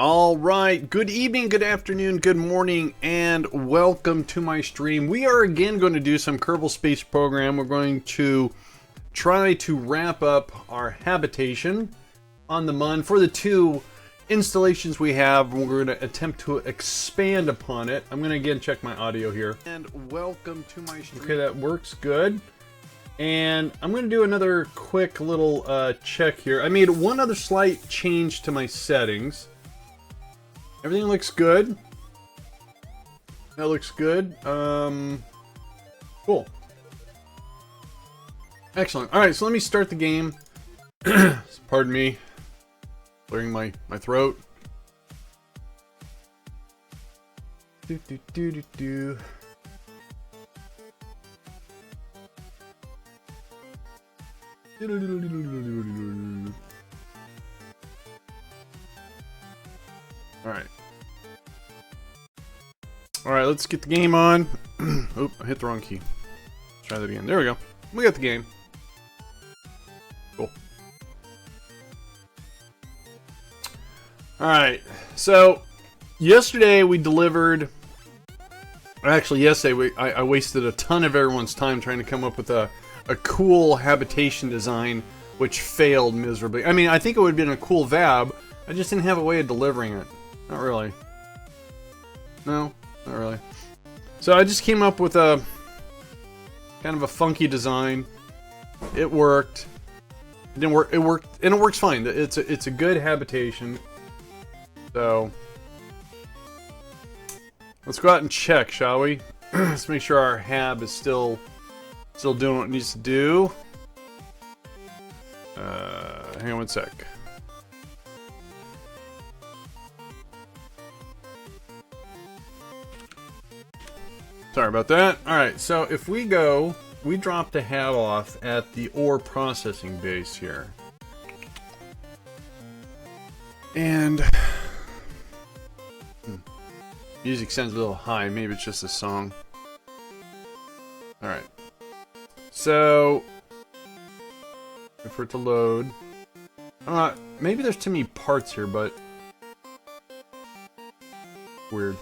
All right, good evening, good afternoon, good morning, and welcome to my stream. We are again going to do some Kerbal Space Program. We're going to try to wrap up our habitation on the MUN for the two installations we have. We're going to attempt to expand upon it. I'm going to again check my audio here. And welcome to my stream. Okay, that works good. And I'm going to do another quick little check here. I made one other slight change to my settings. Everything looks good. That looks good. Cool. Excellent. Alright, so let me start the game. Pardon me. Clearing my throat. Do do do do do. Alright. Alright, let's get the game on. Oop, I hit the wrong key. Let's try that again. There we go. We got the game. Cool. Alright, so yesterday we delivered... Actually, yesterday I wasted a ton of everyone's time trying to come up with a cool habitation design, which failed miserably. I mean, I think it would have been a cool VAB. I just didn't have a way of delivering it. Not really. No, not really. So I just came up with a kind of a funky design. It worked. It didn't work. It worked, and it works fine. It's a good habitation. So let's go out and check, shall we? Let's make sure our hab is still doing what it needs to do. Hang on one sec. Sorry about that. Alright, so if we go, we drop the hab off at the ore processing base here. And music sounds a little high, maybe it's just a song. Alright. So if we're to load, maybe there's too many parts here, but weird.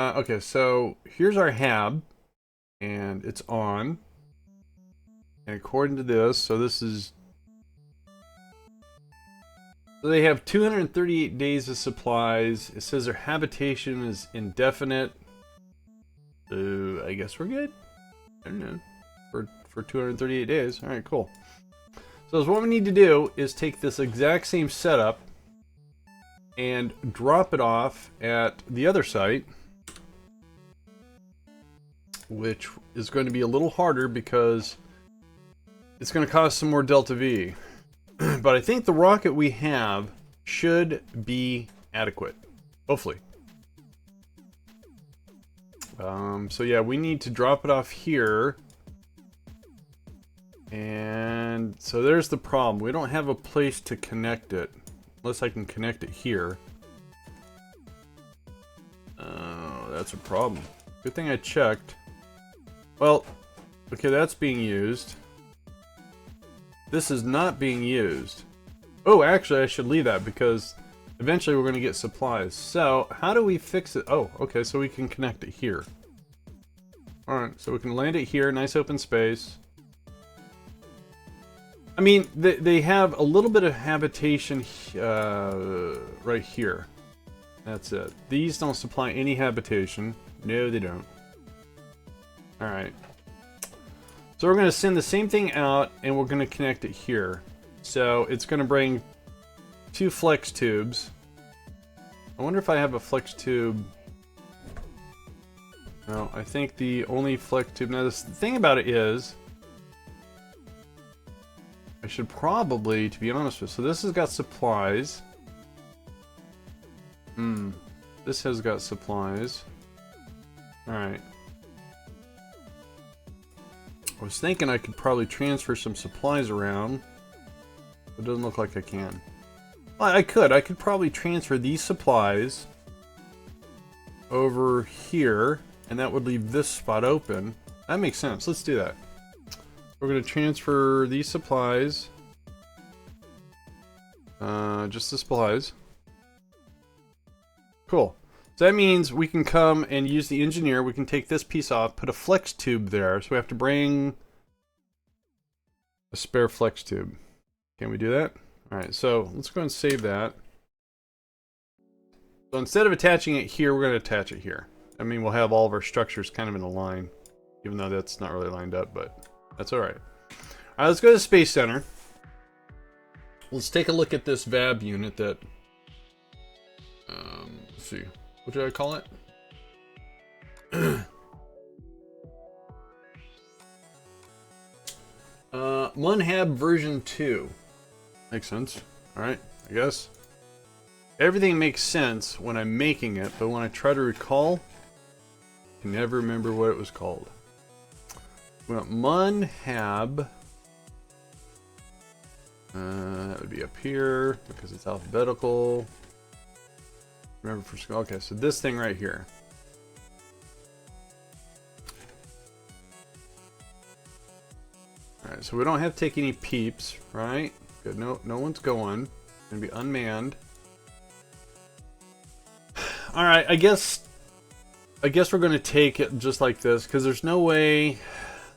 Okay, so here's our hab, and it's on. And according to this, so they have 238 days of supplies. It says their habitation is indefinite. So I guess we're good. I don't know. For 238 days. Alright, cool. So what we need to do is take this exact same setup and drop it off at the other site, which is going to be a little harder because it's going to cost some more Delta V. But I think the rocket we have should be adequate. Hopefully. So yeah, we need to drop it off here. And so there's the problem. We don't have a place to connect it. Unless I can connect it here. That's a problem. Good thing I checked. Well, okay, that's being used. This is not being used. Oh, actually, I should leave that because eventually we're going to get supplies. So, how do we fix it? Oh, okay, so we can connect it here. Alright, so we can land it here, nice open space. I mean, they have a little bit of habitation right here. That's it. These don't supply any habitation. No, they don't. Alright. So we're going to send the same thing out, and we're going to connect it here. So it's going to bring 2 flex tubes. I wonder if I have a flex tube. No, I think the only flex tube... Now, the thing about it is... I should probably, to be honest with you... So this has got supplies. This has got supplies. Alright. I was thinking I could probably transfer some supplies around. It doesn't look like I can. Well, I could probably transfer these supplies over here, and that would leave this spot open. That makes sense. Let's do that. We're going to transfer these supplies. Just the supplies. Cool. So that means we can come and use the engineer. We can take this piece off, put a flex tube there. So we have to bring a spare flex tube. Can we do that? All right, so let's go and save that. So instead of attaching it here, we're going to attach it here. I mean, we'll have all of our structures kind of in a line, even though that's not really lined up, but that's all right. All right, let's go to the Space Center. Let's take a look at this VAB unit that, let's see, what did I call it? MUN Hab version 2. Makes sense. All right, I guess. Everything makes sense when I'm making it, but when I try to recall, I can never remember what it was called. We want MUN Hab. That would be up here because it's alphabetical. Remember for school. Okay, so this thing right here. All right, so we don't have to take any peeps, right? Good. No one's going. It's gonna be unmanned. All right, I guess we're gonna take it just like this because there's no way.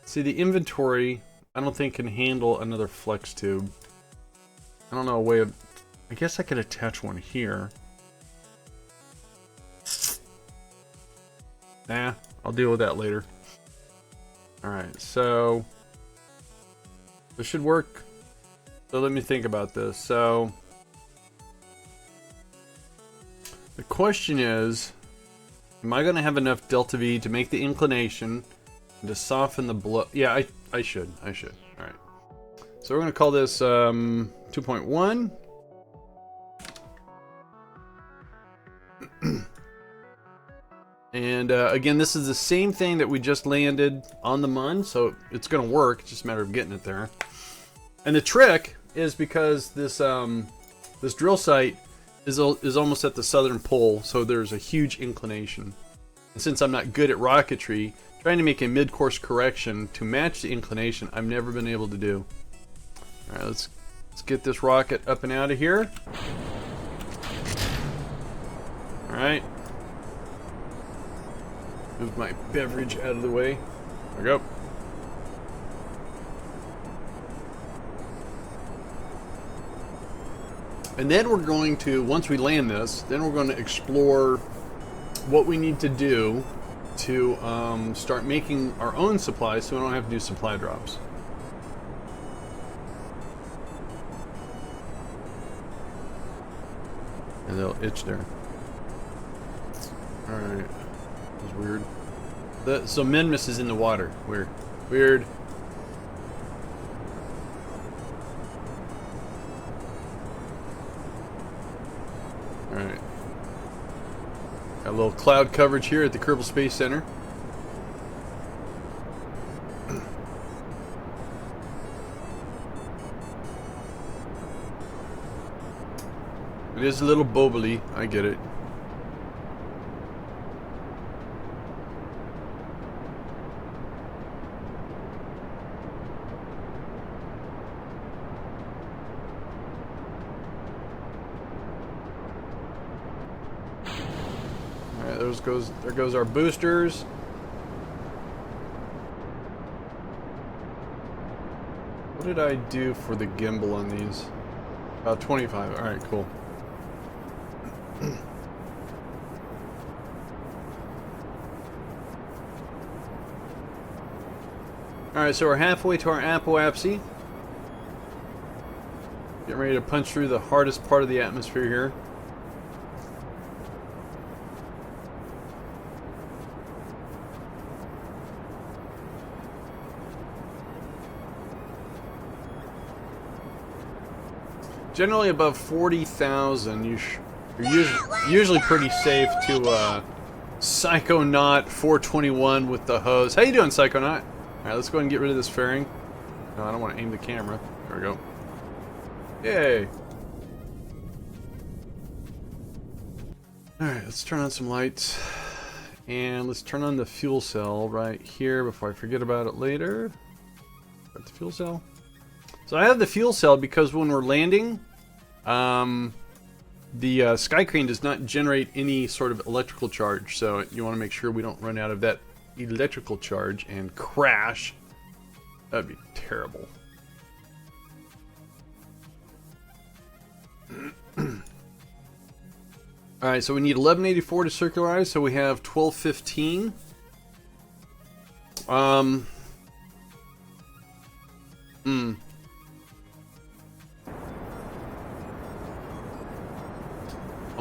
See, the inventory, I don't think can handle another flex tube. I don't know a way of. I guess I could attach one here. Nah, I'll deal with that later. All right, so this should work. So let me think about this. So the question is, am I going to have enough delta V to make the inclination and to soften the blow? Yeah, I should. All right. So we're going to call this 2.1. And again, this is the same thing that we just landed on the MUN, so it's going to work. It's just a matter of getting it there. And the trick is because this this drill site is almost at the southern pole, so there's a huge inclination. And since I'm not good at rocketry, trying to make a mid-course correction to match the inclination, I've never been able to do. All right, let's get this rocket up and out of here. All right. Move my beverage out of the way. There we go. And then we're going to, once we land this, then we're going to explore what we need to do to start making our own supplies so we don't have to do supply drops. And they'll itch there. Alright. That was weird. So Minmus is in the water. Weird. Alright. Got a little cloud coverage here at the Kerbal Space Center. It is a little bobbly, I get it. Alright, there goes our boosters. What did I do for the gimbal on these? About 25. Alright, cool. Alright, so we're halfway to our apoapsy. Getting ready to punch through the hardest part of the atmosphere here. Generally above 40,000, you're usually pretty safe to Psychonaut 421 with the hose. How you doing, Psychonaut? Alright, let's go ahead and get rid of this fairing. No, I don't want to aim the camera. There we go. Yay! Alright, let's turn on some lights. And let's turn on the fuel cell right here before I forget about it later. Got the fuel cell. So I have the fuel cell because when we're landing, the Sky Crane does not generate any sort of electrical charge, so you want to make sure we don't run out of that electrical charge and crash. That'd be terrible. Alright, so we need 1184 to circularize, so we have 1215. I'm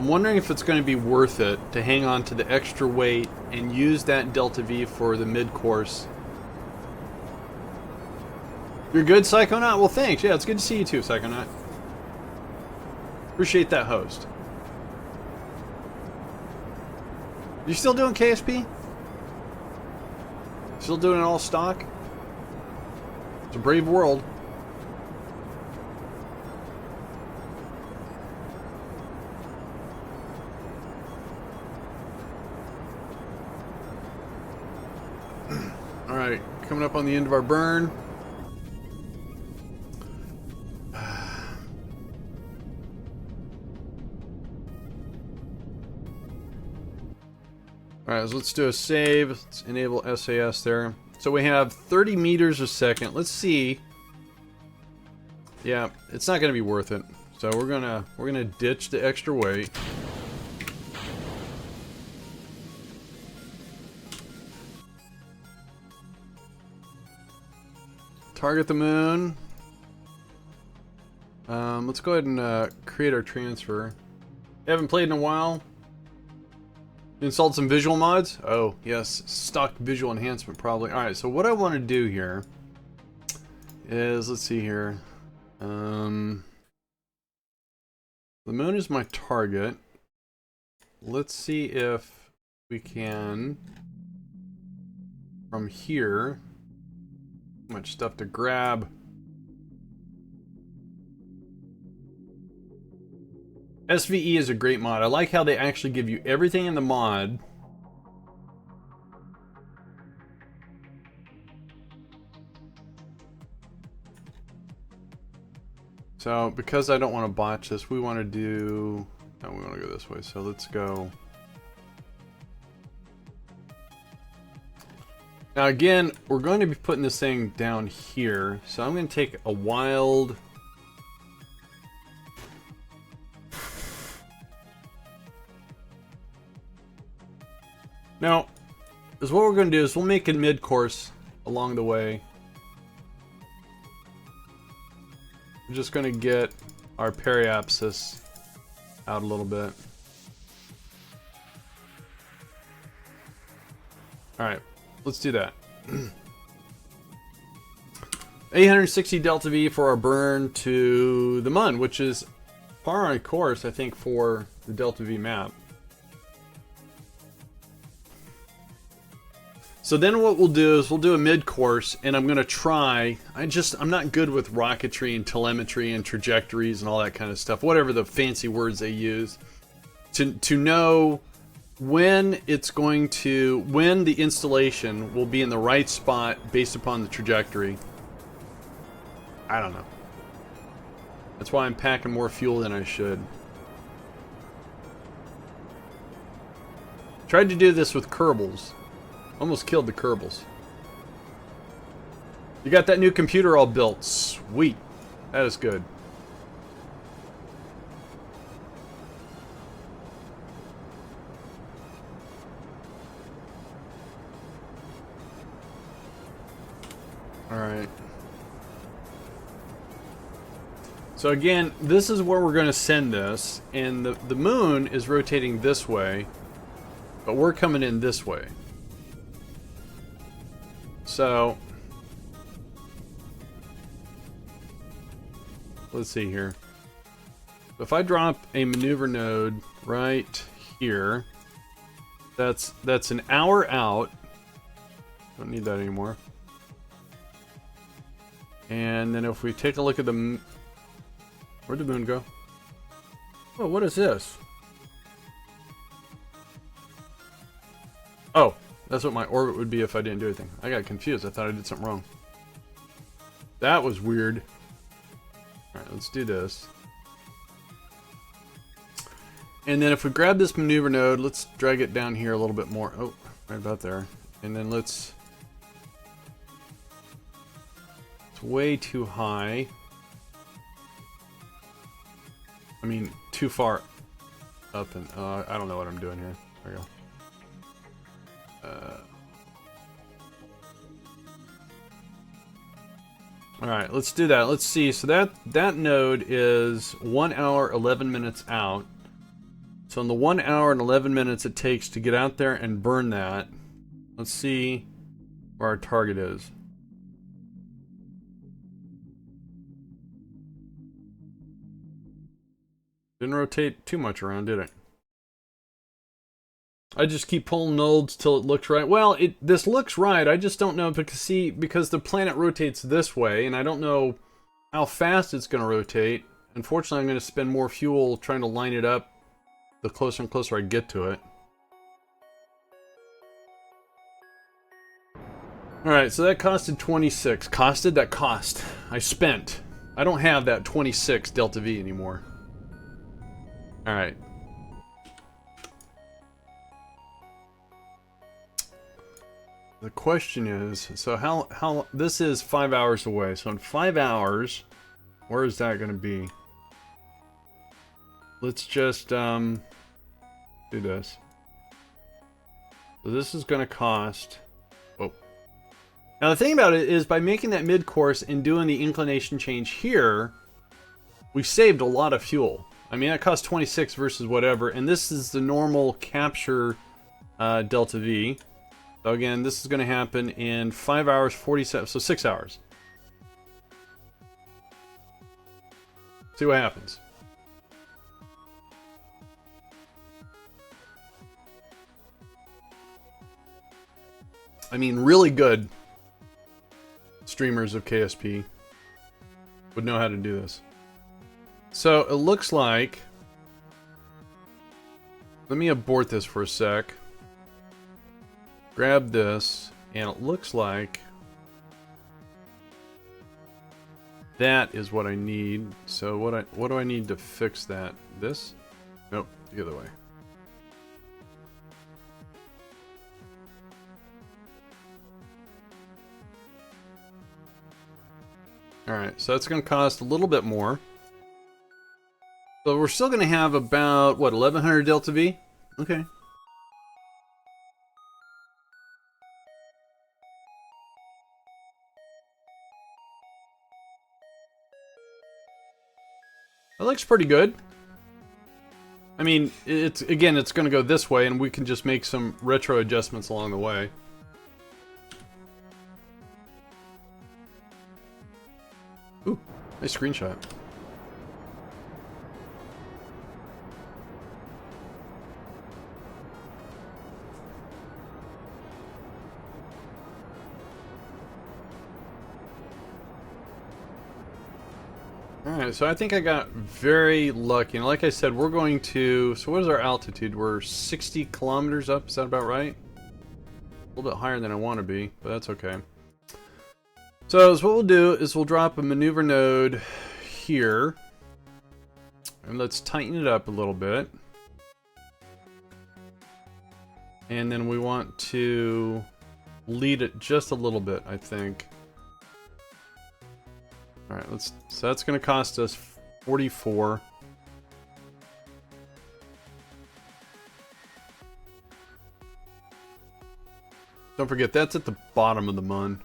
wondering if it's going to be worth it to hang on to the extra weight and use that Delta V for the mid-course. You're good, Psychonaut? Well, thanks. Yeah, it's good to see you too, Psychonaut. Appreciate that, host. You still doing KSP? Still doing it all stock? It's a brave world. Alright, coming up on the end of our burn. Alright, so let's do a save. Let's enable SAS there. So we have 30 meters a second. Let's see. Yeah, it's not gonna be worth it. So we're gonna ditch the extra weight. Target the moon. Let's go ahead and create our transfer. Haven't played in a while. Installed some visual mods? Oh, yes. Stock visual enhancement, probably. Alright, so what I want to do here is, let's see here. The moon is my target. Let's see if we can, from here, much stuff to grab. SVE is a great mod. I like how they actually give you everything in the mod. So, because I don't want to botch this, we want to do... No, we want to go this way, so let's go... Now again, we're going to be putting this thing down here, so I'm going to take a wild... Now, is what we're going to do is we'll make a mid-course along the way. We're just going to get our periapsis out a little bit. Alright, let's do that. 860 Delta V for our burn to the MUN, which is par on course, I think, for the Delta V map. So then what we'll do is we'll do a mid-course, and I'm going to try... I'm not good with rocketry and telemetry and trajectories and all that kind of stuff, whatever the fancy words they use, to know when it's going to... when the installation will be in the right spot based upon the trajectory. I don't know. That's why I'm packing more fuel than I should. Tried to do this with Kerbals. Almost killed the Kerbals. You got that new computer all built. Sweet. That is good. Alright. So again, this is where we're going to send this. And the moon is rotating this way. But we're coming in this way. So, let's see here. If I drop a maneuver node right here, that's an hour out. Don't need that anymore. And then if we take a look at the... Where'd the moon go? Oh, what is this? Oh. That's what my orbit would be if I didn't do anything. I got confused. I thought I did something wrong. That was weird. Alright, let's do this. And then if we grab this maneuver node, let's drag it down here a little bit more. Oh, right about there. And then let's... It's way too high. I mean, too far up and... I don't know what I'm doing here. There we go. Alright, let's do that. Let's see. So that node is 1 hour, 11 minutes out. So in the 1 hour and 11 minutes it takes to get out there and burn that, let's see where our target is. Didn't rotate too much around, did it? I just keep pulling nodes till it looks right. Well, this looks right. I just don't know because the planet rotates this way, and I don't know how fast it's going to rotate. Unfortunately, I'm going to spend more fuel trying to line it up the closer and closer I get to it. Alright, so that costed 26. Costed? That cost. I spent. I don't have that 26 Delta V anymore. Alright. The question is, so how this is 5 hours away. So in 5 hours, where is that going to be? Let's just do this. So this is going to cost... Oh. Now the thing about it is, by making that mid-course and doing the inclination change here, we saved a lot of fuel. I mean, that cost 26 versus whatever, and this is the normal capture Delta V. So again, this is going to happen in 5 hours, 47, so 6 hours. See what happens. I mean, really good streamers of KSP would know how to do this. So it looks like... Let me abort this for a sec. Grab this, and it looks like that is what I need. So what do I need to fix that? This? Nope, the other way. Alright, so that's going to cost a little bit more. So we're still going to have about, what, 1100 Delta V? Okay. That looks pretty good. I mean, it's going to go this way, and we can just make some retro adjustments along the way. Ooh, nice screenshot. Alright, so I think I got very lucky. And like I said, we're going to... So what is our altitude? We're 60 kilometers up. Is that about right? A little bit higher than I want to be, but that's okay. So what we'll do is we'll drop a maneuver node here. And let's tighten it up a little bit. And then we want to lead it just a little bit, I think. Alright, so that's going to cost us 44. Don't forget, that's at the bottom of the MUN.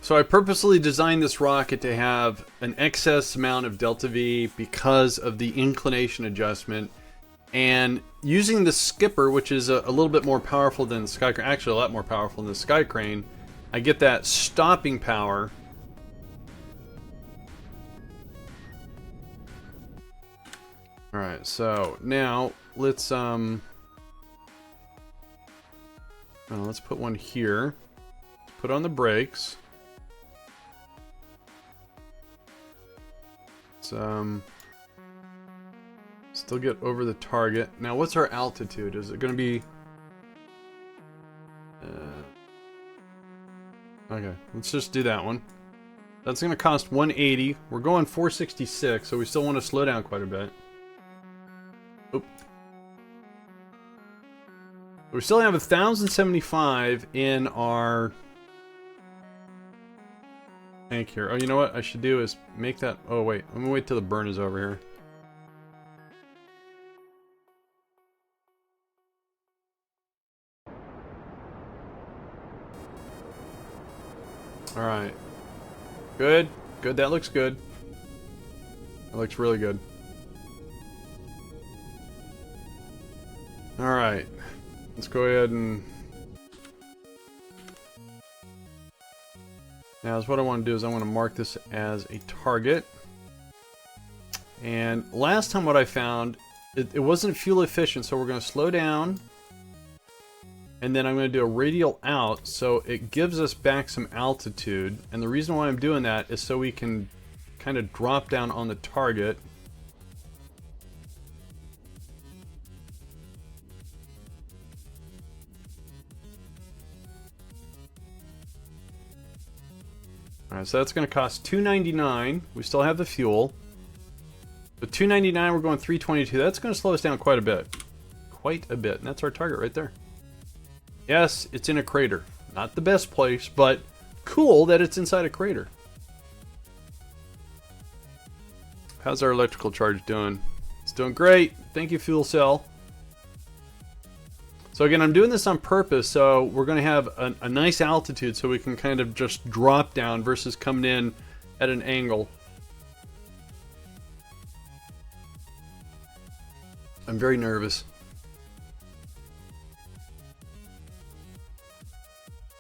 So I purposely designed this rocket to have an excess amount of Delta V because of the inclination adjustment. And using the skipper, which is a little bit more powerful than the Sky Crane, actually a lot more powerful than the Sky Crane, I get that stopping power. Alright, so now let's let's put one here. Put on the brakes. Let's still get over the target. Now, what's our altitude? Is it going to be... Okay, let's just do that one. That's going to cost 180. We're going 466, so we still want to slow down quite a bit. Oop. We still have 1,075 in our tank here. Oh, you know what I should do is make that... Oh, wait. I'm going to wait till the burn is over here. Alright. Good. Good. That looks good. That looks really good. Alright. Let's go ahead and... Now, what I want to do is I want to mark this as a target. And last time what I found, it wasn't fuel efficient, so we're going to slow down. And then I'm going to do a radial out, so it gives us back some altitude. And the reason why I'm doing that is so we can kind of drop down on the target. Alright, so that's going to cost $2.99. We still have the fuel. But $2.99, we're going 322. That's going to slow us down quite a bit. Quite a bit. And that's our target right there. Yes, it's in a crater. Not the best place, but cool that it's inside a crater. How's our electrical charge doing? It's doing great. Thank you, fuel cell. So again, I'm doing this on purpose, so we're going to have a nice altitude so we can kind of just drop down versus coming in at an angle. I'm very nervous.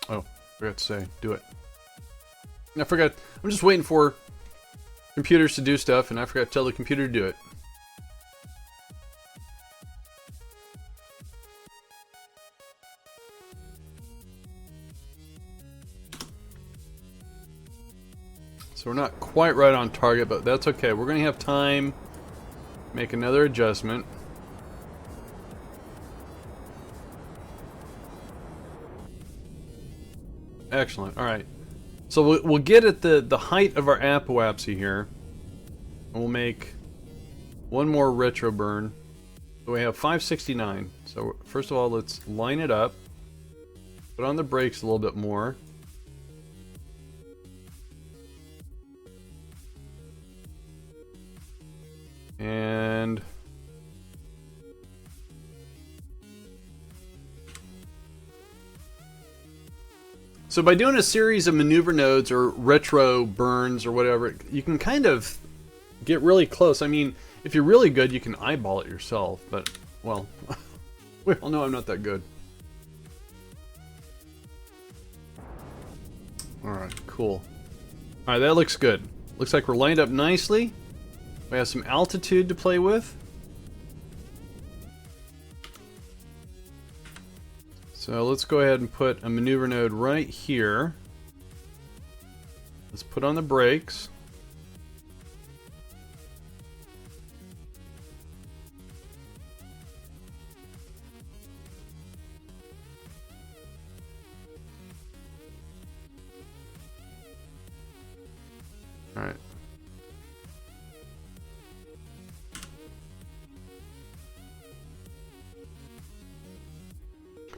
Oh, forgot to say, do it. I forgot, I'm just waiting for computers to do stuff, and I forgot to tell the computer to do it. So we're not quite right on target, but that's okay. We're going to have time to make another adjustment. Excellent. All right. So we'll get at the height of our apoapsy here, and we'll make one more retro burn. So we have 569. So first of all, let's line it up. Put on the brakes a little bit more. And so by doing a series of maneuver nodes or retro burns or whatever, you can kind of get really close. I mean, if you're really good, you can eyeball it yourself, but, well, we all know I'm not that good. Alright, cool. Alright, that looks good. Looks like we're lined up nicely. We have some altitude to play with. So let's go ahead and put a maneuver node right here. Let's put on the brakes. All right.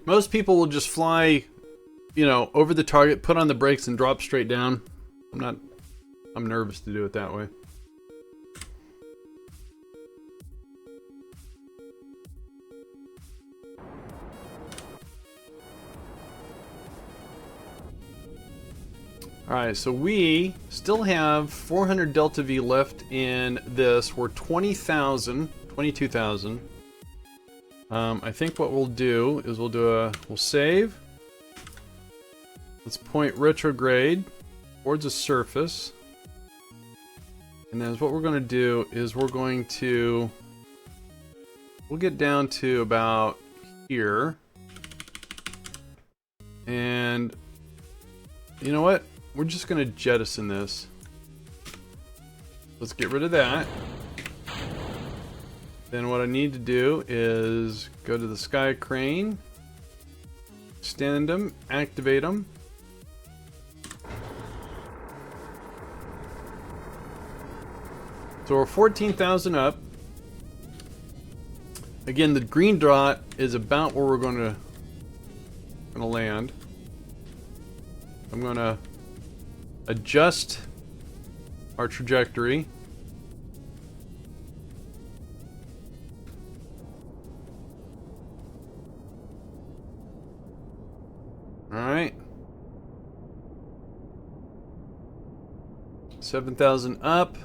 Most people will just fly, you know, over the target, put on the brakes, and drop straight down. I'm nervous to do it that way. Alright, so we still have 400 Delta V left in this. We're 20,000, 22,000. I think what we'll do is we'll save. Let's point retrograde towards a surface. And then what we're going to do is we'll get down to about here. And you know what? We're just going to jettison this. Let's get rid of that. Then what I need to do is go to the sky crane, extend them, activate them. So we're 14,000 up. Again, the green dot is about where we're gonna land. I'm gonna adjust our trajectory. All right. 7,000 up.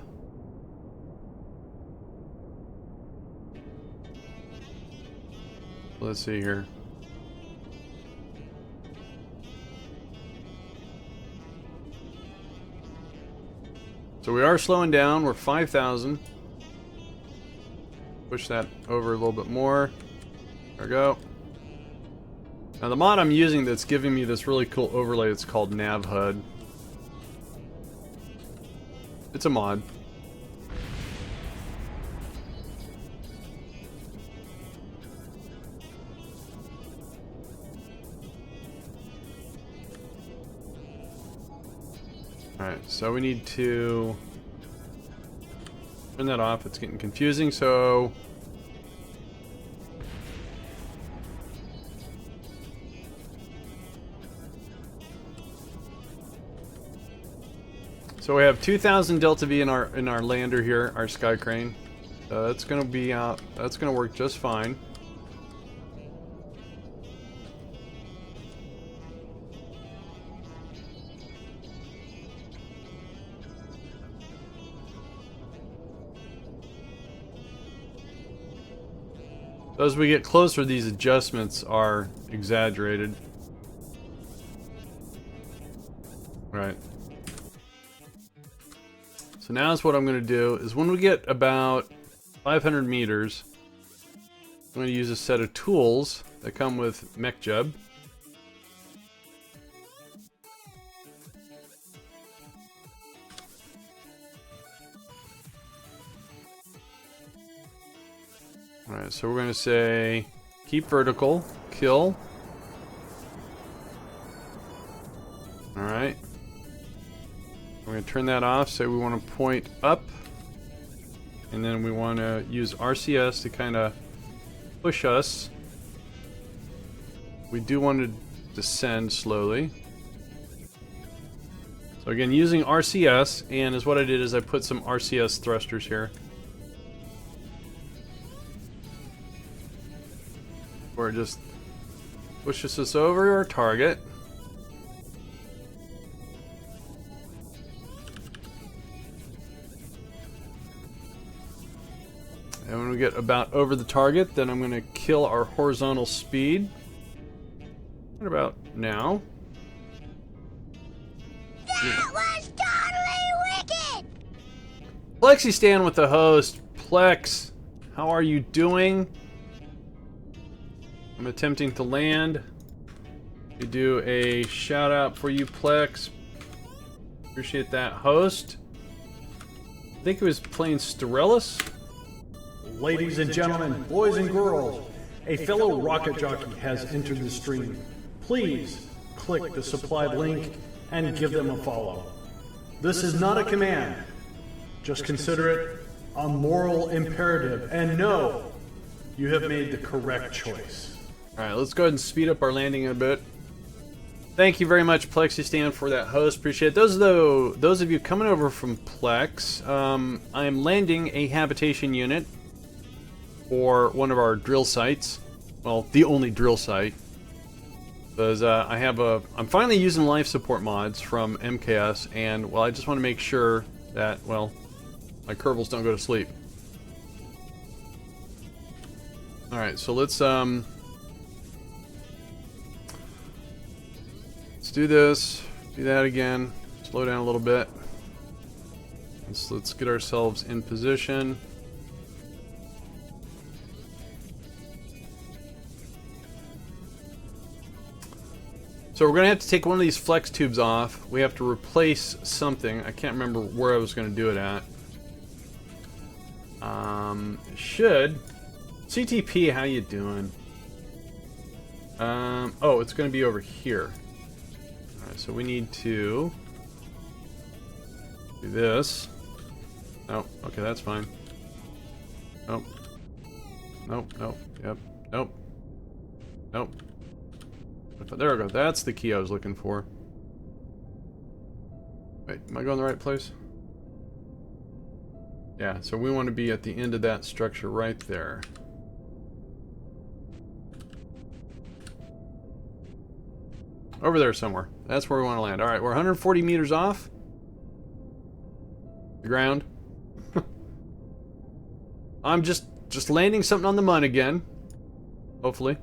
Let's see here. So we are slowing down. We're 5,000. Push that over a little bit more. There we go. Now the mod I'm using that's giving me this really cool overlay, it's called Nav HUD. It's a mod. Alright, so we need to turn that off. It's getting confusing, so we have 2,000 delta V in our lander here, our sky crane. That's gonna be out. That's gonna work just fine. As we get closer, these adjustments are exaggerated. Right. So now is what I'm going to do is when we get about 500 meters, I'm going to use a set of tools that come with MechJub. Alright, so we're going to say keep vertical, kill. Alright. We're going to turn that off, so we want to point up. And then we want to use RCS to kind of push us. We do want to descend slowly. So again, using RCS, and as what I did is I put some RCS thrusters here. Where it just pushes us over our target. And when we get about over the target, then I'm going to kill our horizontal speed. What about now? That was totally wicked! Plexi stand with the host. Plex, how are you doing? I'm attempting to land. We do a shout out for you, Plex. Appreciate that, host. I think it was playing Sterelis. Ladies and gentlemen, boys and girls, a fellow rocket jockey has entered the stream. Please click the supplied link and give them a follow. This is not a command. Just consider it a moral imperative and know you have made the correct choice. Alright, let's go ahead and speed up our landing a bit. Thank you very much, PlexiStan, for that host. Appreciate it. Those of you coming over from Plex, I am landing a habitation unit for one of our drill sites. Well, the only drill site. Because I'm finally using life support mods from MKS, and well, I just want to make sure that, well, my Kerbals don't go to sleep. Alright, so let's do this, do that again, slow down a little bit. Let's get ourselves in position. So we're going to have to take one of these flex tubes off. We have to replace something. I can't remember where I was going to do it at. Should. CTP, how you doing? Oh, it's going to be over here. Alright, so we need to do this. No. Okay, that's fine. Nope. Nope. Nope. Yep. Nope. Nope. There we go. That's the key I was looking for. Wait, am I going the right place? Yeah, so we want to be at the end of that structure right there. Over there somewhere. That's where we want to land. Alright, we're 140 meters off the ground. I'm just landing something on the MUN again. Hopefully.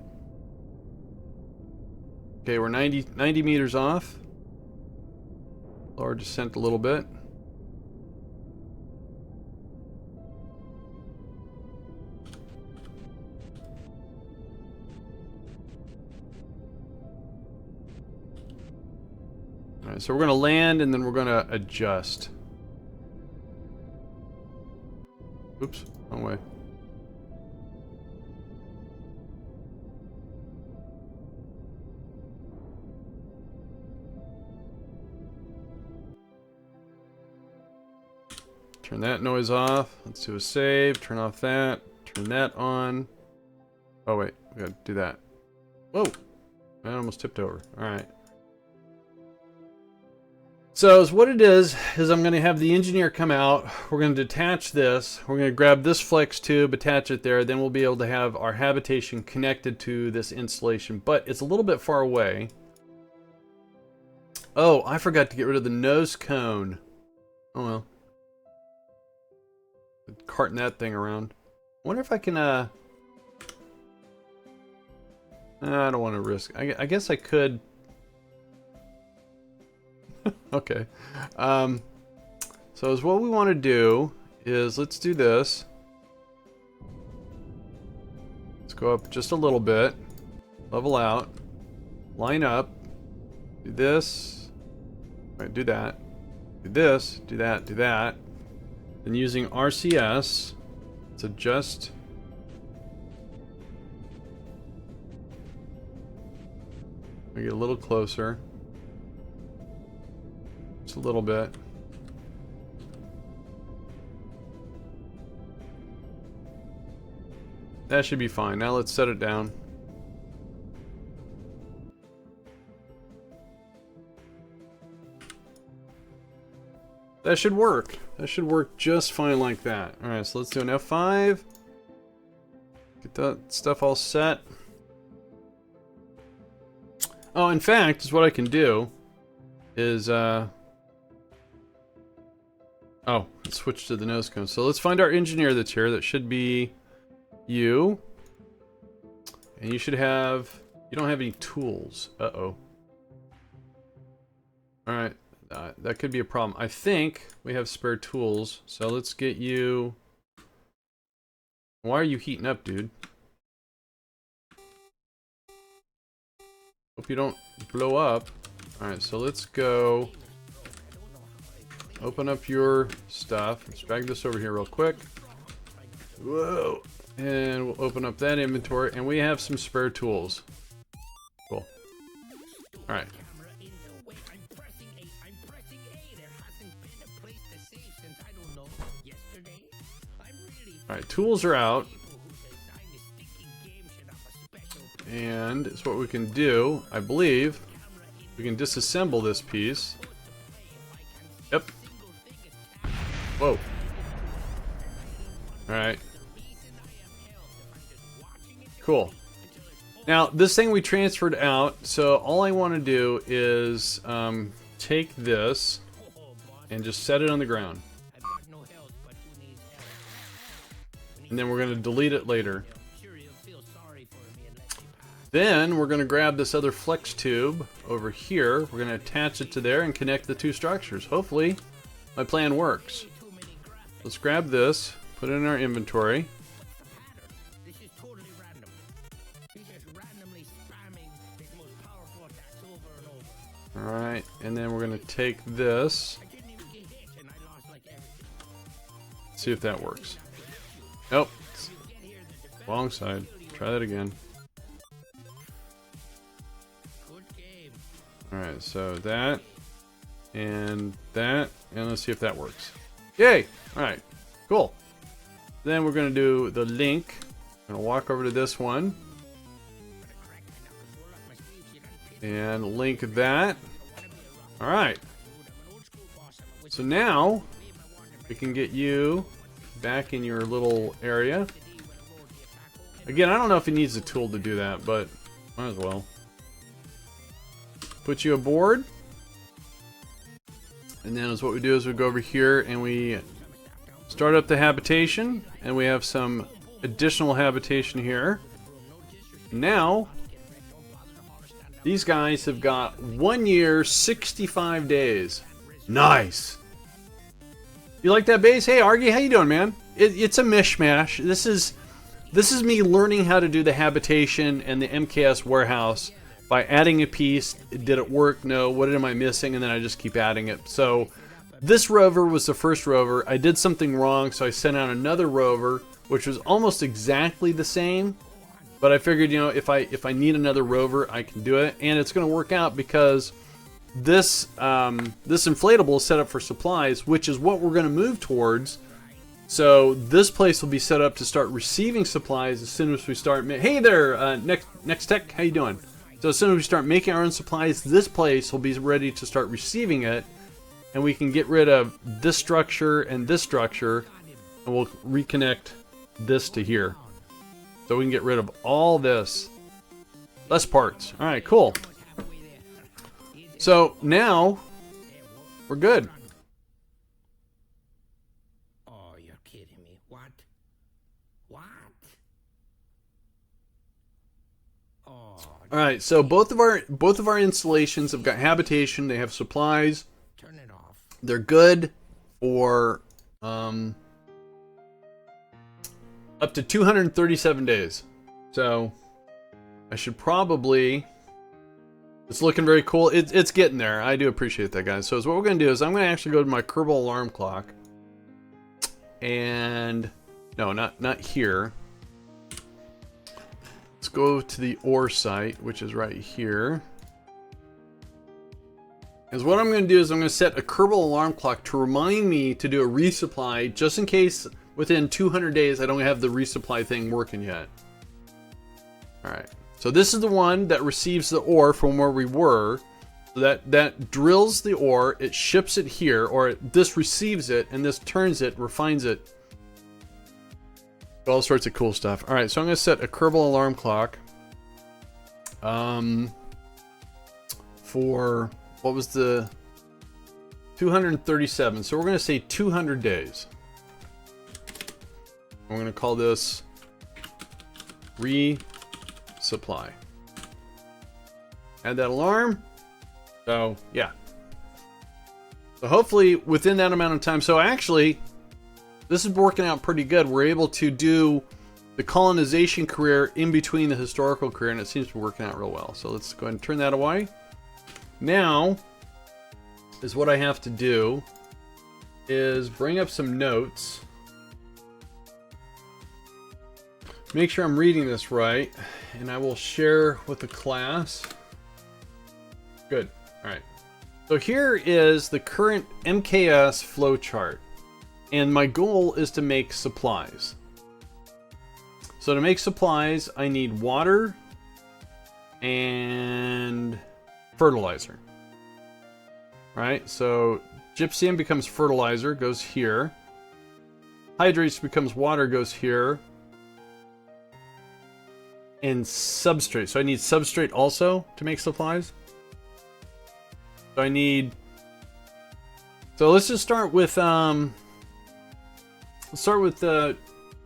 Okay, we're 90 meters off. Lower descent a little bit. Alright, so we're going to land and then we're going to adjust. Oops, wrong way. Turn that noise off. Let's do a save. Turn off that. Turn that on. Oh wait, we gotta do that. Whoa! I almost tipped over. Alright. So what it is I'm going to have the engineer come out. We're going to detach this. We're going to grab this flex tube, attach it there. Then we'll be able to have our habitation connected to this installation. But it's a little bit far away. Oh, I forgot to get rid of the nose cone. Oh well. Carting that thing around. I wonder if I can, I don't want to risk. I guess I could. Okay. So what we want to do is, let's do this. Let's go up just a little bit. Level out. Line up. Do this. Wait, do that. Do this. Do that. Do that. And using RCS, let's adjust. We get a little closer. Just a little bit. That should be fine. Now let's set it down. That should work. That should work just fine like that. Alright, so let's do an F5. Get that stuff all set. Oh, in fact, is what I can do is, oh, let's switch to the nose cone. So let's find our engineer that's here. That should be you. And you should have, you don't have any tools. Uh-oh. Alright. That could be a problem. I think we have spare tools, so let's get you. Why are you heating up, dude? Hope you don't blow up. Alright, so let's go. Open up your stuff. Let's drag this over here real quick. Whoa. And we'll open up that inventory, and we have some spare tools. Cool. Alright. Alright, tools are out. And it's what we can do, I believe. We can disassemble this piece. Yep. Whoa. Alright. Cool. Now, this thing we transferred out, so all I want to do is take this and just set it on the ground. And then we're going to delete it later. Then we're going to grab this other flex tube over here. We're going to attach it to there and connect the two structures. Hopefully, my plan works. Let's grab this, put it in our inventory. Alright, and then we're going to take this. See if that works. Nope. Wrong side. Try that again. Alright, so that, and let's see if that works. Yay! Alright, cool. Then we're going to do the link. I'm going to walk over to this one. And link that. Alright. So now, we can get you back in your little area. Again, I don't know if it needs a tool to do that, but might as well. Put you aboard. And then what we do is we go over here and we start up the habitation. And we have some additional habitation here. Now, these guys have got 1 year, 65 days. Nice. You like that base? Hey, Argy, how you doing, man? It's a mishmash. This is me learning how to do the habitation and the MKS warehouse by adding a piece. Did it work? No. What am I missing? And then I just keep adding it. So this rover was the first rover. I did something wrong, so I sent out another rover, which was almost exactly the same. But I figured, you know, if I need another rover, I can do it, and it's going to work out because this this inflatable is set up for supplies, which is what we're going to move towards. So this place will be set up to start receiving supplies as soon as we start. Hey there, next tech, how you doing? So as soon as we start making our own supplies, this place will be ready to start receiving it, and we can get rid of this structure and this structure, and we'll reconnect this to here. So we can get rid of all this. Less parts. Alright, cool. So now we're good. Oh, you're kidding me. What? What? Oh. Alright, so both of our installations have got habitation, they have supplies. Turn it off. They're good for up to 237 days. So I should probably... It's looking very cool. It's getting there. I do appreciate that, guys. So what we're going to do is I'm going to actually go to my Kerbal alarm clock. And... No, not here. Let's go to the ore site, which is right here. Because what I'm going to do is I'm going to set a Kerbal alarm clock to remind me to do a resupply, just in case within 200 days I don't have the resupply thing working yet. Alright, so this is the one that receives the ore from where we were. So that drills the ore, it ships it here, or this receives it, and this turns it, refines it. All sorts of cool stuff. Alright, so I'm going to set a Kerbal alarm clock. For, what was the... 237, so we're going to say 200 days. We're going to call this resupply. Add that alarm. So, yeah. So hopefully within that amount of time. So actually, this is working out pretty good. We're able to do the colonization career in between the historical career, and it seems to be working out real well. So let's go ahead and turn that away. Now, is what I have to do is bring up some notes. Make sure I'm reading this right, and I will share with the class. Good. Alright. So here is the current MKS flowchart. And my goal is to make supplies. So to make supplies, I need water and fertilizer. Right? So gypsum becomes fertilizer, goes here. Hydrates becomes water, goes here. And substrate. So I need substrate also to make supplies. So I need... So let's just start with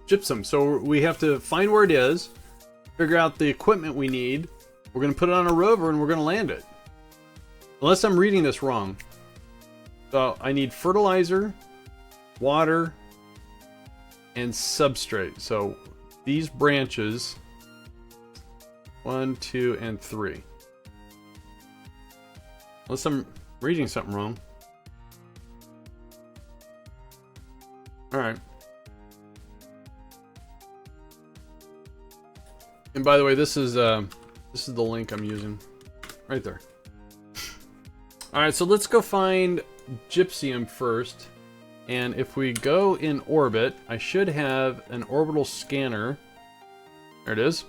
gypsum. So we have to find where it is, figure out the equipment we need. We're going to put it on a rover and we're going to land it. Unless I'm reading this wrong. So I need fertilizer, water, and substrate. So these branches, 1, 2, and 3. Unless I'm reading something wrong. Alright. And by the way, this is the link I'm using. Right there. Alright, so let's go find gypsum first. And if we go in orbit, I should have an orbital scanner. There it is.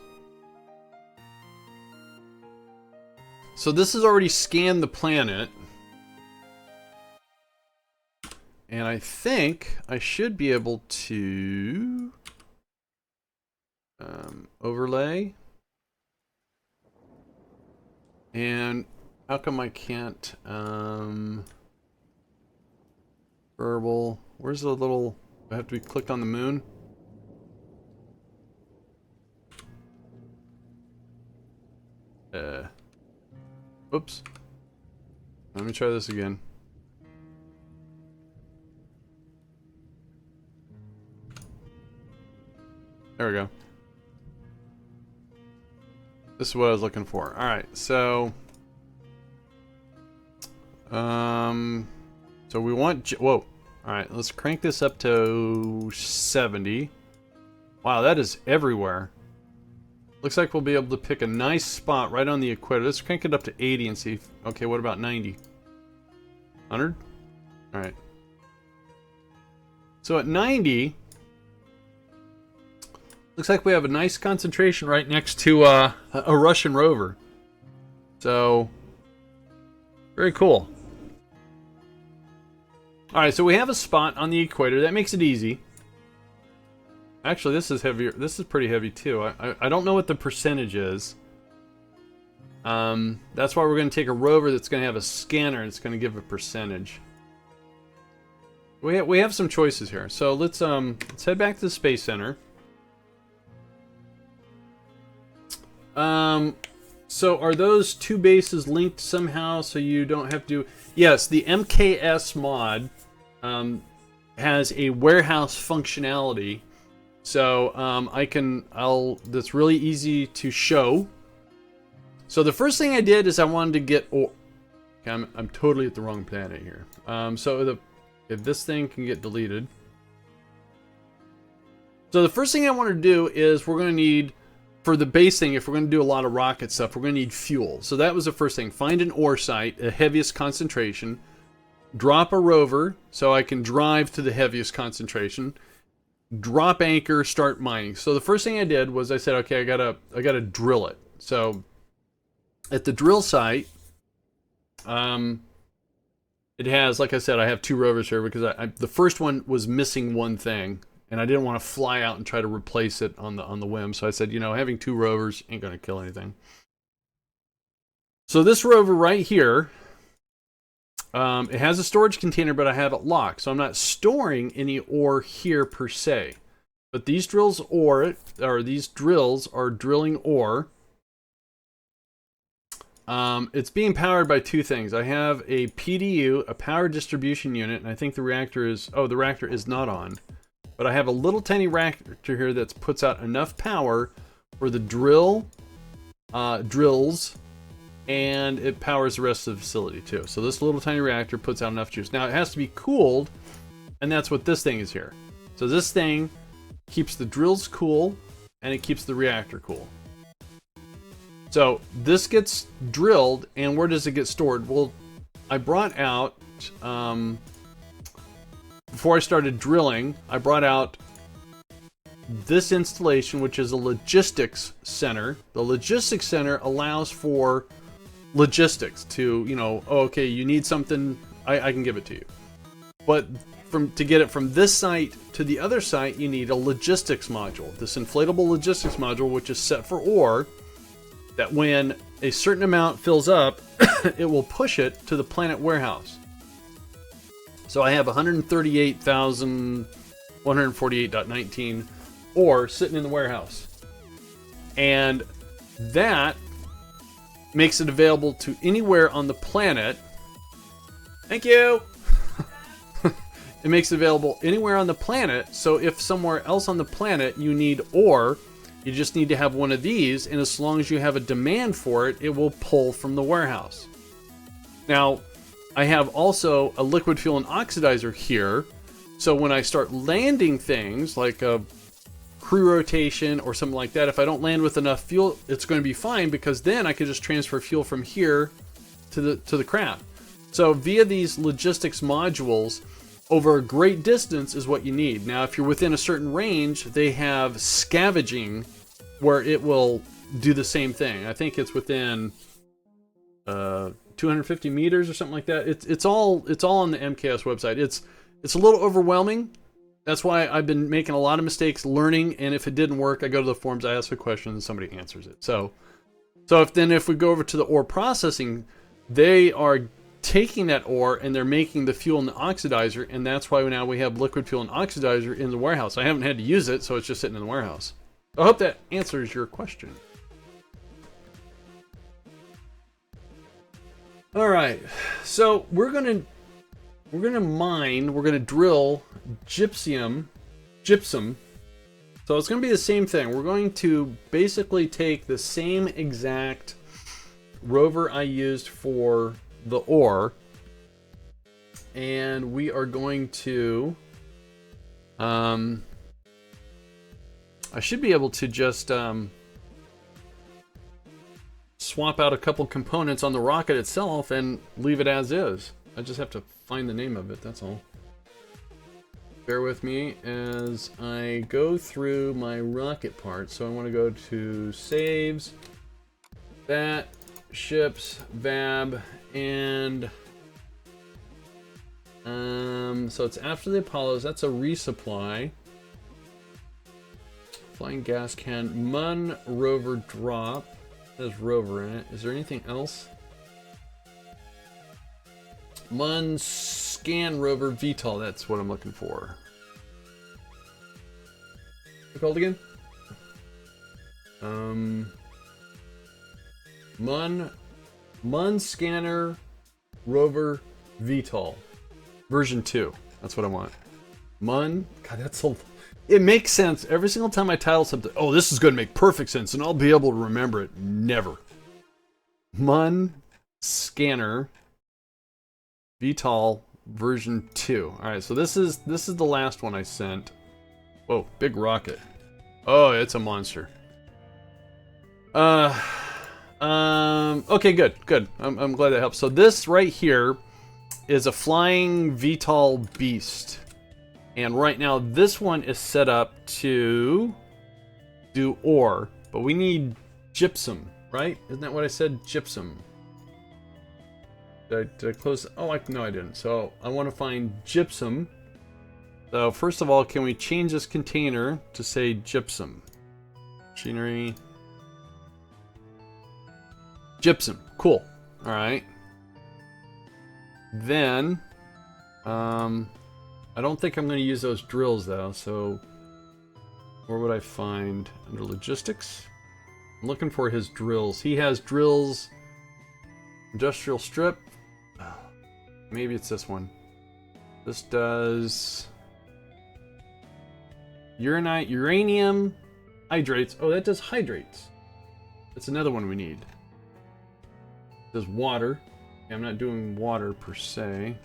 So this has already scanned the planet. And I think I should be able to overlay. And how come I can't verbal? Where's the little, I have to be clicked on the moon? Oops. Let me try this again. There we go. This is what I was looking for. All right, so so we want, whoa. All right, let's crank this up to 70. Wow, that is everywhere. Looks like we'll be able to pick a nice spot right on the equator. Let's crank it up to 80 and see if, okay, what about 90? 100? All right. So at 90, looks like we have a nice concentration right next to a Russian rover. So, very cool. Alright, so we have a spot on the equator. That makes it easy. Actually, this is heavier. This is pretty heavy too. I don't know what the percentage is. That's why we're going to take a rover that's going to have a scanner and it's going to give a percentage. We have some choices here. So let's head back to the Space Center. So are those two bases linked somehow so you don't have to do... Yes, the MKS mod has a warehouse functionality. So that's really easy to show. So the first thing I did is I wanted to get... Okay, I'm totally at the wrong planet here. If this thing can get deleted. So the first thing I want to do is we're going to need... For the base thing, if we're going to do a lot of rocket stuff, we're going to need fuel. So that was the first thing. Find an ore site, the heaviest concentration. Drop a rover so I can drive to the heaviest concentration. Drop anchor, start mining. So the first thing I did was I said, okay, I gotta drill it. So at the drill site, it has, like I said, I have two rovers here because the first one was missing one thing. And I didn't want to fly out and try to replace it on the whim. So I said, you know, having two rovers ain't going to kill anything. So this rover right here, it has a storage container, but I have it locked. So I'm not storing any ore here per se. But these drills are drilling ore. It's being powered by two things. I have a PDU, a power distribution unit, and I think the reactor is not on. But I have a little tiny reactor here that puts out enough power for the drills, and it powers the rest of the facility too. So this little tiny reactor puts out enough juice. Now it has to be cooled, and that's what this thing is here. So this thing keeps the drills cool, and it keeps the reactor cool. So this gets drilled, and where does it get stored? Well, I brought out... before I started drilling, I brought out this installation, which is a logistics center. The logistics center allows for logistics to, you know, oh, okay, you need something, I can give it to you. But to get it from this site to the other site, you need a logistics module. This inflatable logistics module, which is set for ore, that when a certain amount fills up, it will push it to the planet warehouse. So I have 138,148.19 ore sitting in the warehouse. And that makes it available to anywhere on the planet. Thank you! It makes it available anywhere on the planet. So if somewhere else on the planet you need ore, you just need to have one of these. And as long as you have a demand for it, it will pull from the warehouse. Now, I have also a liquid fuel and oxidizer here. So when I start landing things like a crew rotation or something like that, if I don't land with enough fuel, it's going to be fine because then I can just transfer fuel from here to the craft. So via these logistics modules, over a great distance is what you need. Now, if you're within a certain range, they have scavenging where it will do the same thing. I think it's within 250 meters or something like that. It's all on the MKS website. It's a little overwhelming. That's why I've been making a lot of mistakes learning, and if it didn't work, I go to the forums, I ask a question, and somebody answers it. So if we go over to the ore processing, they are taking that ore and they're making the fuel and the oxidizer, and that's why now we have liquid fuel and oxidizer in the warehouse. I haven't had to use it, so it's just sitting in the warehouse. I hope that answers your question. All right, so we're gonna drill gypsum. So it's gonna be the same thing. We're going to basically take the same exact rover I used for the ore, and we are going to I should be able to just swap out a couple components on the rocket itself and leave it as is. I just have to find the name of it, that's all. Bear with me as I go through my rocket parts. So I want to go to saves, that, ships, VAB, and so it's after the Apollos. That's a resupply. Flying gas can, MUN rover drop. There's rover in it. Is there anything else? MUN scan rover VTOL. That's what I'm looking for. What's it called again? MUN scanner rover VTOL version 2. That's what I want. MUN. God, that's a. It makes sense every single time I title something. Oh, this is going to make perfect sense, and I'll be able to remember it. Never. MUN scanner VTOL version 2. All right, so this is the last one I sent. Whoa, big rocket. Oh, it's a monster. Okay, good. I'm glad that helps. So this right here is a flying VTOL beast. And right now this one is set up to do ore, but we need gypsum, right? Isn't that what I said? Gypsum. Did I close? Oh, no, I didn't. So I want to find gypsum. So first of all, can we change this container to say gypsum? Machinery. Gypsum. Cool. All right. Then, I don't think I'm going to use those drills though. So where would I find under logistics? I'm looking for his drills. He has drills. Industrial strip. Maybe it's this one. This does uranium hydrates. Oh, that does hydrates. That's another one we need. It does water. Yeah, I'm not doing water per se.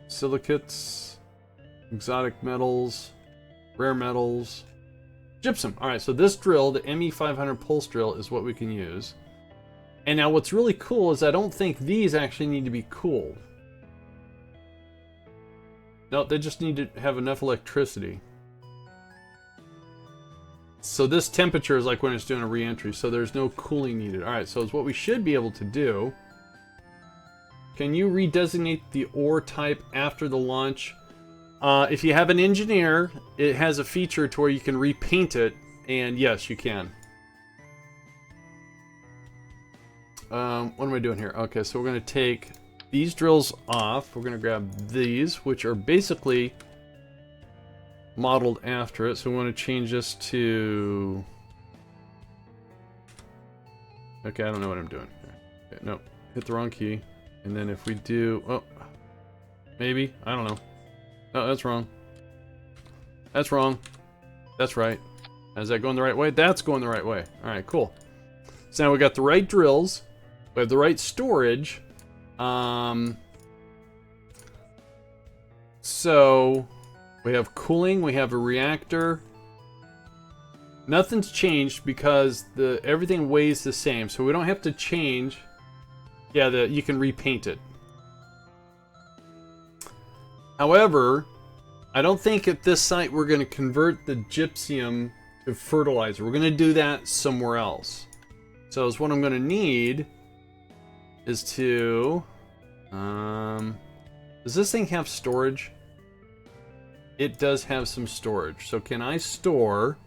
Silicates, exotic metals, rare metals, gypsum. All right, so this drill, the ME500 pulse drill, is what we can use. And now what's really cool is I don't think these actually need to be cooled. No, they just need to have enough electricity. So this temperature is like when it's doing a re-entry, so there's no cooling needed. All right, so it's what we should be able to do. Can you redesignate the ore type after the launch? If you have an engineer, it has a feature to where you can repaint it, and yes, you can. What am I doing here? Okay, so we're going to take these drills off. We're going to grab these, which are basically modeled after it. So we want to change this to... Okay, I don't know what I'm doing. Okay, no, hit the wrong key. And then if we do... Oh, maybe? I don't know. No, that's wrong. That's wrong. That's right. Is that going the right way? That's going the right way. All right, cool. So now we got the right drills. We have the right storage. So we have cooling. We have a reactor. Nothing's changed because everything weighs the same. So we don't have to change. Yeah, you can repaint it. However, I don't think at this site we're going to convert the gypsum to fertilizer. We're going to do that somewhere else. So what I'm going to need is to... does this thing have storage? It does have some storage. So can I store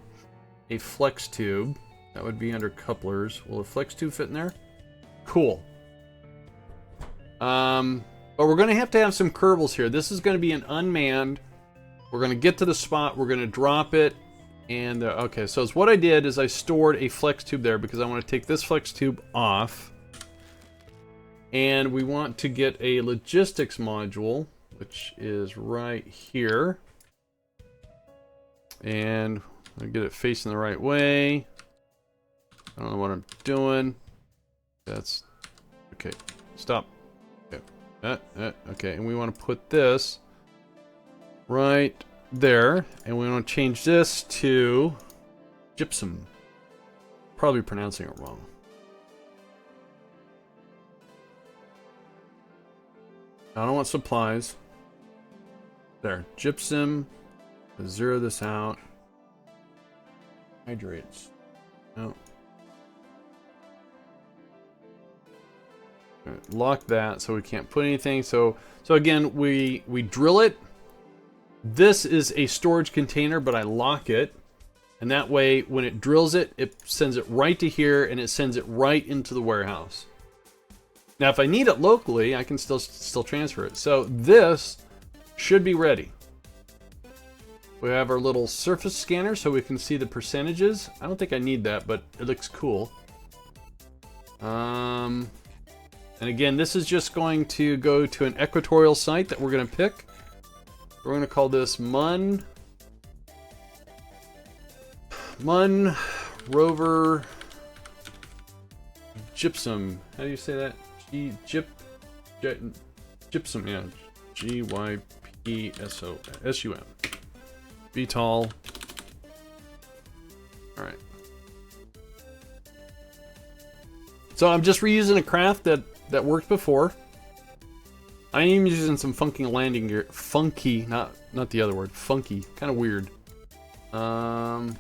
a flex tube? That would be under couplers. Will a flex tube fit in there? Cool. But we're going to have some Kerbals here. This is going to be an unmanned. We're going to get to the spot. We're going to drop it. And, okay, so what I did is I stored a flex tube there because I want to take this flex tube off. And we want to get a logistics module, which is right here. And I'll get it facing the right way. I don't know what I'm doing. That's... Okay, stop. Okay, okay, and we want to put this right there. And we want to change this to gypsum. Probably pronouncing it wrong. I don't want supplies. There, gypsum. Zero this out. Hydrates. No. Lock that so we can't put anything. So again, we drill it. This is a storage container, but I lock it. And that way, when it drills it, it sends it right to here, and it sends it right into the warehouse. Now, if I need it locally, I can still transfer it. So this should be ready. We have our little surface scanner so we can see the percentages. I don't think I need that, but it looks cool. And again, this is just going to go to an equatorial site that we're going to pick. We're going to call this MUN Rover Gypsum. How do you say that? Gypsum, yeah. Gypsum. VTOL. Alright. So I'm just reusing a craft that worked before. I am using some funky landing gear. Funky, not the other word. Funky. Kind of weird. Want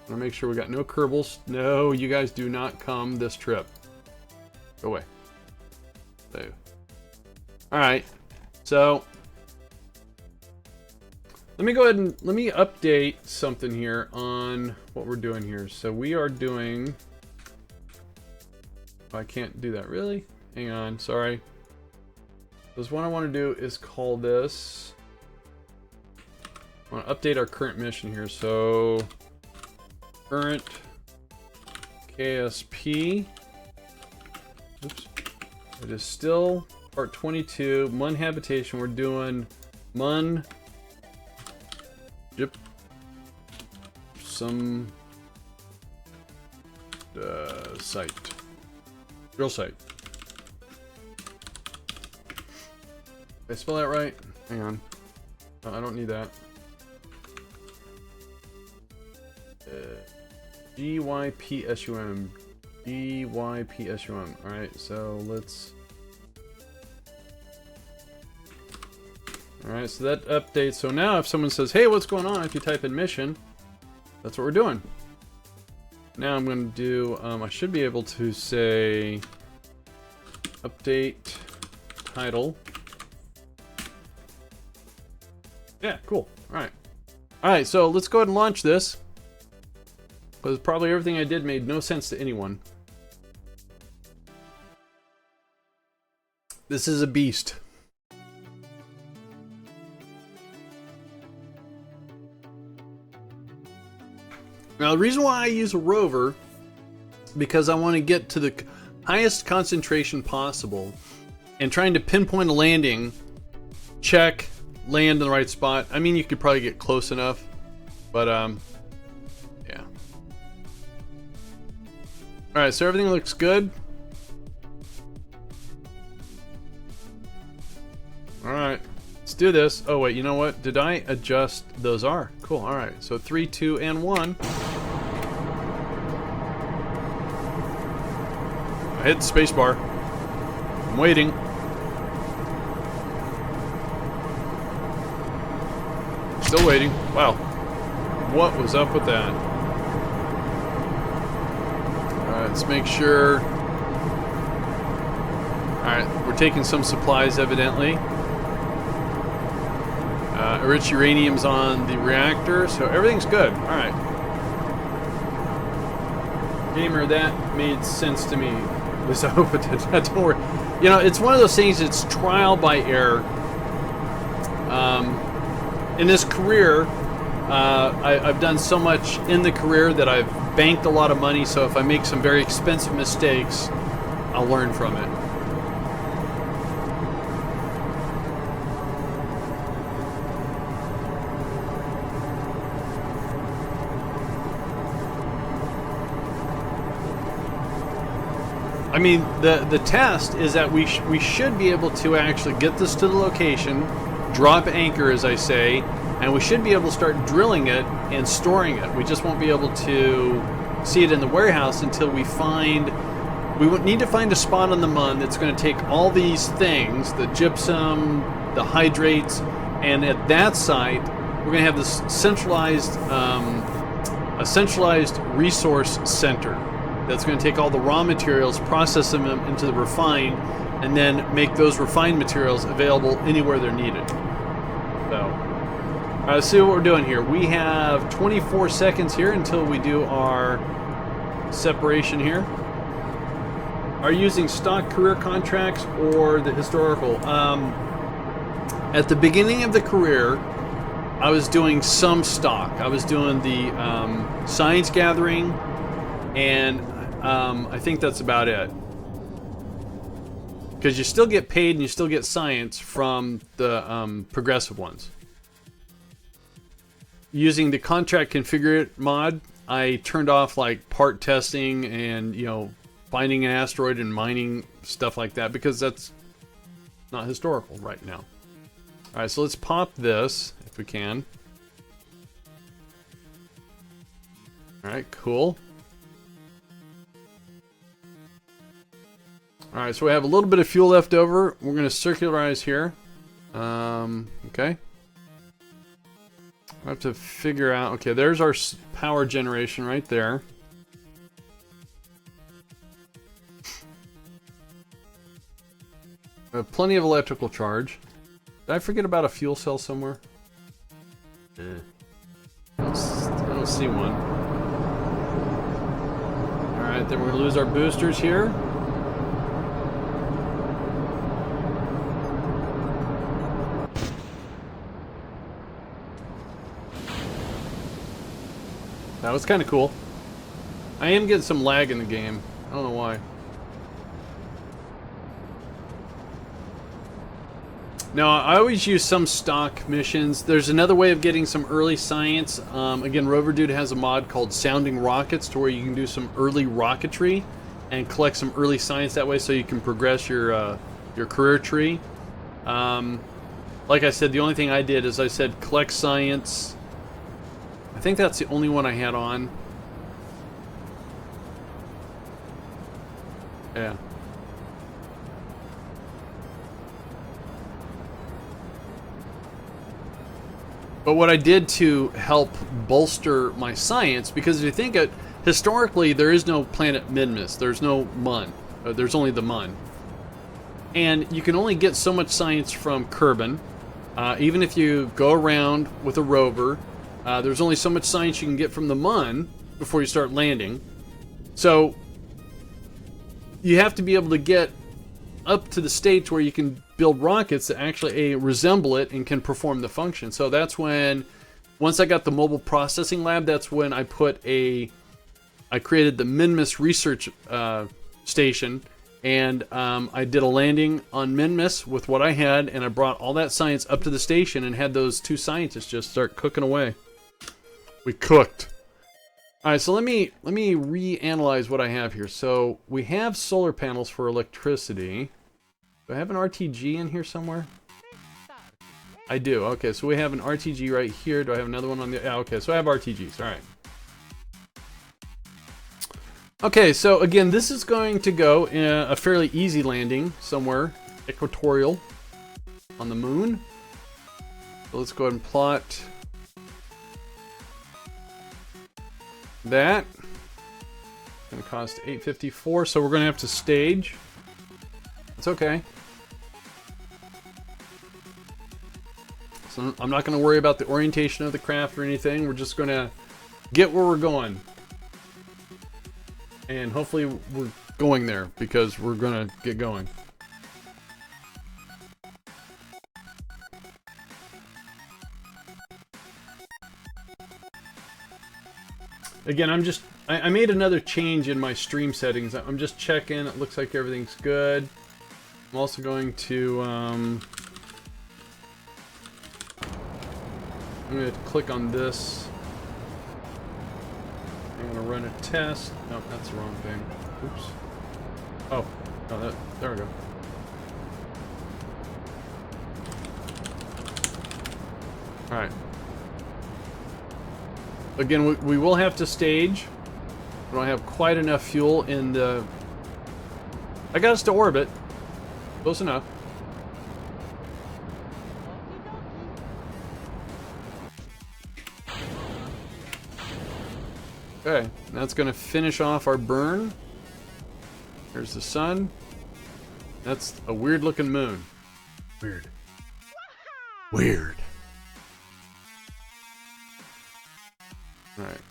to make sure we got no Kerbals. No, you guys do not come this trip. Go away. So. Alright. So let me go ahead and let me update something here on what we're doing here. So we are doing... Oh, I can't do that, really? Hang on, sorry. Because what I want to do is call this... I want to update our current mission here. So current KSP. Oops. It is still part 22. MUN Habitation. We're doing MUN... Some site. Drill site. Did I spell that right? Hang on. No, I don't need that. GYPSUM. GYPSUM. Alright, so let's... Alright, so that updates. So now if someone says, hey, what's going on? If you type in mission, that's what we're doing. Now I'm going to do, I should be able to say, update title. Yeah, cool. Alright. Alright, so let's go ahead and launch this. Because probably everything I did made no sense to anyone. This is a beast. Now, the reason why I use a rover, because I want to get to the highest concentration possible, and trying to pinpoint a landing, check, land in the right spot. I mean, you could probably get close enough, but yeah. All right, so everything looks good. All right, let's do this. Oh wait, you know what? Did I adjust those R? Cool. All right, so 3, 2, and 1. I hit the space bar. I'm waiting. Still waiting. Wow. What was up with that? Alright, let's make sure. Alright, we're taking some supplies evidently. Enriched uranium's on the reactor, so everything's good. Alright. Gamer, that made sense to me. At least I hope it did. Don't worry. You know, it's one of those things, it's trial by error. In this career, I've done so much in the career that I've banked a lot of money, so if I make some very expensive mistakes, I'll learn from it. I mean, the test is that we should be able to actually get this to the location, drop anchor, as I say, and we should be able to start drilling it and storing it. We just won't be able to see it in the warehouse until we would need to find a spot on the MUN that's going to take all these things, the gypsum, the hydrates, and at that site, we're going to have this centralized, a centralized resource center that's going to take all the raw materials, process them into the refined, and then make those refined materials available anywhere they're needed. So, let's see what we're doing here. We have 24 seconds here until we do our separation here. Are you using stock career contracts or the historical? At the beginning of the career, I was doing some stock. I was doing the science gathering, and I think that's about it. Because you still get paid and you still get science from the progressive ones. Using the contract configure it mod, I turned off like part testing and, you know, finding an asteroid and mining stuff like that, because that's not historical right now. Alright, so let's pop this if we can. Alright, cool. Alright, so we have a little bit of fuel left over. We're going to circularize here. Okay. I have to figure out... Okay, there's our power generation right there. We have plenty of electrical charge. Did I forget about a fuel cell somewhere? I don't see one. Alright, then we're going to lose our boosters here. That was kind of cool. I am getting some lag in the game. I don't know why. Now, I always use some stock missions. There's another way of getting some early science. Again, Rover Dude has a mod called Sounding Rockets, to where you can do some early rocketry and collect some early science that way, so you can progress your career tree. Like I said, the only thing I did is I said collect science. I think that's the only one I had on. Yeah. But what I did to help bolster my science, because if you think it, historically there is no planet Minmus, there's no MUN, there's only the MUN. And you can only get so much science from Kerbin. Even if you go around with a rover, there's only so much science you can get from the MUN before you start landing. So you have to be able to get up to the stage where you can build rockets that actually resemble it and can perform the function. So that's when, once I got the mobile processing lab, that's when I created the Minmus research station, and I did a landing on Minmus with what I had, and I brought all that science up to the station and had those two scientists just start cooking away. We cooked. All right, so let me reanalyze what I have here. So we have solar panels for electricity. Do I have an RTG in here somewhere? I do. Okay, so we have an RTG right here. Do I have another one on the... Yeah, okay, so I have RTGs. All right. Okay, so again, this is going to go in a fairly easy landing somewhere equatorial on the moon. So let's go ahead and plot that. Gonna cost $854, so we're gonna have to stage. It's okay. So I'm not gonna worry about the orientation of the craft or anything. We're just gonna get where we're going. And hopefully we're going there because we're gonna get going. Again, I made another change in my stream settings. I'm just checking. It looks like everything's good. I'm also going to, I'm going to click on this. I'm going to run a test. No, that's the wrong thing. Oops. Oh, no, there we go. Alright. Again, we will have to stage. We don't have quite enough fuel in the... I got us to orbit. Close enough. Okay, that's going to finish off our burn. Here's the sun. That's a weird looking moon. Weird. Weird. Alright.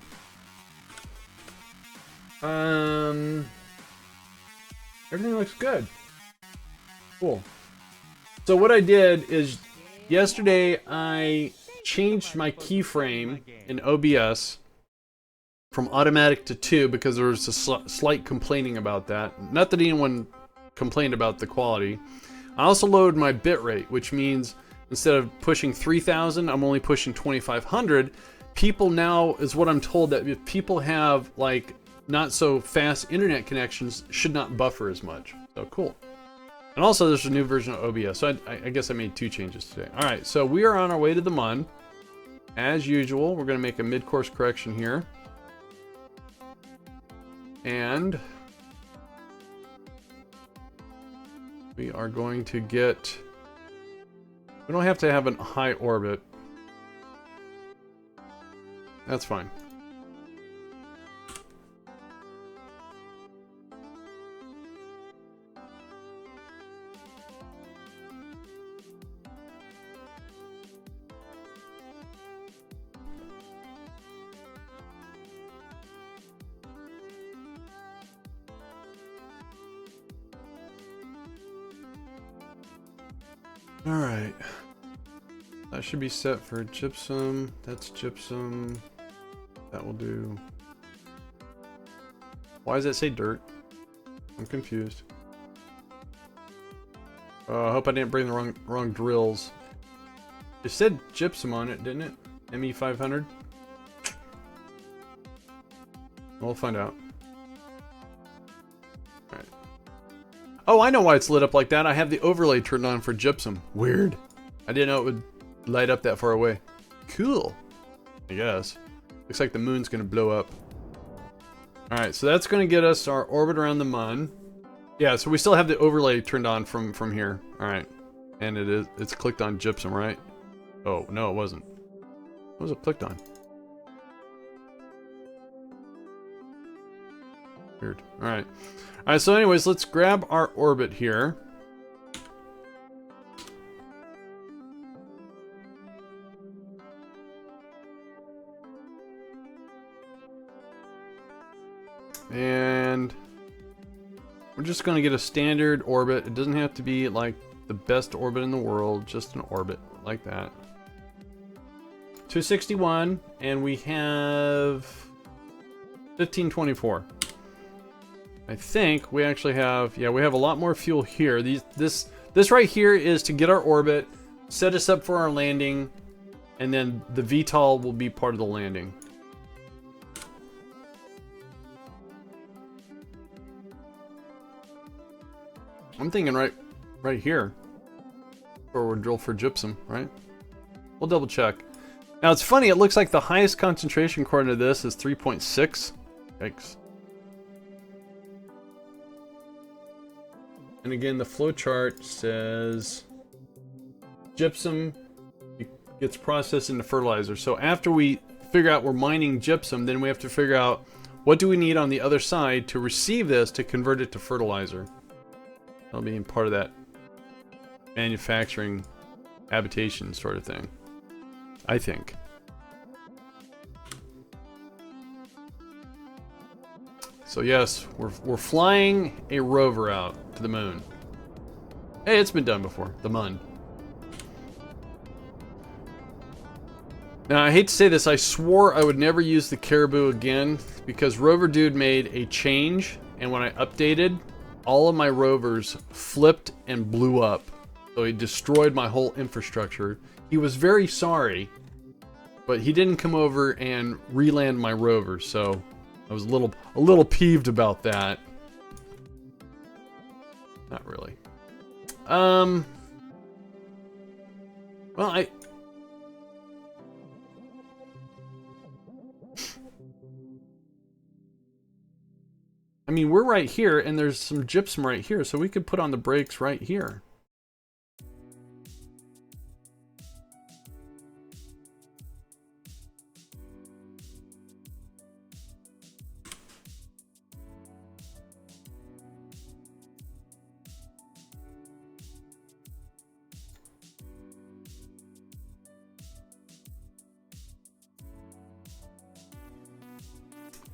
Everything looks good. Cool. So what I did is yesterday I changed my keyframe in OBS from automatic to 2 because there was a slight complaining about that. Not that anyone complained about the quality. I also lowered my bitrate, which means instead of pushing 3000, I'm only pushing 2500. People now, is what I'm told, that if people have like not so fast internet connections, should not buffer as much. So cool. And also there's a new version of OBS, so I guess I made 2 changes today. Alright, so we are on our way to the MUN. As usual, we're going to make a mid-course correction here. And we are going to get... We don't have to have a high orbit. That's fine. Alright. That should be set for gypsum. That's gypsum. That will do. Why does that say dirt? I'm confused. I hope I didn't bring the wrong drills. It said gypsum on it, didn't it? ME500? We'll find out. Alright. Oh, I know why it's lit up like that. I have the overlay turned on for gypsum. Weird. I didn't know it would light up that far away. Cool. I guess. Looks like the moon's gonna blow up. Alright, so that's gonna get us our orbit around the MUN. Yeah, so we still have the overlay turned on from here. Alright. And it's clicked on gypsum, right? Oh, no, it wasn't. What was it clicked on? Weird. Alright. Alright, so anyways, let's grab our orbit here. And we're just going to get a standard orbit. It doesn't have to be like the best orbit in the world, just an orbit like that. 261, and we have 1524. I think we actually have, yeah, we have a lot more fuel here. This right here is to get our orbit, set us up for our landing, and then the VTOL will be part of the landing. I'm thinking right here, or we'll drill for gypsum, right? We'll double check. Now it's funny, it looks like the highest concentration according to this is 3.6. Yikes. And again, the flowchart says gypsum gets processed into fertilizer. So after we figure out we're mining gypsum, then we have to figure out what do we need on the other side to receive this to convert it to fertilizer. That'll be part of that manufacturing habitation sort of thing, I think. So yes, we're flying a rover out to the moon. Hey, it's been done before, the MUN. Now, I hate to say this, I swore I would never use the caribou again because Rover Dude made a change, and when I updated, all of my rovers flipped and blew up. So he destroyed my whole infrastructure. He was very sorry, but he didn't come over and re-land my rovers, so I was a little peeved about that. Not really. Well, I mean, we're right here, and there's some gypsum right here, so we could put on the brakes right here.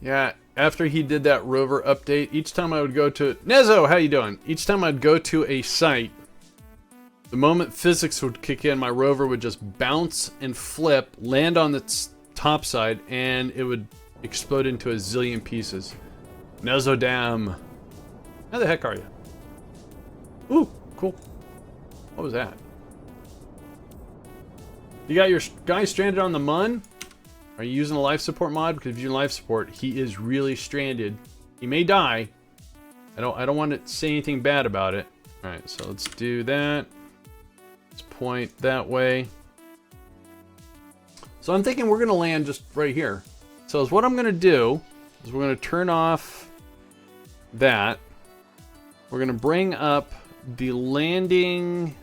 Yeah, after he did that rover update, each time I would go to... Nezo, how you doing? Each time I'd go to a site, the moment physics would kick in, my rover would just bounce and flip, land on its top side, and it would explode into a zillion pieces. Nezo Dam. How the heck are you? Ooh, cool. What was that? You got your guy stranded on the MUN? Are you using a life support mod? Because if you're using life support, he is really stranded. He may die. I don't want to say anything bad about it. Alright, so let's do that. Let's point that way. So I'm thinking we're gonna land just right here. So what I'm gonna do is we're gonna turn off that. We're gonna bring up the landing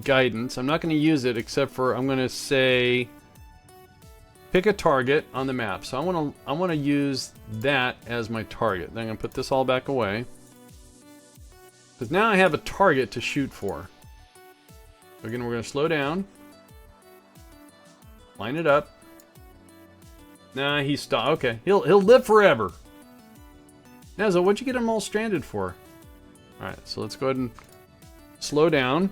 guidance. I'm not gonna use it except for I'm gonna say pick a target on the map. So I want to use that as my target. Then I'm going to put this all back away. Because now I have a target to shoot for. Again, we're going to slow down. Line it up. Nah, he's stopped. Okay, he'll live forever. Nezo, what'd you get him all stranded for? Alright, so let's go ahead and slow down.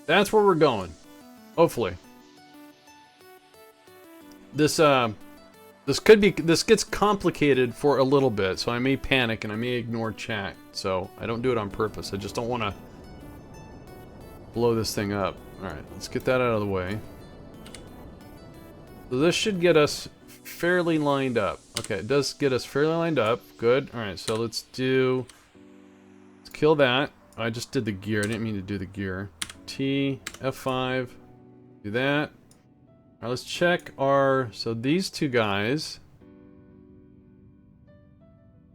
That's where we're going. Hopefully. This gets complicated for a little bit, so I may panic and I may ignore chat. So I don't do it on purpose. I just don't want to blow this thing up. Alright, let's get that out of the way. So this should get us fairly lined up. Okay, it does get us fairly lined up. Good. Alright, so let's kill that. I just did the gear. I didn't mean to do the gear. T, F5. Do that. Alright, let's check so these two guys.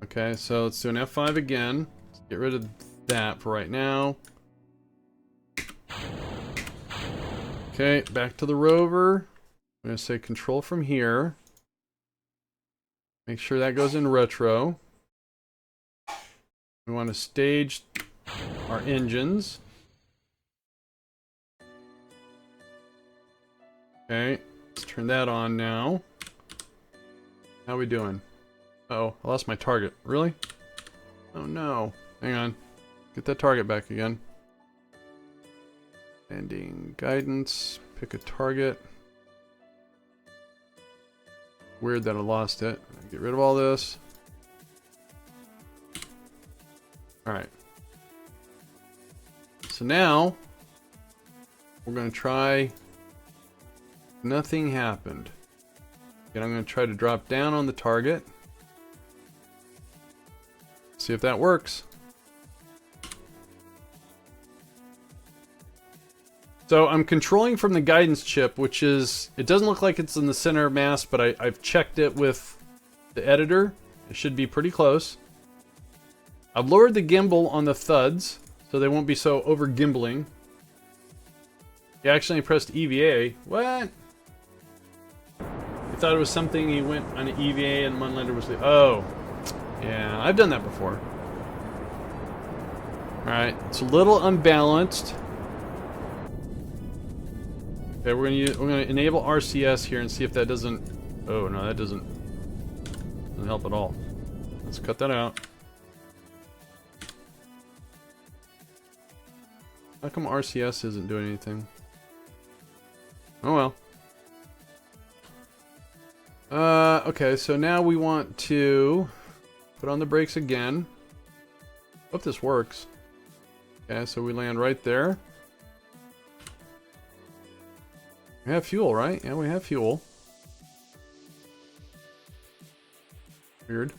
Okay, so let's do an F5 again. Let's get rid of that for right now. Okay, back to the rover. I'm going to say control from here. Make sure that goes in retro. We want to stage our engines. Okay, let's turn that on now. How are we doing? Uh-oh, I lost my target. Really? Oh no. Hang on. Get that target back again. Landing guidance. Pick a target. Weird that I lost it. Get rid of all this. Alright. So now, we're going to try... Nothing happened. Again, I'm going to try to drop down on the target. See if that works. So I'm controlling from the guidance chip, which is... It doesn't look like it's in the center mass, but I've checked it with the editor. It should be pretty close. I've lowered the gimbal on the thuds, so they won't be so over gimbling. He accidentally pressed EVA. What? I thought it was something he went on an EVA and MUN lander was the... Oh. Yeah, I've done that before. Alright, it's a little unbalanced. Okay, we're gonna enable RCS here and see if that doesn't... Oh, no, that doesn't help at all. Let's cut that out. How come RCS isn't doing anything? Oh well. Okay, so now we want to put on the brakes again. Hope this works. Okay, so we land right there. We have fuel, right? Yeah, we have fuel. Weird.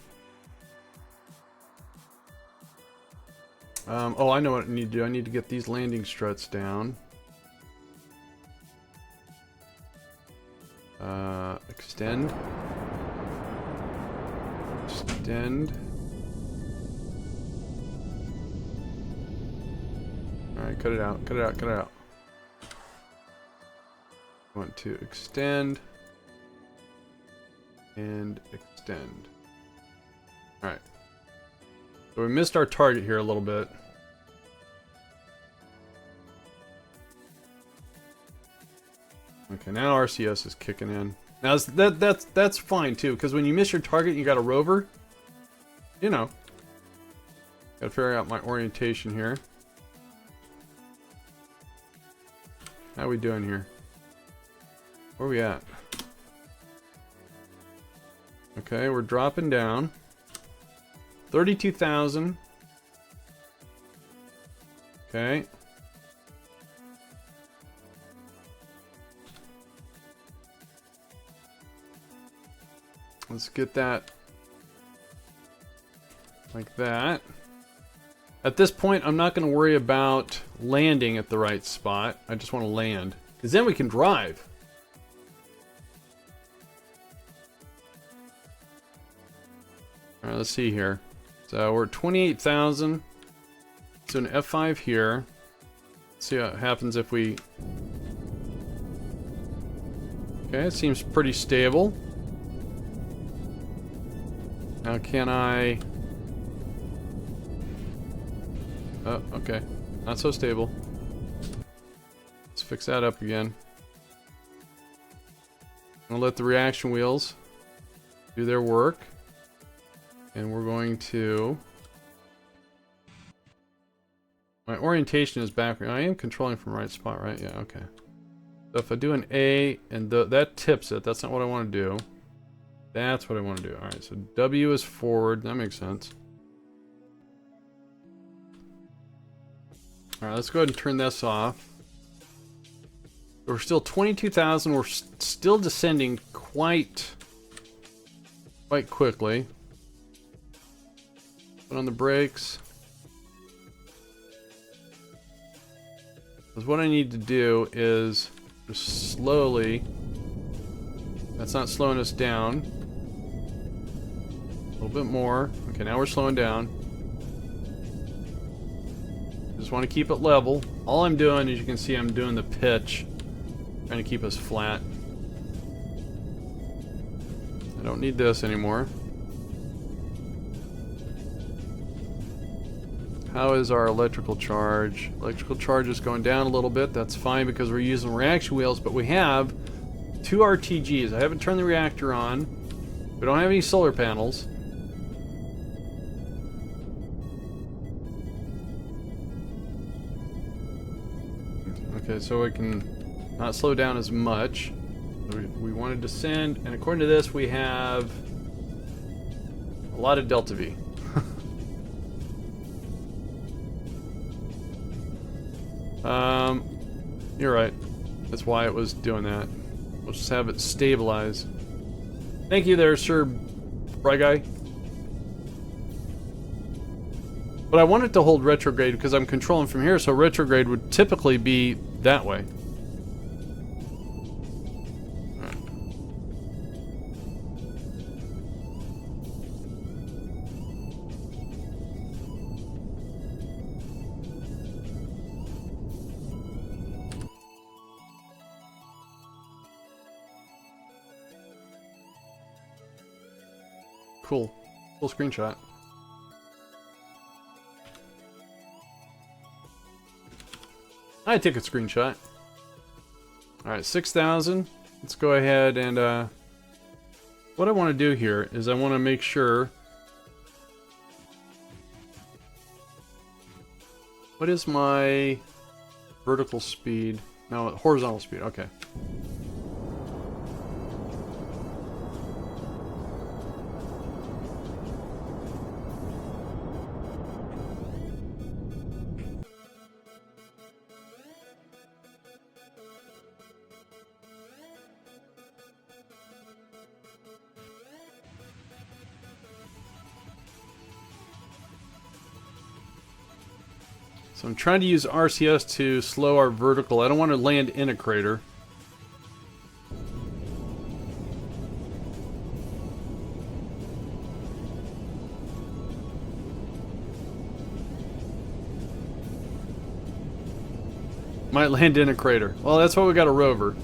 Oh, I know what I need to do. I need to get these landing struts down. Extend. Extend. Alright, cut it out, cut it out, cut it out. I want to extend. And extend. Alright. So we missed our target here a little bit. Okay, now RCS is kicking in. Now that's fine too, because when you miss your target and you got a rover, you know. Gotta figure out my orientation here. How we doing here? Where are we at? Okay, we're dropping down. 32,000. Okay. Let's get that like that. At this point, I'm not going to worry about landing at the right spot. I just want to land, because then we can drive. All right, let's see here. So we're at 28,000. So an F5 here. Let's see what happens if we... Okay, it seems pretty stable. Now can I... Oh, okay. Not so stable. Let's fix that up again. I'm gonna let the reaction wheels do their work. And we're going to... My orientation is backward. I am controlling from the right spot, right? Yeah, okay. So if I do an A and that tips it, that's not what I want to do. That's what I want to do. Alright, so W is forward. That makes sense. Alright, let's go ahead and turn this off. We're still 22,000. We're still descending quite quickly. Put on the brakes. Because what I need to do is just slowly... That's not slowing us down. A little bit more. Okay, now we're slowing down. Just want to keep it level. All I'm doing, as you can see, I'm doing the pitch. Trying to keep us flat. I don't need this anymore. How is our electrical charge? Electrical charge is going down a little bit. That's fine because we're using reaction wheels, but we have 2 RTGs. I haven't turned the reactor on. We don't have any solar panels. Okay, so we can not slow down as much. We want to descend, and according to this, we have a lot of delta V. You're right. That's why it was doing that. We'll just have it stabilize. Thank you there, Sir Bright Guy. But I want it to hold retrograde because I'm controlling from here, so retrograde would typically be that way. cool. Cool screenshot. I take a screenshot. Alright, 6,000. Let's go ahead and, what I want to do here is I want to make sure... What is my vertical speed? No, horizontal speed. Okay. So I'm trying to use RCS to slow our vertical. I don't want to land in a crater. Might land in a crater. Well, that's why we got a rover.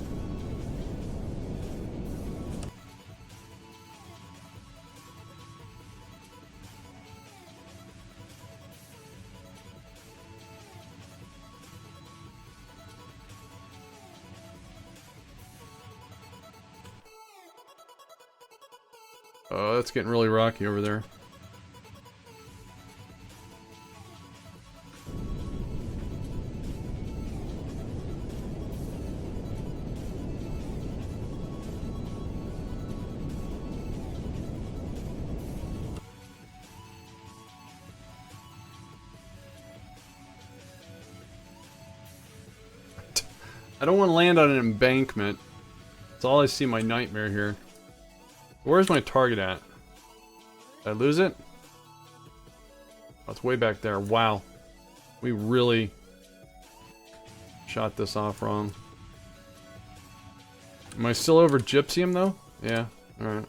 Oh, that's getting really rocky over there. I don't want to land on an embankment. That's all I see my nightmare here. Where's my target at? Did I lose it? Oh, it's way back there. Wow. We really shot this off wrong. Am I still over Gypsium though? Yeah. Alright.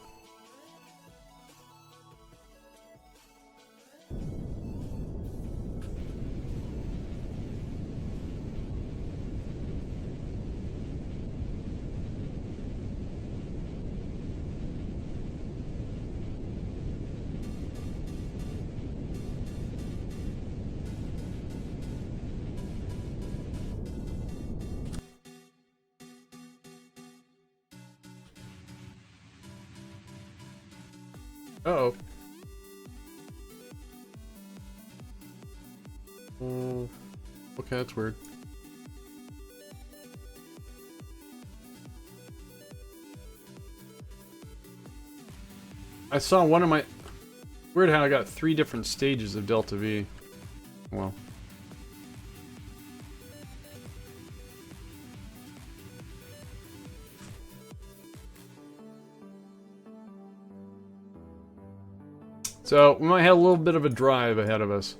Uh-oh. Okay, that's weird. I saw one of my... Weird how I got 3 different stages of Delta V. Well. So, we might have a little bit of a drive ahead of us.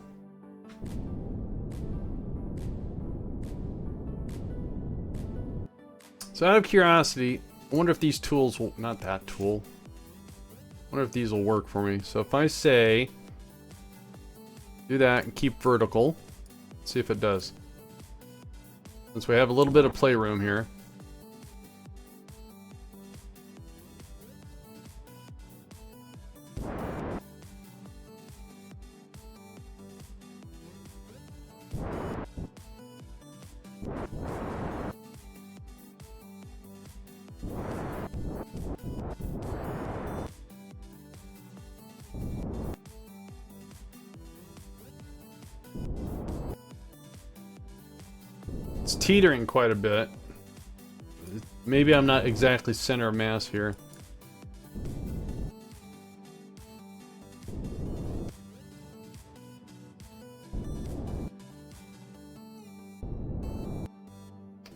So out of curiosity, I wonder if these tools will... Not that tool. I wonder if these will work for me. So if I say... Do that and keep vertical. Let's see if it does. Since we have a little bit of playroom here. It's teetering quite a bit. Maybe I'm not exactly center of mass here.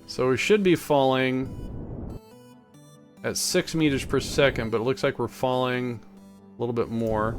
So we should be falling at 6 meters per second, but it looks like we're falling a little bit more.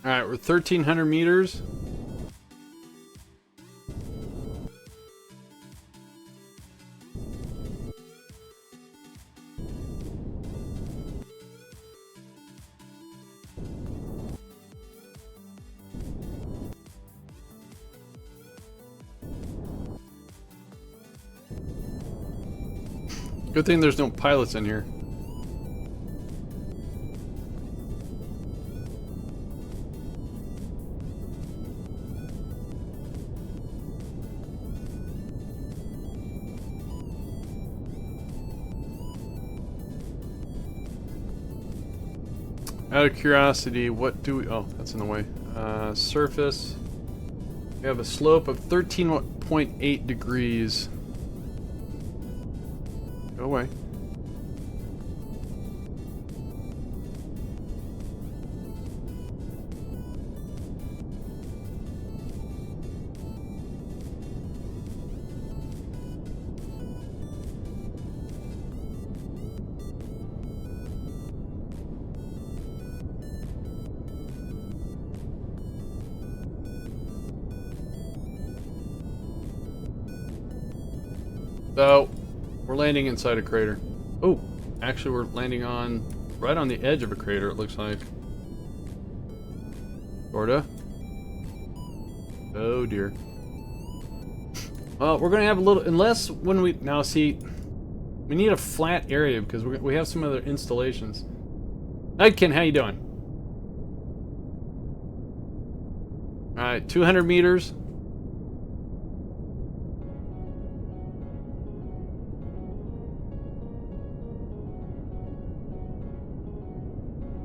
Alright, we're 1,300 meters. Good thing there's no pilots in here. Out of curiosity, what do we... Oh, that's in the way. Surface. We have a slope of 13.8 degrees. Go away. So, we're landing inside a crater. Oh, actually we're landing on, right on the edge of a crater, it looks like. Sorta. Oh dear. Well, we're gonna have a little, unless when we, now see, we need a flat area because we have some other installations. Nightkin, how you doing? Alright, 200 meters.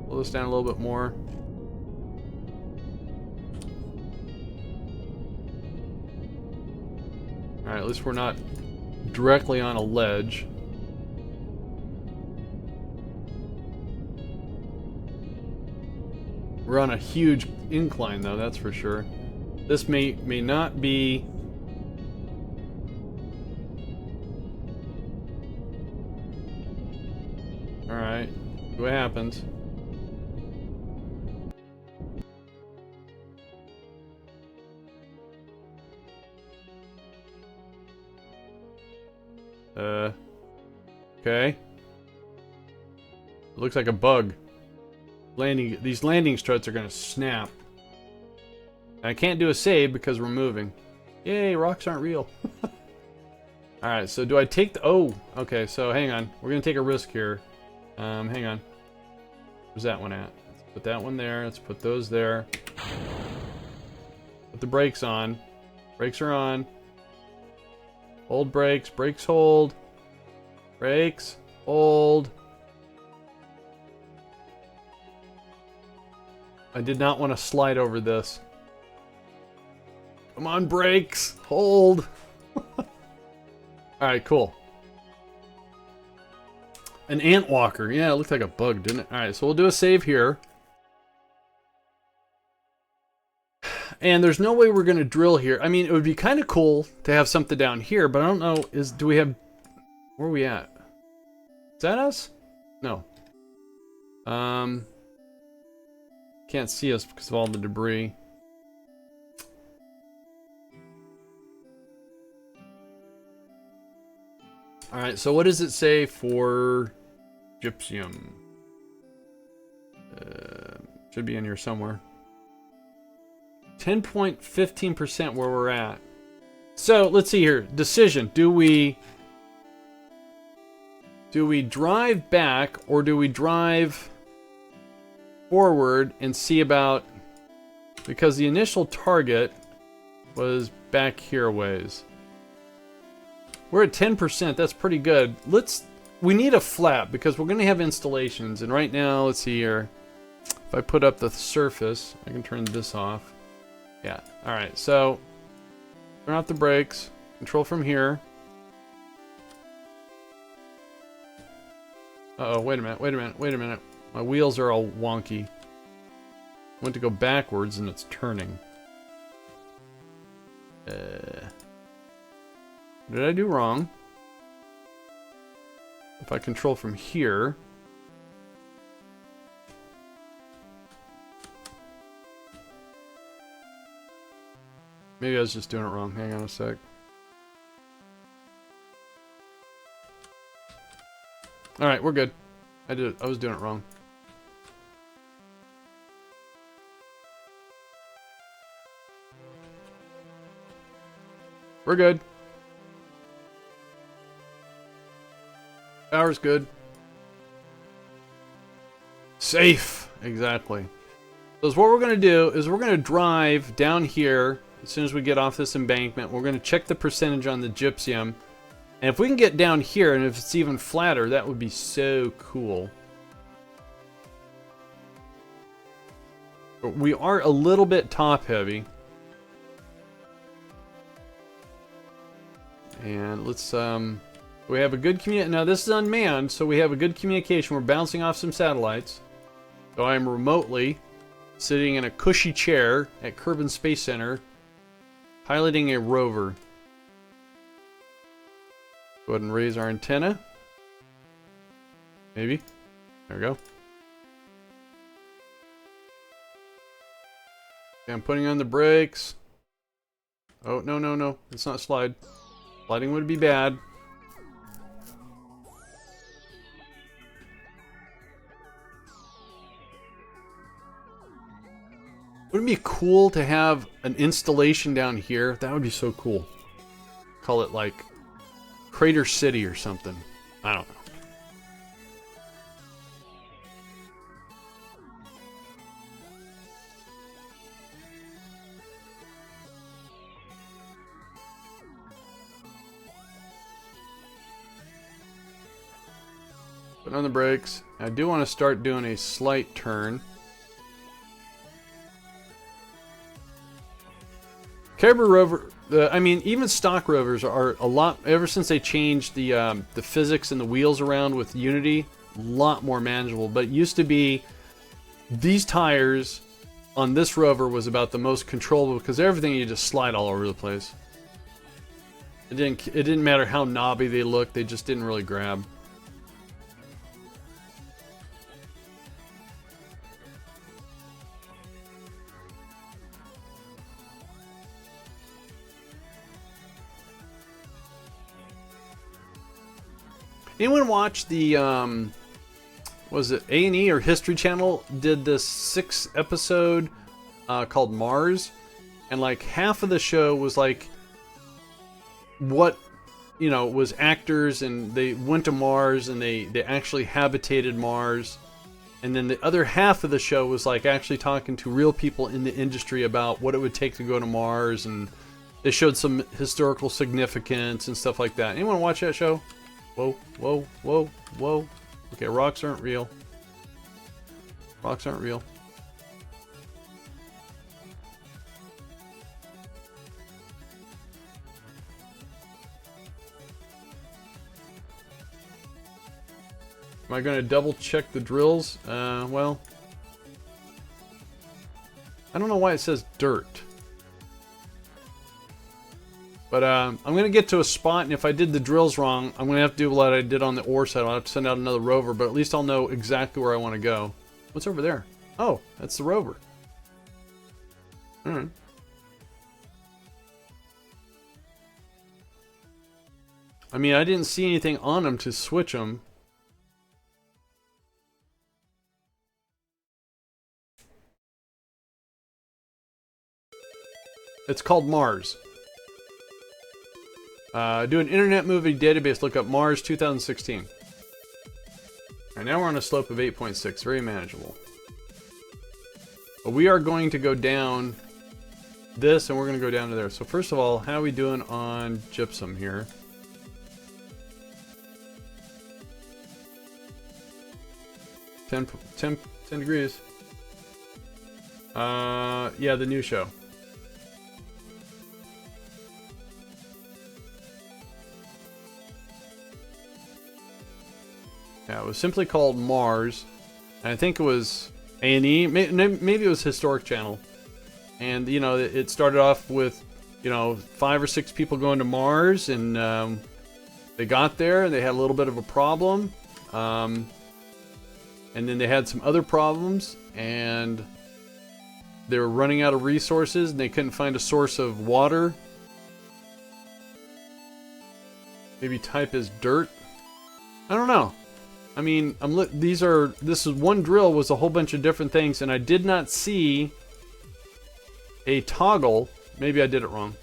Pull this down a little bit more. Alright, at least we're not directly on a ledge. We're on a huge incline though, that's for sure. This may not be... Alright, see what happens. Okay. It looks like a bug. These landing struts are gonna snap. I can't do a save because we're moving. Yay, rocks aren't real. Alright, so do I take the... Oh, okay, so hang on. We're gonna take a risk here. Hang on. Where's that one at? Let's put that one there. Let's put those there. Put the brakes on. Brakes are on. Hold brakes. Brakes hold. Brakes hold. I did not want to slide over this. Come on, brakes. Hold. Alright, cool. An ant walker. Yeah, it looked like a bug, didn't it? Alright, so we'll do a save here. And there's no way we're going to drill here. I mean, it would be kind of cool to have something down here, but I don't know, do we have... Where are we at? Is that us? No. Can't see us because of all the debris. Alright, so what does it say for gypsum? Should be in here somewhere. 10.15% where we're at. So, let's see here. Decision. Do we drive back or do we drive forward and see about... Because the initial target was back here a ways. We're at 10%. That's pretty good. We need a flap because we're going to have installations. And right now, let's see here. If I put up the surface, I can turn this off. Yeah. Alright, so turn off the brakes. Control from here. Uh-oh, wait a minute. My wheels are all wonky. I went to go backwards and it's turning. What did I do wrong? If I control from here... Maybe I was just doing it wrong. Hang on a sec. Alright, we're good. I was doing it wrong. We're good. Power's good. Safe. Exactly. So what we're going to do is we're going to drive down here as soon as we get off this embankment. We're going to check the percentage on the gypsum. And if we can get down here, and if it's even flatter, that would be so cool. But we are a little bit top heavy. And let's, we have a good now this is unmanned, so we have a good communication. We're bouncing off some satellites. So I'm remotely sitting in a cushy chair at Kerbal Space Center, piloting a rover. Go ahead and raise our antenna. Maybe. There we go. Okay, I'm putting on the brakes. Oh, no, no, no. Let's not slide. Sliding would be bad. Wouldn't it be cool to have an installation down here? That would be so cool. Call it like Crater City or something. I don't know. Put on the brakes. I do want to start doing a slight turn. Kerbal rover, I mean, even stock rovers are a lot, ever since they changed the physics and the wheels around with Unity, a lot more manageable. But it used to be, these tires on this rover was about the most controllable because everything you just slide all over the place. It didn't matter how knobby they looked, they just didn't really grab. Anyone watch the, was it A&E or History Channel did this 6-episode called Mars? And like half of the show was like what, you know, was actors and they went to Mars and they actually habitated Mars. And then the other half of the show was like actually talking to real people in the industry about what it would take to go to Mars. And they showed some historical significance and stuff like that. Anyone watch that show? Whoa, whoa, whoa, whoa. Okay, rocks aren't real. Rocks aren't real. Am I going to double check the drills? Well, I don't know why it says dirt. But I'm going to get to a spot, and if I did the drills wrong, I'm going to have to do what I did on the ore side. I'll have to send out another rover, but at least I'll know exactly where I want to go. What's over there? Oh, that's the rover. Alright. I mean, I didn't see anything on them to switch them. It's called Mars. Do an internet movie database, look up Mars 2016. Alright, now we're on a slope of 8.6, very manageable. But we are going to go down this and we're going to go down to there. So first of all, how are we doing on gypsum here? 10 degrees. Yeah, the new show. Yeah, it was simply called Mars. And I think it was A&E. Maybe it was Historic Channel. And, you know, it started off with, you know, 5 or 6 people going to Mars. And they got there and they had a little bit of a problem. And then they had some other problems. And they were running out of resources and they couldn't find a source of water. Maybe type as dirt. I don't know. I mean, this is one drill was a whole bunch of different things, and I did not see a toggle. Maybe I did it wrong.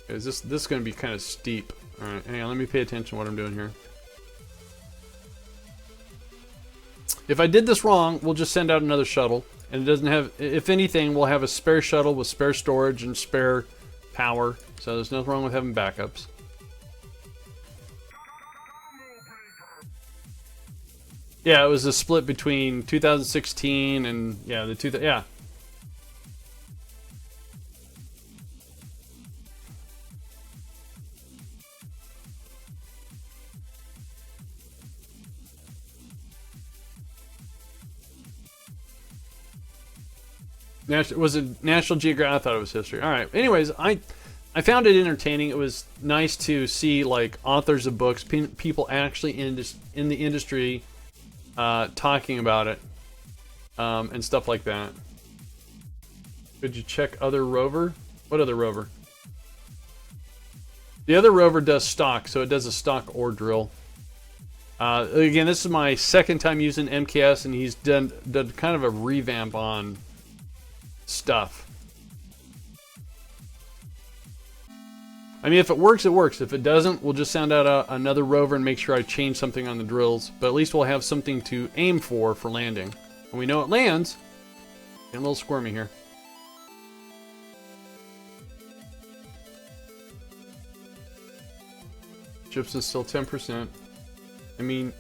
Is this is going to be kind of steep? All right, hang on. Let me pay attention to what I'm doing here. If I did this wrong, we'll just send out another shuttle, and it doesn't have. If anything, we'll have a spare shuttle with spare storage and spare power. So there's nothing wrong with having backups. Yeah, it was a split between 2016 and yeah, yeah. Was it National Geographic? I thought it was history. All right. Anyways, I found it entertaining. It was nice to see like authors of books, people actually in the industry. Talking about it and stuff like that. Could you check other rover? What other rover? The other rover does stock, so it does a stock ore drill. Again, this is my second time using MKS, and he's done kind of a revamp on stuff. I mean, if it works, it works. If it doesn't, we'll just send out another rover and make sure I change something on the drills. But at least we'll have something to aim for landing. When we know it lands, getting a little squirmy here. Chips is still 10%. I mean,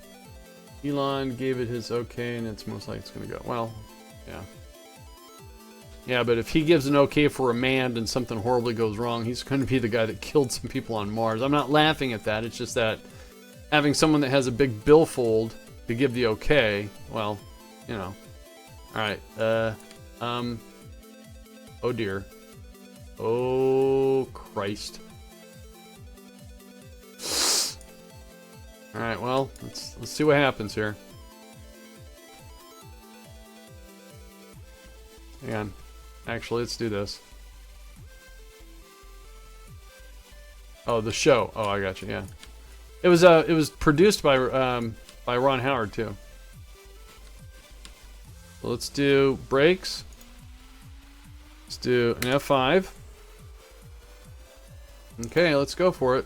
Elon gave it his okay, and it's most likely it's going to go. Well, yeah. Yeah, but if he gives an okay for a manned and something horribly goes wrong, he's going to be the guy that killed some people on Mars. I'm not laughing at that. It's just that having someone that has a big billfold to give the okay, well, you know. All right. Oh dear. Oh Christ. All right. Well, let's see what happens here. Hang on. Actually, let's do this. Oh, the show. Oh, I got you. Yeah, it was produced by Ron Howard too. So let's do brakes. Let's do an F5. Okay, let's go for it.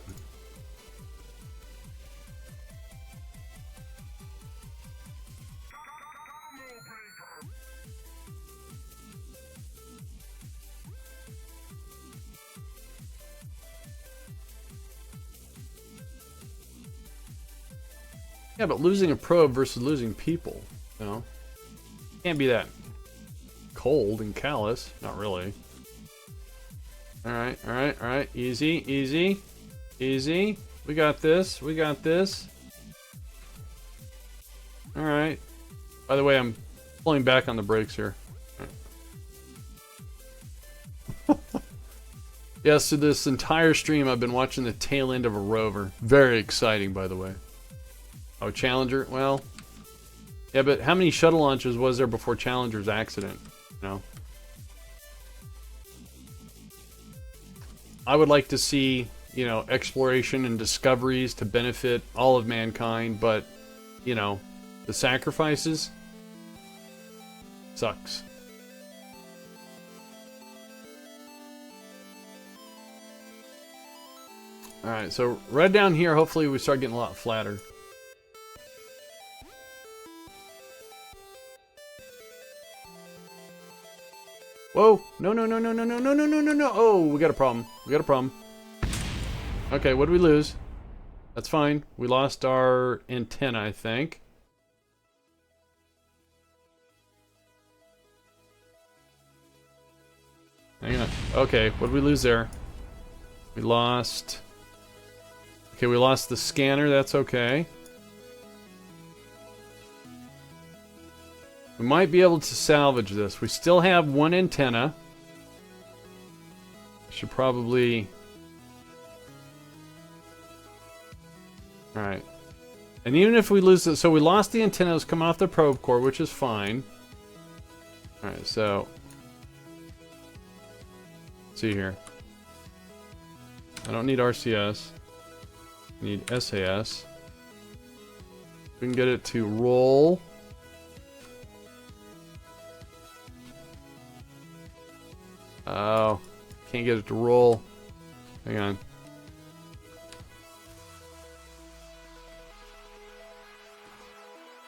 Yeah, but losing a probe versus losing people, you know? Can't be that cold and callous. Not really. Alright, alright, alright. Easy, easy, easy. We got this, we got this. Alright. By the way, I'm pulling back on the brakes here. Right. Yes, so this entire stream I've been watching the tail end of a rover. Very exciting, by the way. Oh, Challenger? Well, yeah, but how many shuttle launches was there before Challenger's accident? You know? I would like to see, you know, exploration and discoveries to benefit all of mankind, but, you know, the sacrifices sucks. Alright, so right down here, hopefully we start getting a lot flatter. Whoa! No, no, no, no, no, no, no, no, no, no, no! Oh, we got a problem. We got a problem. Okay, what did we lose? That's fine. We lost our antenna, I think. Hang on. Okay, what did we lose there? We lost... Okay, we lost the scanner. That's okay. We might be able to salvage this. We still have one antenna. Should probably... Alright. And even if we lose it... So we lost the antenna. It was coming off the probe core, which is fine. Alright, so... Let's see here. I don't need RCS. I need SAS. We can get it to roll. Oh, can't get it to roll. Hang on.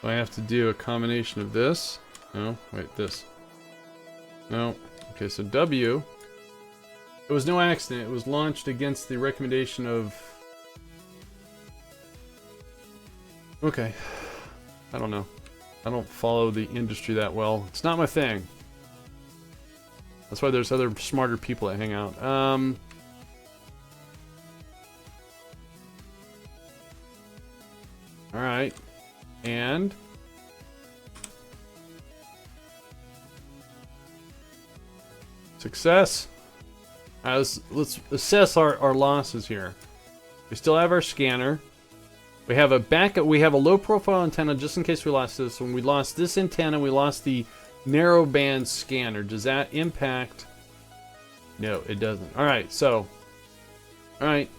So I have to do a combination of this. No, wait, this. No. Okay, so W. It was no accident. It was launched against the recommendation of... Okay. I don't know. I don't follow the industry that well. It's not my thing. That's why there's other smarter people that hang out. Alright. And... Success! Let's assess our losses here. We still have our scanner. We have a backup. We have a low profile antenna just in case we lost this. When we lost this antenna, we lost the narrow band scanner. Does that impact? No, it doesn't. Alright, so. Alright.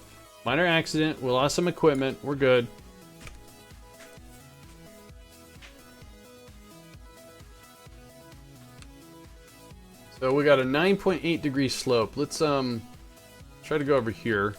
Minor accident. We lost some equipment. We're good. So we got a 9.8 degree slope. Let's try to go over here.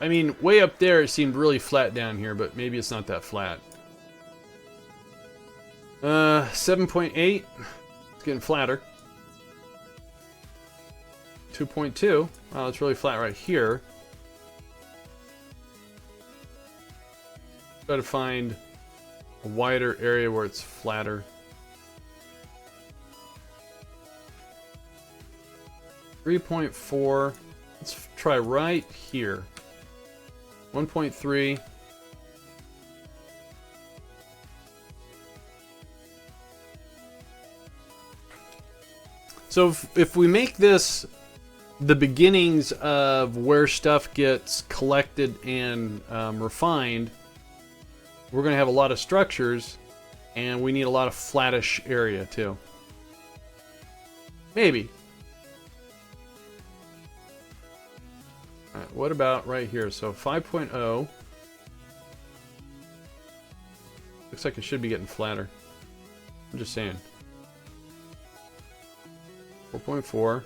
I mean, way up there it seemed really flat down here, but maybe it's not that flat. 7.8. It's getting flatter. 2.2. Wow, it's really flat right here. Try to find a wider area where it's flatter. 3.4. Let's try right here. 1.3. So if we make this the beginnings of where stuff gets collected and refined, we're going to have a lot of structures, and we need a lot of flattish area too. Maybe. All right, what about right here? So 5.0. Looks like it should be getting flatter. I'm just saying. 4.4,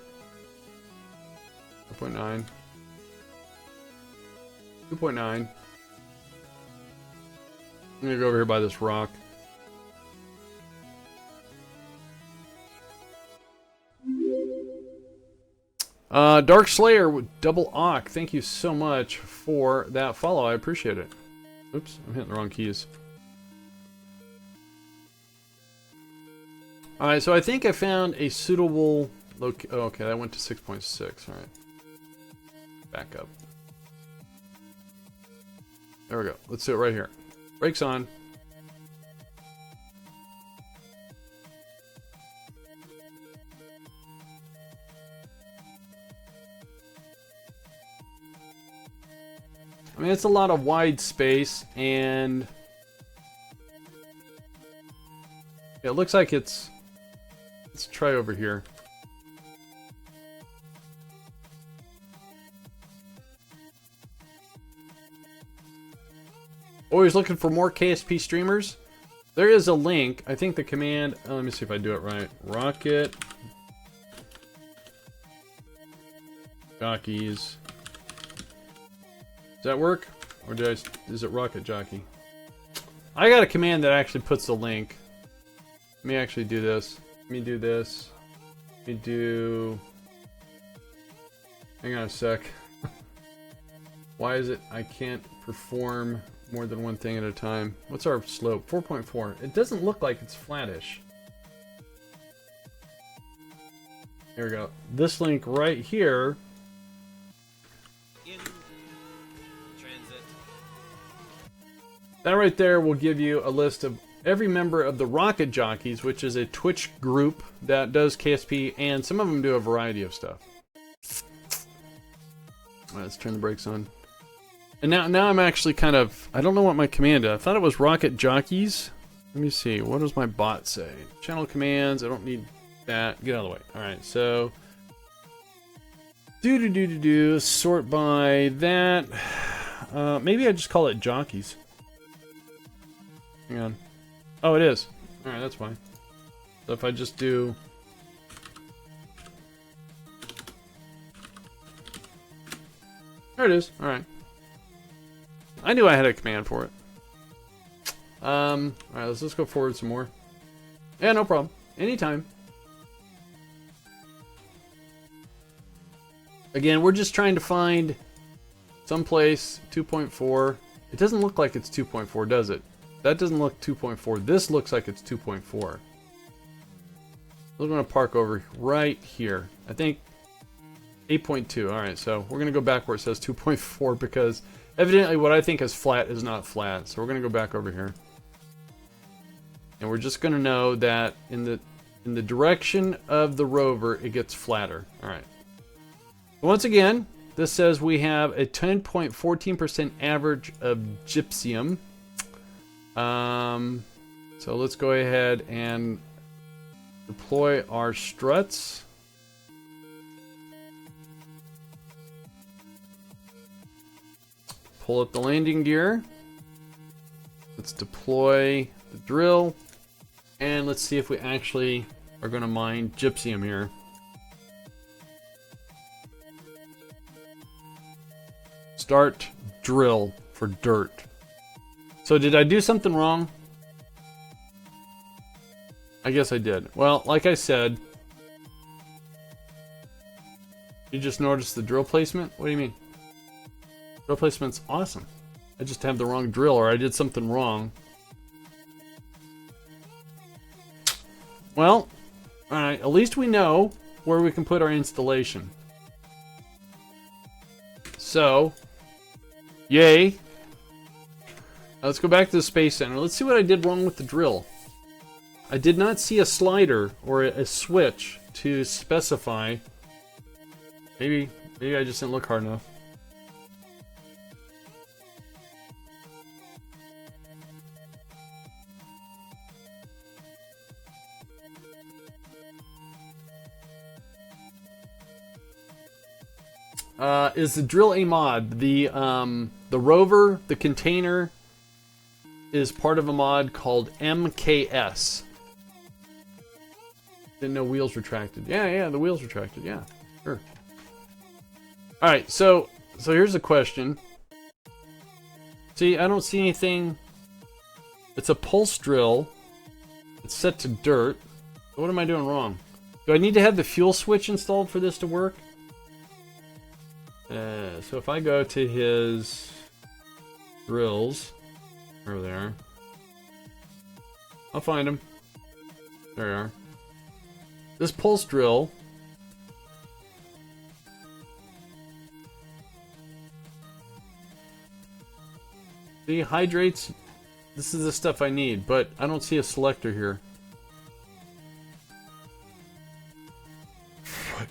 4.9, 2.9. I'm gonna go over here by this rock. Dark Slayer with double Ock. Thank you so much for that follow. I appreciate it. Oops, I'm hitting the wrong keys. Alright, so I think I found a suitable location. Oh, okay, that went to 6.6. Alright. Back up. There we go. Let's do it right here. Brakes on. I mean, it's a lot of wide space, and it looks like it's... Let's try over here. Always looking for more KSP streamers? There is a link. I think the command... let me see if I do it right. Rocket... Jockeys... Does that work? Or is it Rocket Jockey? I got a command that actually puts the link. Let me actually do this. Let me do this. Let me do... Hang on a sec. Why is it I can't perform more than one thing at a time? What's our slope? 4.4. It doesn't look like it's flattish. Here we go. This link right here. In transit. That right there will give you a list of every member of the Rocket Jockeys, which is a Twitch group that does KSP, and some of them do a variety of stuff. All right, let's turn the brakes on. And now I'm actually kind of, I don't know what my command is. I thought it was Rocket Jockeys. Let me see, what does my bot say? Channel commands, I don't need that. Get out of the way. All right, so sort by that. Maybe I just call it jockeys. Hang on. Oh, it is. All right, that's fine. So if I just do there it is. All right. I knew I had a command for it. All right, let's just go forward some more. Yeah, no problem. Anytime. Again, we're just trying to find someplace 2.4. It doesn't look like it's 2.4, does it? That doesn't look 2.4. This looks like it's 2.4. We're going to park over right here. I think 8.2. All right, so we're going to go back where it says 2.4 because evidently what I think is flat is not flat. So we're going to go back over here. And we're just going to know that in the direction of the rover, it gets flatter. All right. Once again, this says we have a 10.14% average of gypsum. So let's go ahead and deploy our struts. Pull up the landing gear. Let's deploy the drill. And let's see if we actually are going to mine gypsum here. Start drill for dirt. So did I do something wrong? I guess I did. Well, like I said, you just noticed the drill placement? What do you mean? Drill placement's awesome. I just have the wrong drill, or I did something wrong. Well, alright, at least we know where we can put our installation. So, yay. Now let's go back to the Space Center. Let's see what I did wrong with the drill. I did not see a slider or a switch to specify. Maybe I just didn't look hard enough. Is the drill a mod? The rover, the container, is part of a mod called MKS. Didn't know wheels retracted. Yeah, the wheels retracted. Yeah, sure. All right, so here's a question. See, I don't see anything. It's a pulse drill. It's set to dirt. What am I doing wrong? Do I need to have the fuel switch installed for this to work? So if I go to his drills, over there, I'll find them. There they are. This pulse drill dehydrates. This is the stuff I need, but I don't see a selector here.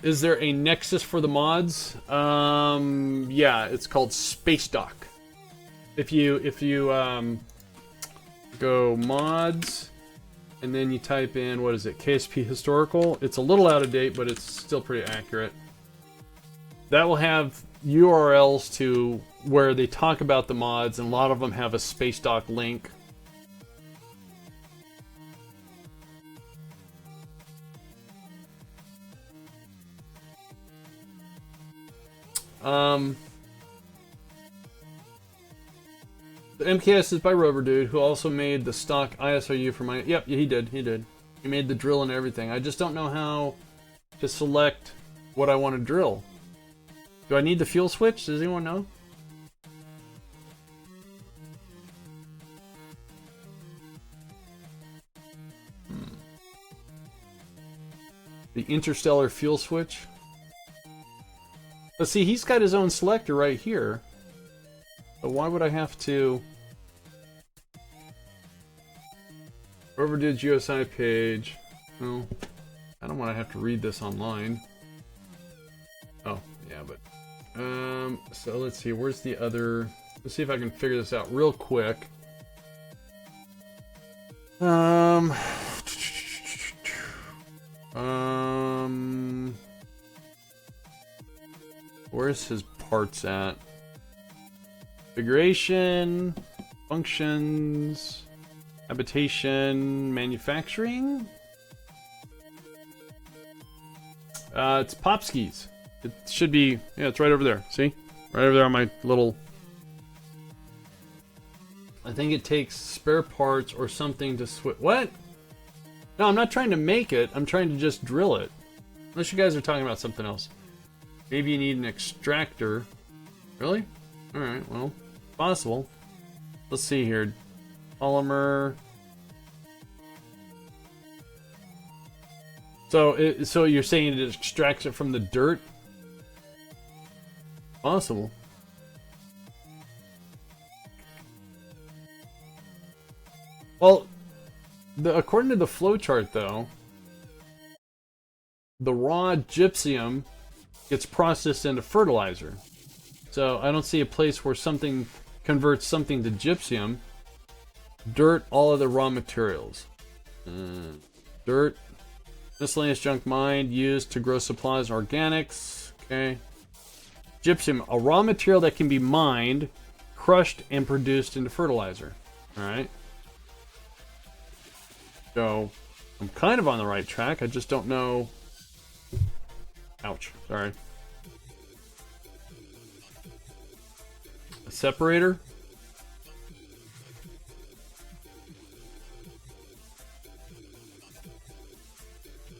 Is there a nexus for the mods? Yeah, it's called Space Dock. If you go mods and then you type in, what is it, KSP historical, it's a little out of date, but it's still pretty accurate. That will have URLs to where they talk about the mods, and a lot of them have a Space Dock link. The MKS is by Rover Dude, who also made the stock ISRU for my... Yep, he did. He made the drill and everything. I just don't know how to select what I want to drill. Do I need the fuel switch? Does anyone know? The interstellar fuel switch? Let's see, he's got his own selector right here. But why would I have to... Overdue GeoSci page. Well, I don't want to have to read this online. Oh, yeah, but so let's see, where's the other, let's see if I can figure this out real quick. Where's his parts at? Configuration, functions, habitation, manufacturing. It's Popskis. It should be, yeah, it's right over there. See? Right over there on my little... I think it takes spare parts or something to switch. What? No, I'm not trying to make it. I'm trying to just drill it. Unless you guys are talking about something else. Maybe you need an extractor. Really? Alright, well, possible. Let's see here. Polymer. So you're saying it extracts it from the dirt? Possible. Well, according to the flowchart, though, the raw gypsum gets processed into fertilizer. So I don't see a place where something converts something to gypsum. Dirt, all of the raw materials. Dirt, miscellaneous junk mined, used to grow supplies and organics. Okay. Gypsum, a raw material that can be mined, crushed, and produced into fertilizer. Alright. So, I'm kind of on the right track. I just don't know. Ouch. Sorry. A separator.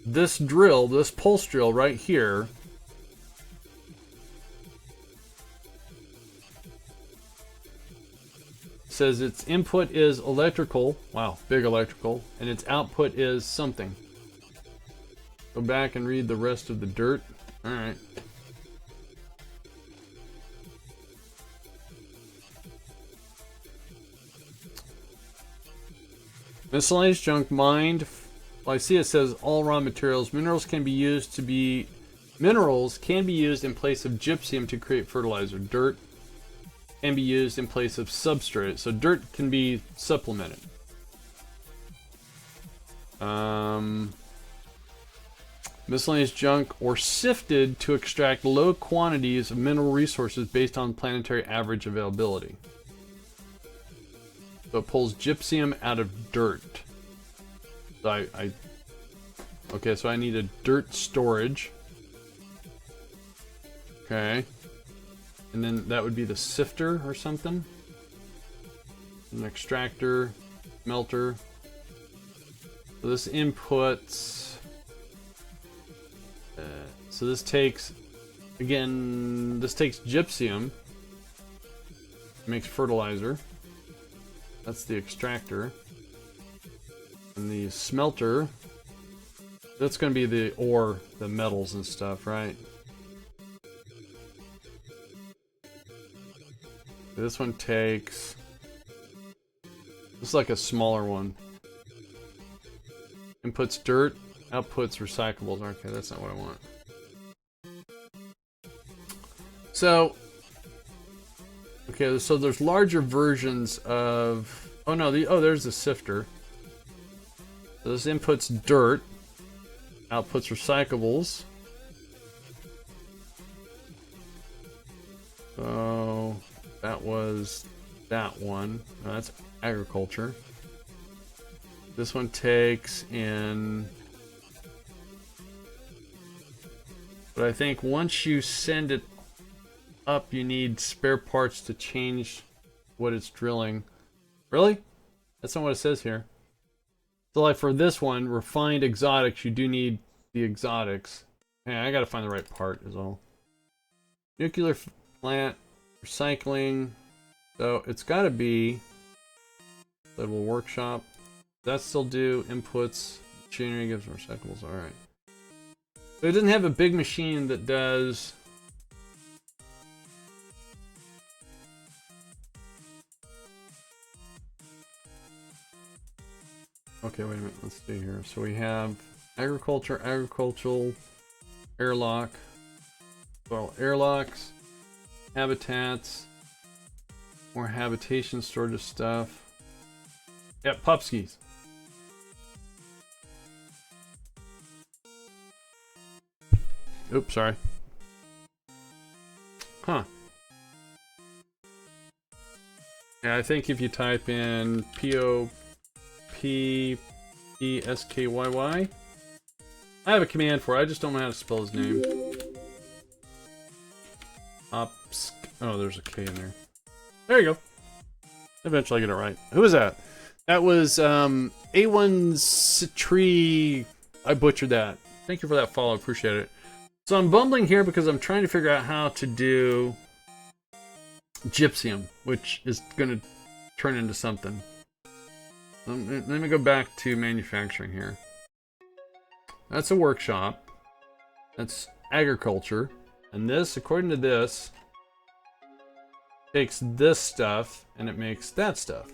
This drill, this pulse drill right here, says its input is electrical. Wow, big electrical. And its output is something. Go back and read the rest of the dirt. Alright. Miscellaneous junk mined. Well, I see it says all raw materials. Minerals can be used in place of gypsum to create fertilizer. Dirt can be used in place of substrate. So dirt can be supplemented. Miscellaneous junk or sifted to extract low quantities of mineral resources based on planetary average availability. So it pulls gypsum out of dirt. So okay, so I need a dirt storage. Okay. And then that would be the sifter or something. An extractor, melter. So this inputs. So this takes, again, this takes gypsum. Makes fertilizer. That's the extractor. And the smelter. That's going to be the ore, the metals and stuff, right? This one takes... This is like a smaller one. Inputs dirt, outputs recyclables. Okay, that's not what I want. So... Okay, so there's larger versions of... Oh no, there's the sifter. So this inputs dirt, outputs recyclables. So that was that one. No, that's agriculture. This one takes in... But I think once you send it up, you need spare parts to change what it's drilling. Really? That's not what it says here. So like for this one, refined exotics, you do need the exotics. Yeah, I gotta find the right part is all. Nuclear plant, recycling. So it's gotta be little workshop. That still do inputs, machinery gives recyclables, alright. So it doesn't have a big machine that does... Okay, wait a minute. Let's see here. So we have agriculture, agricultural, airlock. Well, airlocks, habitats, more habitation sort of stuff. Yep, Pupskis. Oops, sorry. Huh. Yeah, I think if you type in POPESKYY, I have a command for it. I just don't know how to spell his name. Ops. Oh, there's a K in there. There you go. Eventually I get it right. Who was that? That was A1 Citri. I butchered that. Thank you for that follow. Appreciate it. So I'm bumbling here because I'm trying to figure out how to do gypsum, which is going to turn into something. Let me go back to manufacturing here. That's a workshop. That's agriculture. And this, according to this, takes this stuff and it makes that stuff.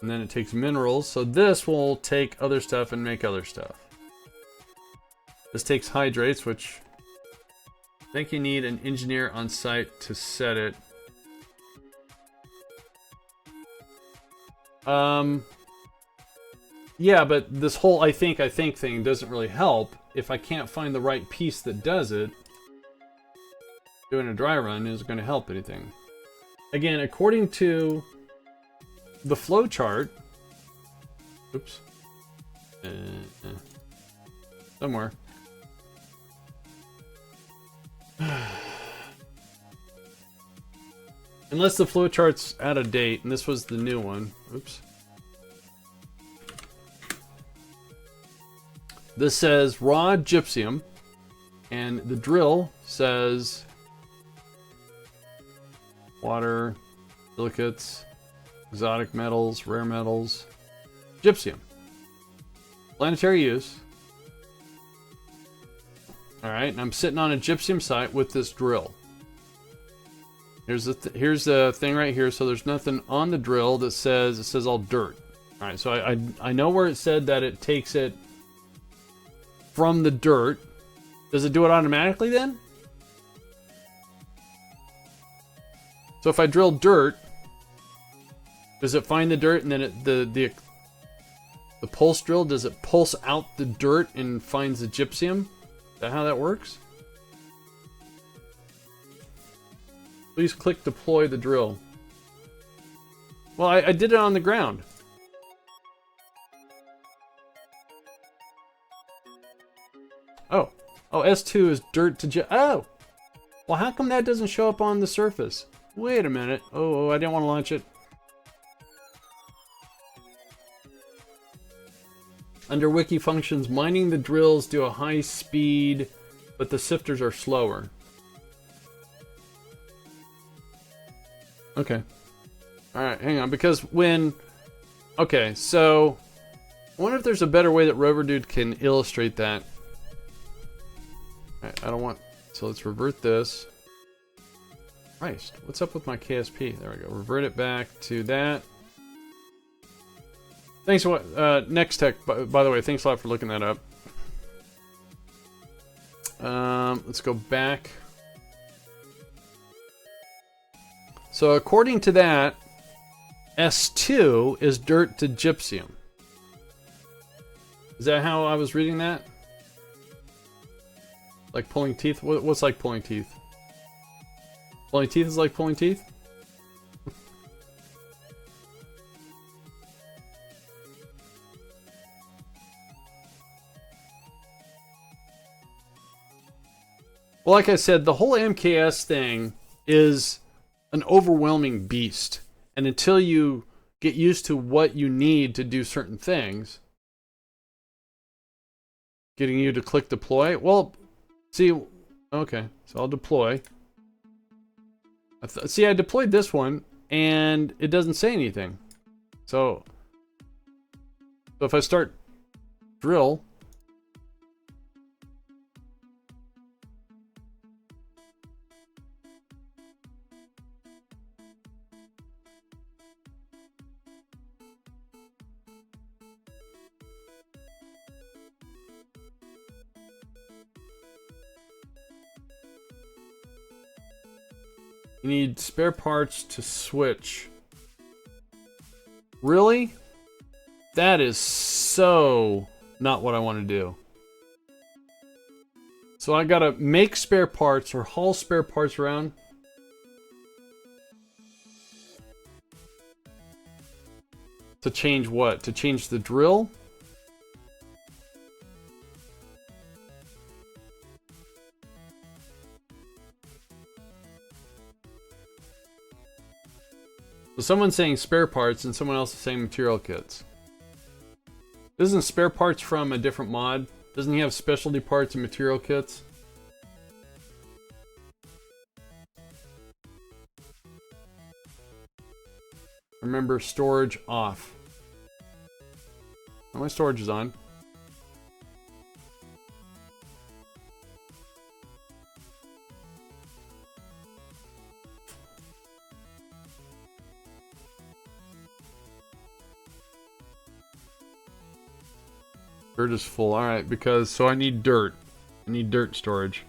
And then it takes minerals, so this will take other stuff and make other stuff. This takes hydrates, which I think you need an engineer on site to set it. Yeah, but this whole I think thing doesn't really help if I can't find the right piece that does it. Doing a dry run isn't going to help anything. Again, according to the flow chart, oops, somewhere. Unless the flow chart's out of date, and this was the new one. Oops. This says raw gypsum, and the drill says water, silicates, exotic metals, rare metals, gypsum. Planetary use. Alright, and I'm sitting on a gypsum site with this drill. Here's the thing right here, so there's nothing on the drill that says, it says all dirt. Alright, so I know where it said that it takes it from the dirt. Does it do it automatically then? So if I drill dirt, does it find the dirt and then the pulse drill, does it pulse out the dirt and finds the gypsum? Is that how that works? Please click deploy the drill. Well, I did it on the ground. Oh, S2 is dirt to oh! Well, how come that doesn't show up on the surface? Wait a minute. Oh, I didn't want to launch it. Under wiki functions, mining the drills do a high speed, but the sifters are slower. Okay. Alright, hang on, because when... Okay, so... I wonder if there's a better way that Rover Dude can illustrate that. Alright, I don't want... So let's revert this. Christ, what's up with my KSP? There we go. Revert it back to that. Thanks for what... Next Tech, by the way, thanks a lot for looking that up. Let's go back. So according to that, S2 is dirt to gypsum. Is that how I was reading that? Like pulling teeth? What's like pulling teeth? Pulling teeth is like pulling teeth? Well, like I said, the whole MKS thing is an overwhelming beast. And until you get used to what you need to do certain things, getting you to click deploy, well, see, okay, so I'll deploy. See, I deployed this one, and it doesn't say anything. So if I start drill, You need spare parts to switch. Really? That is so not what I want to do. So I gotta make spare parts or haul spare parts around. To change what? To change the drill? So someone's saying spare parts and someone else is saying material kits. Isn't spare parts from a different mod? Doesn't he have specialty parts and material kits? Remember, storage off. Oh, my storage is on. Dirt is full. Alright, because so I need dirt. I need dirt storage.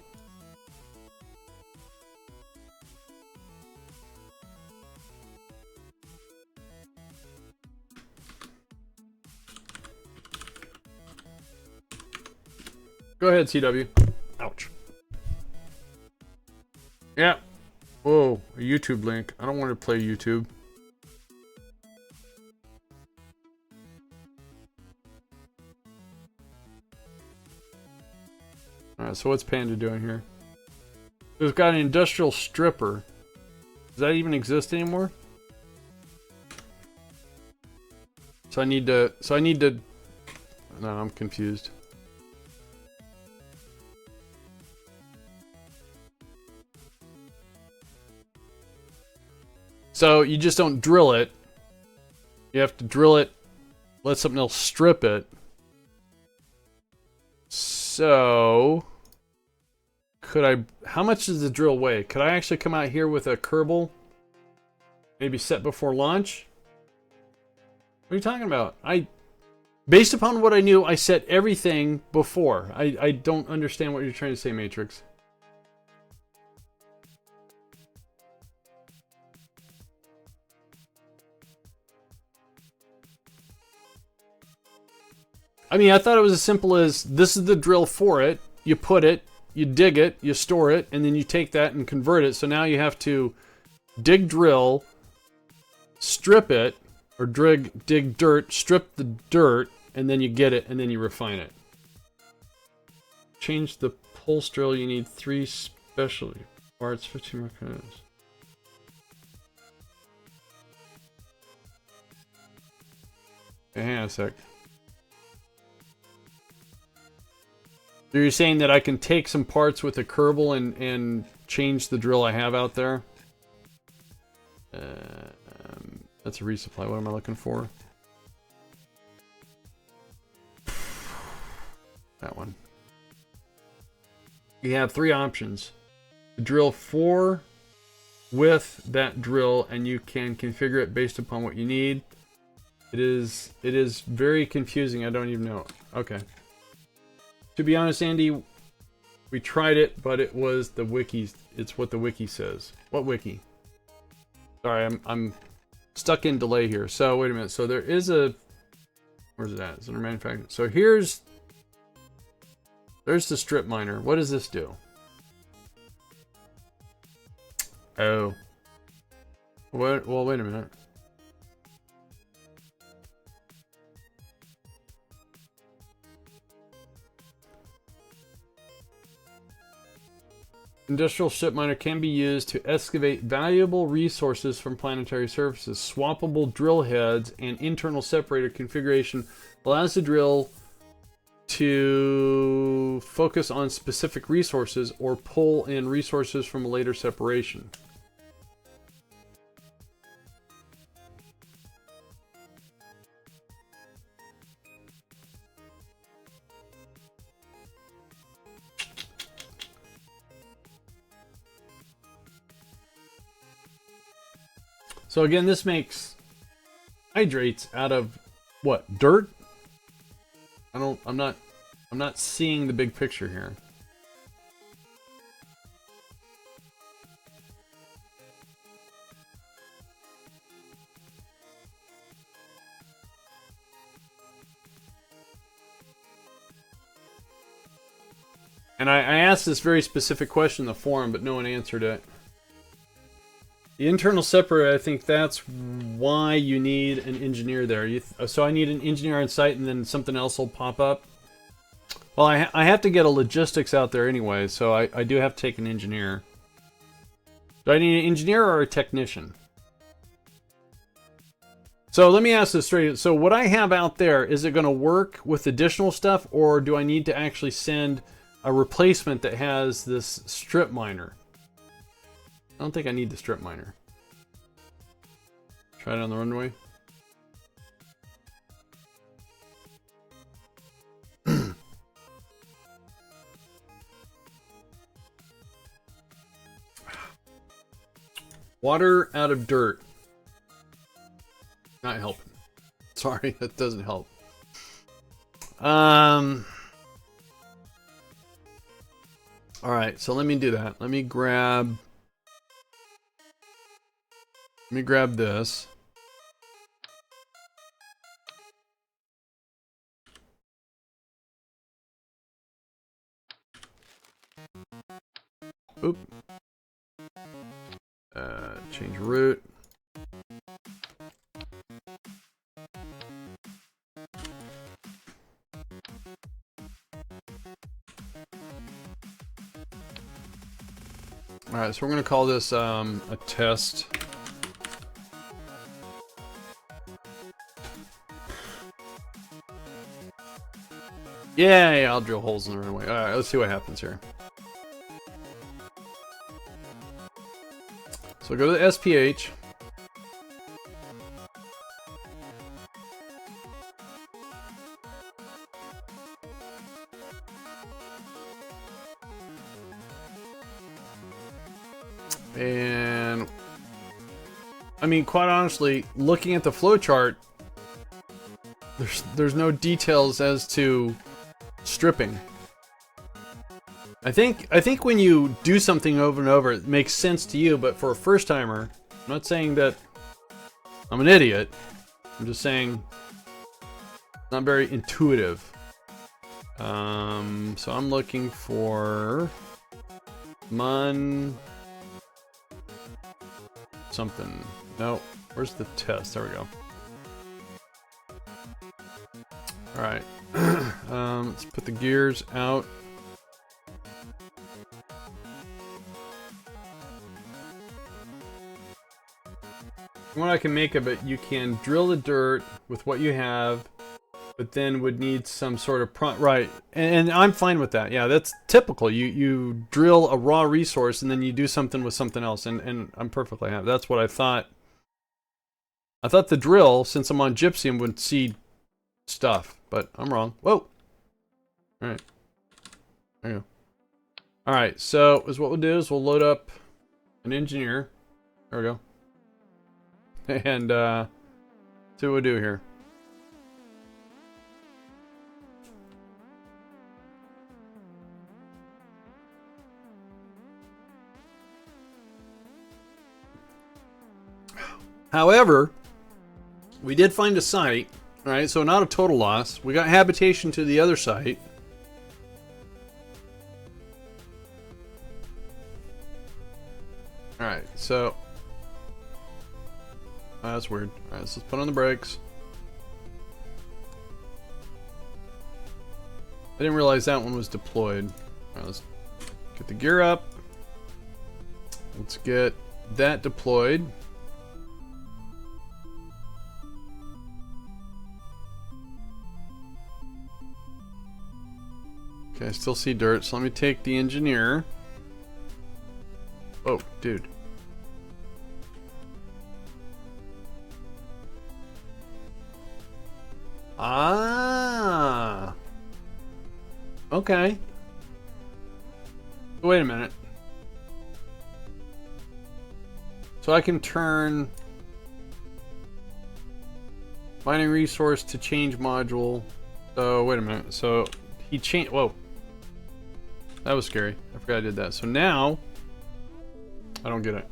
Go ahead, CW. Ouch. Yeah. Whoa, a YouTube link. I don't want to play YouTube. Alright, so what's Panda doing here? We've got an industrial stripper. Does that even exist anymore? So I need to... No, I'm confused. So you just don't drill it. You have to drill it, let something else strip it. So... Could I... How much does the drill weigh? Could I actually come out here with a Kerbal? Maybe set before launch? What are you talking about? Based upon what I knew, I set everything before. I don't understand what you're trying to say, Matrix. I mean, I thought it was as simple as this is the drill for it. You put it, you dig it, you store it, and then you take that and convert it. So now you have to dig drill, strip it, or dig dirt, strip the dirt, and then you get it, and then you refine it. Change the pulse drill, you need 3 specialty parts, 15 more kinds. Okay, hang on a sec. So you're saying that I can take some parts with a Kerbal and change the drill I have out there? That's a resupply. What am I looking for? That one. You have 3 options. Drill 4 with that drill, and you can configure it based upon what you need. It is very confusing. I don't even know. Okay. To be honest, Andy, we tried it, but it was the wikis. It's what the wiki says. What wiki? Sorry, I'm stuck in delay here. So wait a minute. So there is a... Where's it at? It's under manufacturing. So there's the strip miner. What does this do? Oh. What? Well, wait a minute. Industrial ship miner can be used to excavate valuable resources from planetary surfaces. Swappable drill heads and internal separator configuration allows the drill to focus on specific resources or pull in resources from a later separation. So again, this makes hydrates out of what? Dirt? I'm not seeing the big picture here. And I asked this very specific question in the forum, but no one answered it. The internal separator, I think that's why you need an engineer there. So I need an engineer on site and then something else will pop up? Well, I have to get a logistics out there anyway, so I do have to take an engineer. Do I need an engineer or a technician? So let me ask this straight. So what I have out there, is it going to work with additional stuff, or do I need to actually send a replacement that has this strip miner? I don't think I need the strip miner. Try it on the runway. Water out of dirt. Not helping. Sorry, that doesn't help. Alright, so let me do that. Let me grab this. Oop. Change route. Alright, so we're going to call this a test. Yeah, I'll drill holes in the runway. Alright, let's see what happens here. So go to the SPH. And I mean, quite honestly, looking at the flowchart, there's no details as to stripping. I think when you do something over and over, it makes sense to you, but for a first timer, I'm not saying that I'm an idiot. I'm just saying it's not very intuitive. So I'm looking for MUN something. No, where's the test? There we go. All right, let's put the gears out. What I can make of it, you can drill the dirt with what you have, but then would need some sort of right, and I'm fine with that. Yeah, that's typical. You drill a raw resource and then you do something with something else, and I'm perfectly happy. That's what I thought. I thought the drill, since I'm on gypsum, would see stuff, but I'm wrong. Whoa. All right. There you go. All right. So is what we'll do is we'll load up an engineer. There we go. And see what we do here. However, we did find a site, right? So not a total loss. We got habitation to the other site. All right, so that's weird. All right, let's put on the brakes. I didn't realize that one was deployed. All right, let's get the gear up. Let's get that deployed. Okay, I still see dirt, so let me take the engineer. Oh, dude. Ah. Okay. Wait a minute. So I can turn mining resource to change module. So wait a minute. So he changed. Whoa. That was scary. I forgot I did that. So now I don't get it.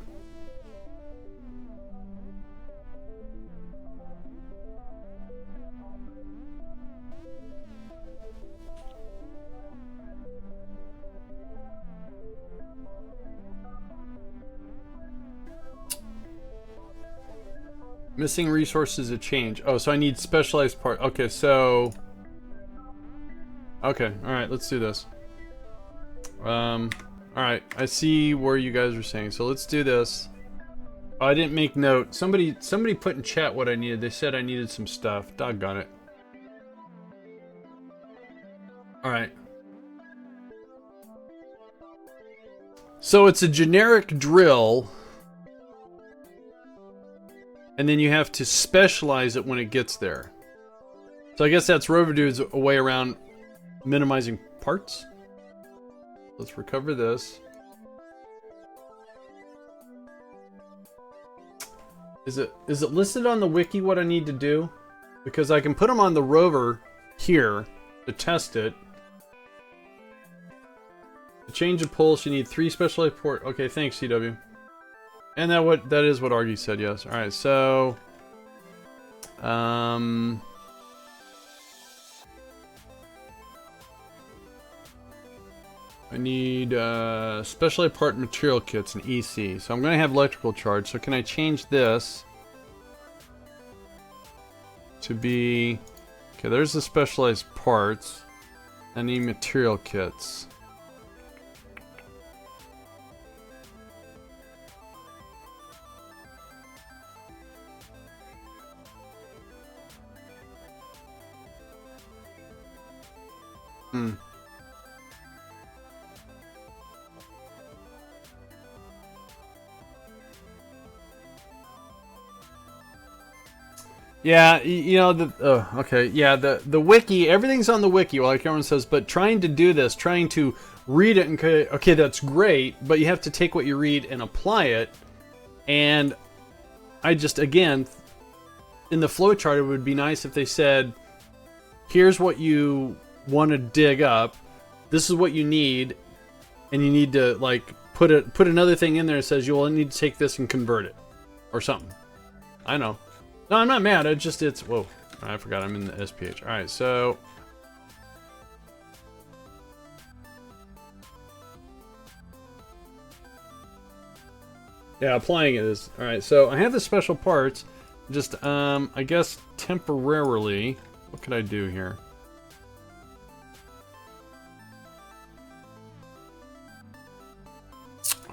Missing resources to change. Oh, so I need specialized part. Okay, so... Okay, alright, let's do this. Alright, I see where you guys are saying. So let's do this. Oh, I didn't make note. Somebody put in chat what I needed. They said I needed some stuff. Doggone it. Alright. So it's a generic drill. And then you have to specialize it when it gets there. So I guess that's Rover Dude's a way around minimizing parts. Let's recover this. Is it listed on the wiki what I need to do? Because I can put them on the rover here to test it. To change the pulse, you need 3 specialized port. Okay, thanks, CW. And that is what Argy said, yes. Alright, so... I need specialized part material kits and EC. So I'm going to have electrical charge. So can I change this to be... Okay, there's the specialized parts. I need material kits. Yeah, you know, okay, yeah, the wiki, everything's on the wiki, like everyone says, but trying to do this, trying to read it, and okay, that's great, but you have to take what you read and apply it, and I just, again, in the flowchart, it would be nice if they said, here's what you want to dig up, this is what you need, and you need to, like, put another thing in there that says you'll need to take this and convert it, or something. I know. No, I'm not mad. It's whoa. I forgot I'm in the SPH. All right, so yeah, applying it is all right. So I have the special parts. Just I guess temporarily. What could I do here?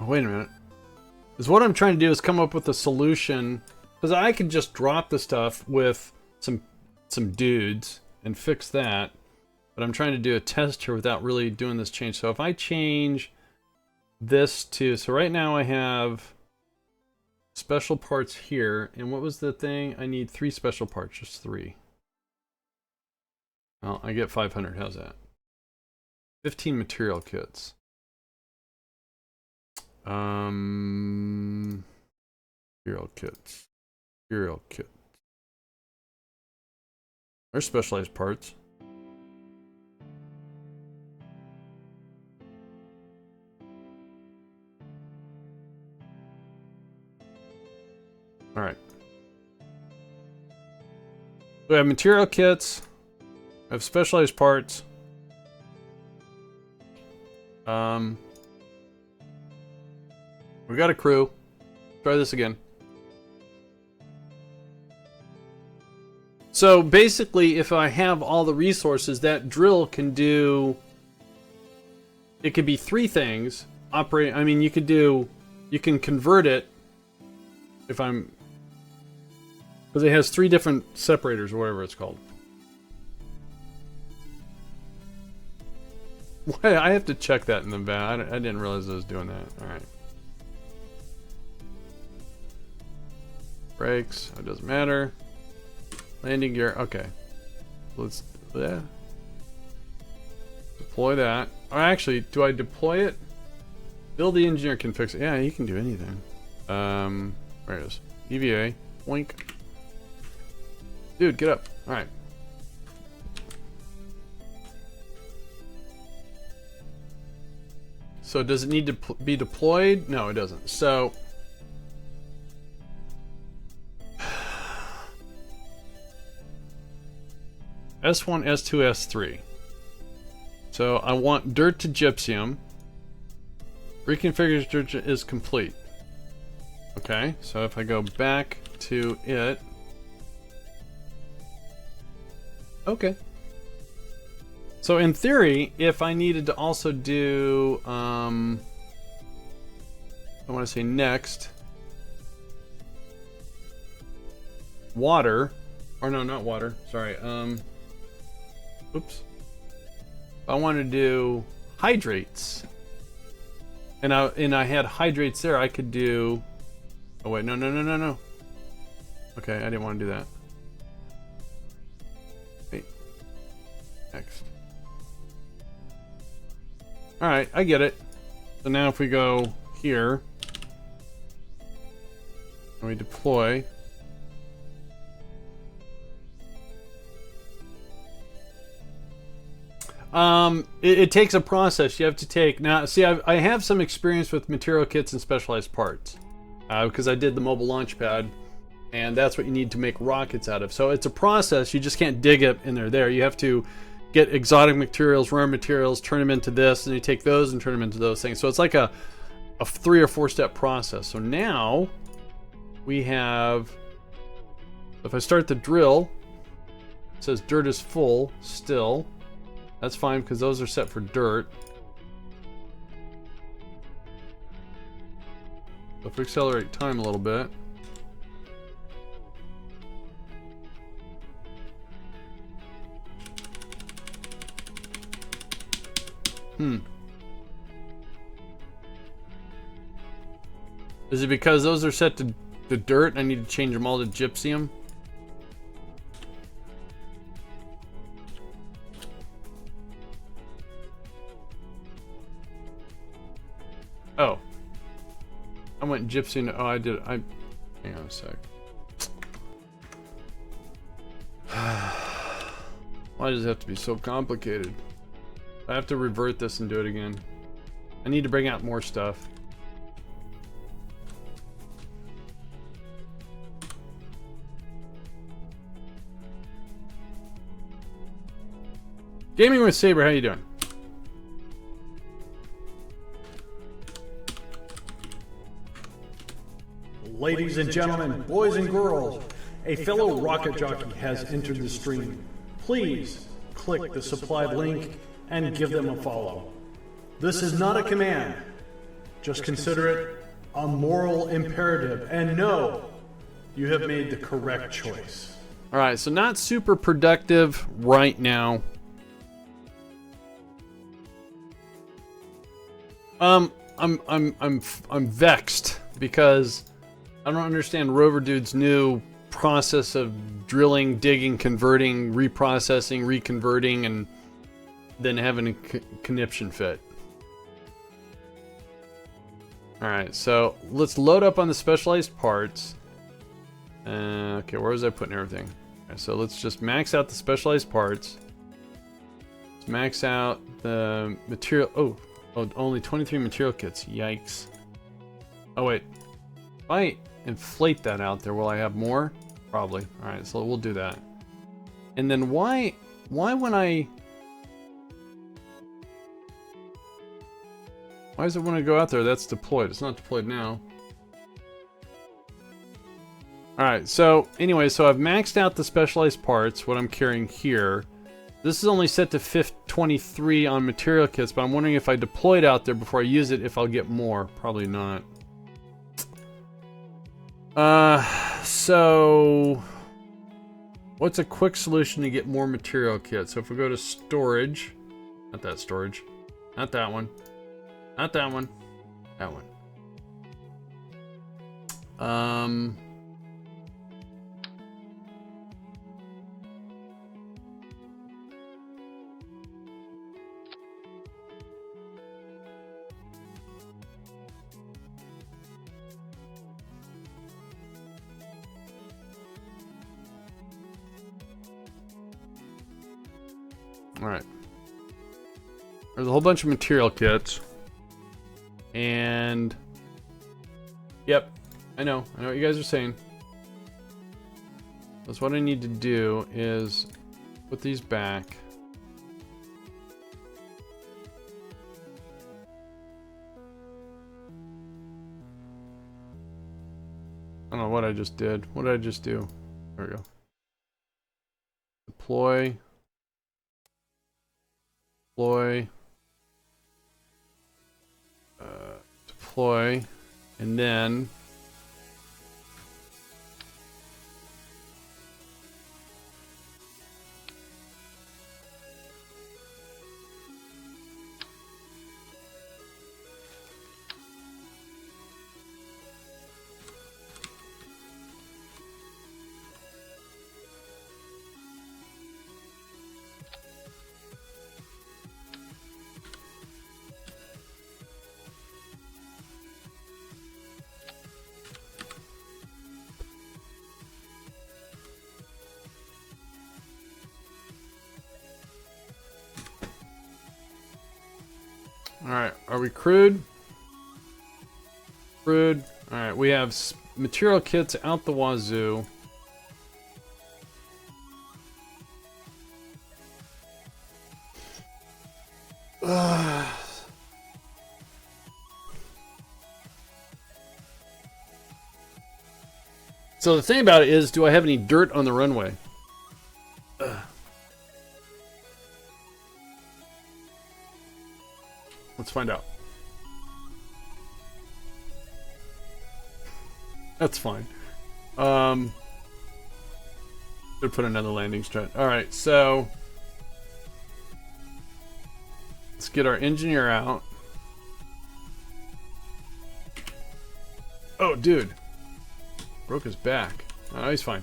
Oh, wait a minute. Because what I'm trying to do is come up with a solution. Because I could just drop the stuff with some dudes and fix that. But I'm trying to do a test here without really doing this change. So if I change this to... So right now I have special parts here. And what was the thing? I need 3 special parts. Just 3. Well, I get 500. How's that? 15 material kits. Material kits. Material kit. There's specialized parts. Alright. So we have material kits. I have specialized parts. We got a crew. Try this again. So basically, if I have all the resources, that drill can do... It could be 3 things. Operate. I mean, you can convert it if I'm... Because it has 3 different separators or whatever it's called. Why? I have to check that in the back. I didn't realize I was doing that. Alright. Brakes. It doesn't matter. Landing gear. Okay. Let's deploy that. Or actually, do I deploy it? Build the engineer can fix it. Yeah, he can do anything. Where it is? EVA. Boink. Dude, get up. All right. So does it need to be deployed? No, it doesn't. So S1, S2, S3. So I want dirt to gypsum. Reconfiguration is complete. Okay, so if I go back to it, Okay. So in theory, if I needed to also do, I want to say next, water, or no, not water, sorry, oops. I want to do hydrates, and I had hydrates there, I could do, oh wait, no. Okay, I didn't want to do that. Wait, next. Alright, I get it. So now if we go here, and we deploy, it takes a process. You have to take, now see, I have some experience with material kits and specialized parts, because I did the mobile launch pad, and that's what you need to make rockets out of. So it's a process. You just can't dig it in there. You have to get exotic materials, rare materials, turn them into this, and you take those and turn them into those things. So it's like a 3 or 4 step process. So now we have, if I start the drill, it says dirt is full still. That's fine because those are set for dirt. So if we accelerate time a little bit, is it because those are set to the dirt? I need to change them all to gypsum. Oh, I went gypsum. Oh, I did. Hang on a sec. Why does it have to be so complicated? I have to revert this and do it again. I need to bring out more stuff. Gaming with Saber, how you doing? Ladies and gentlemen, boys and girls, a fellow rocket jockey has entered the stream. Please click the supplied link and give them a follow. This is not a command. Just consider it a moral imperative. And no, you have made the correct choice. All right, so not super productive right now. I'm vexed because I don't understand Rover Dude's new process of drilling, digging, converting, reprocessing, reconverting, and then having a conniption fit. Alright, so let's load up on the specialized parts. Okay, where was I putting everything? Okay, so let's just max out the specialized parts. Let's max out the material. Oh, only 23 material kits. Yikes. Oh, wait. If I inflate that out there, will I have more? Probably. Alright, so we'll do that. And then why when I... Why does it want to go out there? That's deployed. It's not deployed now. Alright, so anyway, so I've maxed out the specialized parts, what I'm carrying here. This is only set to 23 on material kits, but I'm wondering if I deploy it out there before I use it, if I'll get more. Probably not. So... What's a quick solution to get more material kits? So if we go to storage... Not that storage. Not that one. Not that one. That one. Alright. There's a whole bunch of material kits. And... Yep. I know what you guys are saying. That's what I need to do is put these back. I don't know what I just did. What did I just do? There we go. Deploy. deploy, deploy, and then alright, are we crewed? Crewed. Alright, we have material kits out the wazoo. So the thing about it is, do I have any dirt on the runway? Let's find out. That's fine. Should put another landing strut. Alright, so let's get our engineer out. Oh, dude. Broke his back. Oh, he's fine.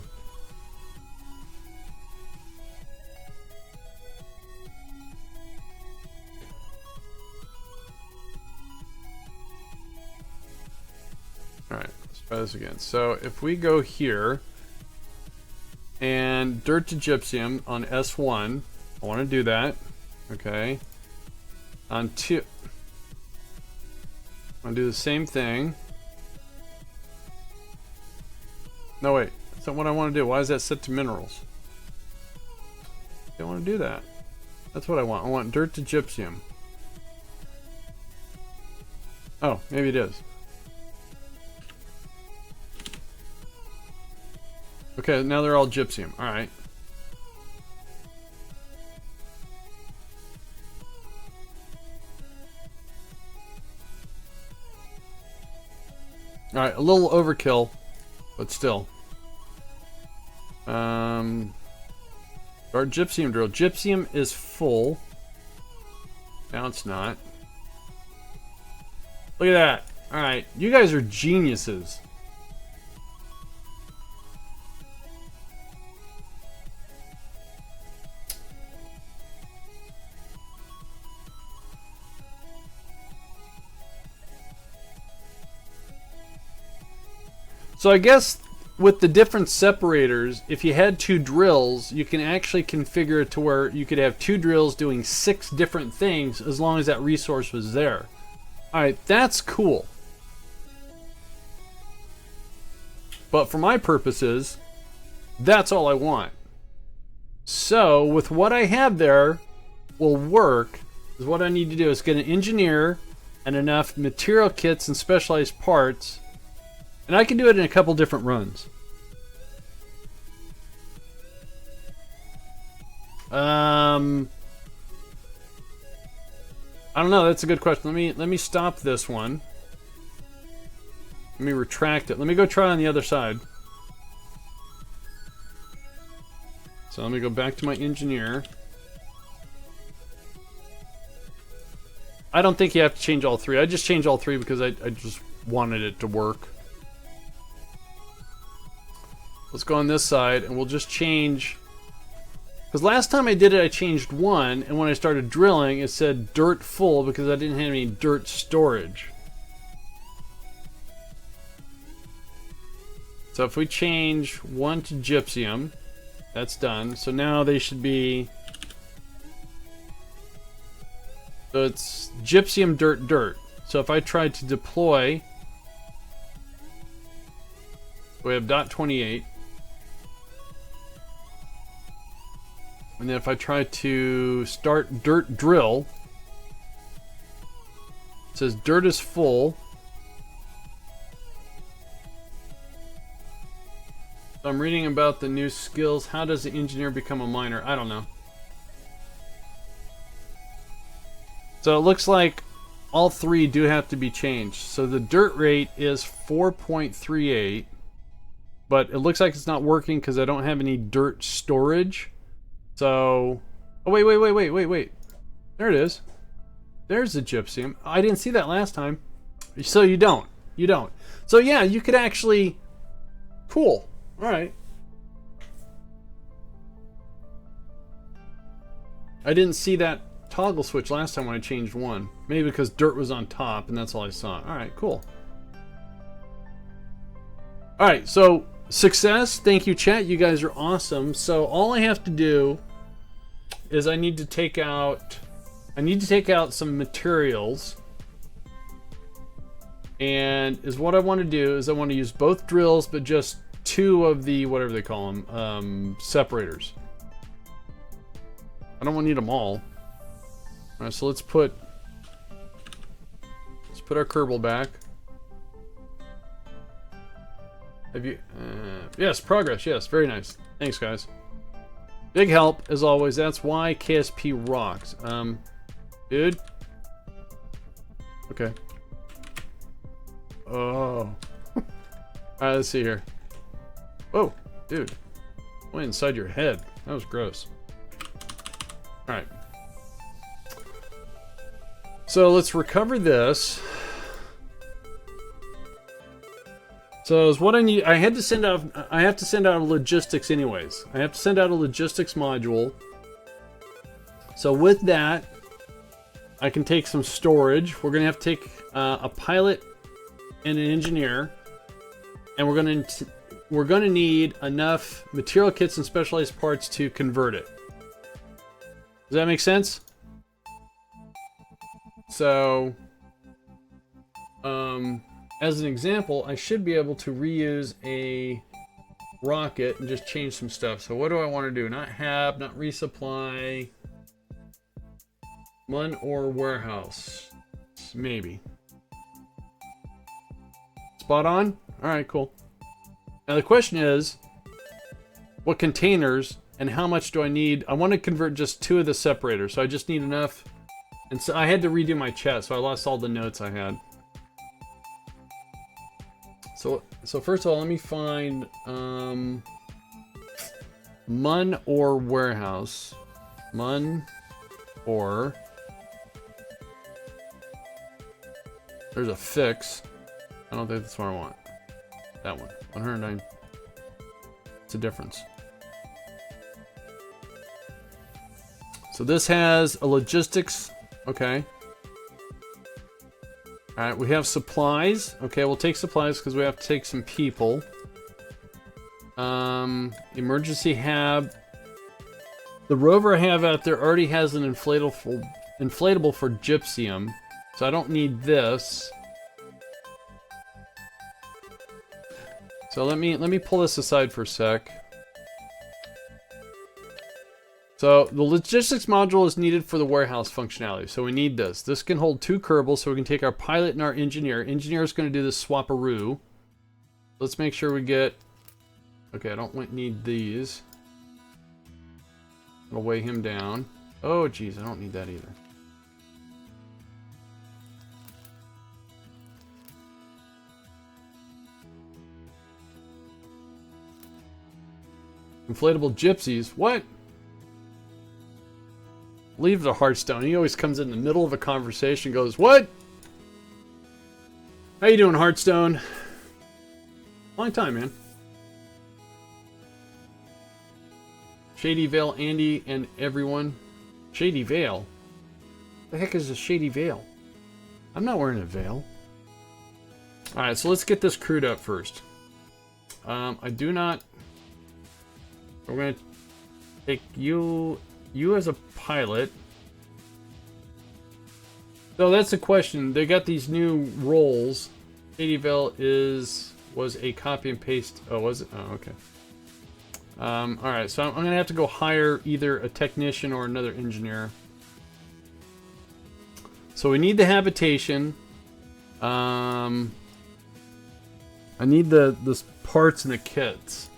Alright, let's try this again. So if we go here and dirt to gypsum on S1, I want to do that. Okay. On 2, I want to do the same thing. No, wait. That's not what I want to do. Why is that set to minerals? I don't want to do that. That's what I want. I want dirt to gypsum. Oh, maybe it is. Okay, now they're all gypsum. Alright. Alright, a little overkill. But still. Our gypsum drill. Gypsum is full. Now it's not. Look at that. Alright, you guys are geniuses. So I guess with the different separators, if you had 2 drills, you can actually configure it to where you could have 2 drills doing 6 different things as long as that resource was there. Alright, that's cool. But for my purposes, that's all I want. So with what I have there will work, is what I need to do is get an engineer and enough material kits and specialized parts. And I can do it in a couple different runs. I don't know. That's a good question. Let me stop this one. Let me retract it. Let me go try on the other side. So let me go back to my engineer. I don't think you have to change all 3. I just changed all 3 because I just wanted it to work. Let's go on this side and we'll just change, because last time I did it I changed 1, and when I started drilling it said dirt full because I didn't have any dirt storage. So if we change 1 to gypsum, that's done. So now they should be, so it's gypsum, dirt, dirt. So if I tried to deploy, we have .28. And then if I try to start dirt drill, it says dirt is full. So I'm reading about the new skills. How does the engineer become a miner? I don't know. So it looks like all three do have to be changed. So the dirt rate is 4.38, but it looks like it's not working because I don't have any dirt storage. So, oh wait. There it is. There's the gypsum. I didn't see that last time. So you don't. So yeah, you could actually, cool. All right. I didn't see that toggle switch last time when I changed one. Maybe because dirt was on top and that's all I saw. All right, cool. All right, so success. Thank you, chat. You guys are awesome. So all I have to do is I need to take out some materials. And is what I want to do is I want to use both drills, but just two of the, whatever they call them, separators. I don't want to need them all. All right, so let's put our Kerbal back. Have you? Yes, progress. Yes, very nice. Thanks, guys. Big help as always. That's why KSP rocks. Dude. Okay. Oh. All right, let's see here. Whoa, dude. Went inside your head. That was gross. All right. So let's recover this. So is what I need. I have to send out a logistics anyways. I have to send out a logistics module. So with that, I can take some storage. We're gonna have to take a pilot and an engineer, and we're gonna need enough material kits and specialized parts to convert it. Does that make sense? So, as an example, I should be able to reuse a rocket and just change some stuff. So what do I want to do? Not hab, not resupply, MUN or warehouse. Maybe. Spot on? Alright, cool. Now the question is, what containers and how much do I need? I want to convert just two of the separators, so I just need enough. And so I had to redo my chat, so I lost all the notes I had. So first of all, let me find MUN or warehouse. MUN or... There's a fix. I don't think that's what I want. That one. 109. It's a difference. So this has a logistics. Okay. Alright, we have supplies. Okay, we'll take supplies because we have to take some people. Emergency hab. The rover I have out there already has an inflatable for gypsum. So I don't need this. So let me pull this aside for a sec. So the logistics module is needed for the warehouse functionality. So we need this. This can hold two Kerbals, so we can take our pilot and our engineer. Engineer is going to do this swaparoo. Let's make sure we get... Okay, I don't need these. I'll weigh him down. Oh, geez, I don't need that either. Inflatable gypsies. What? Leave the Hearthstone. He always comes in the middle of a conversation and goes, what? How you doing, Hearthstone? Long time, man. Shady Veil, Andy, and everyone. Shady Veil? The heck is a Shady Veil? I'm not wearing a veil. Alright, so let's get this crewed up first. I do not... We're going to take you as a pilot. So that's the question. They got these new roles. Shady Veil was a copy and paste. Oh, was it? Oh, okay. Alright, so I'm going to have to go hire either a technician or another engineer. So we need the habitation. I need the parts and the kits.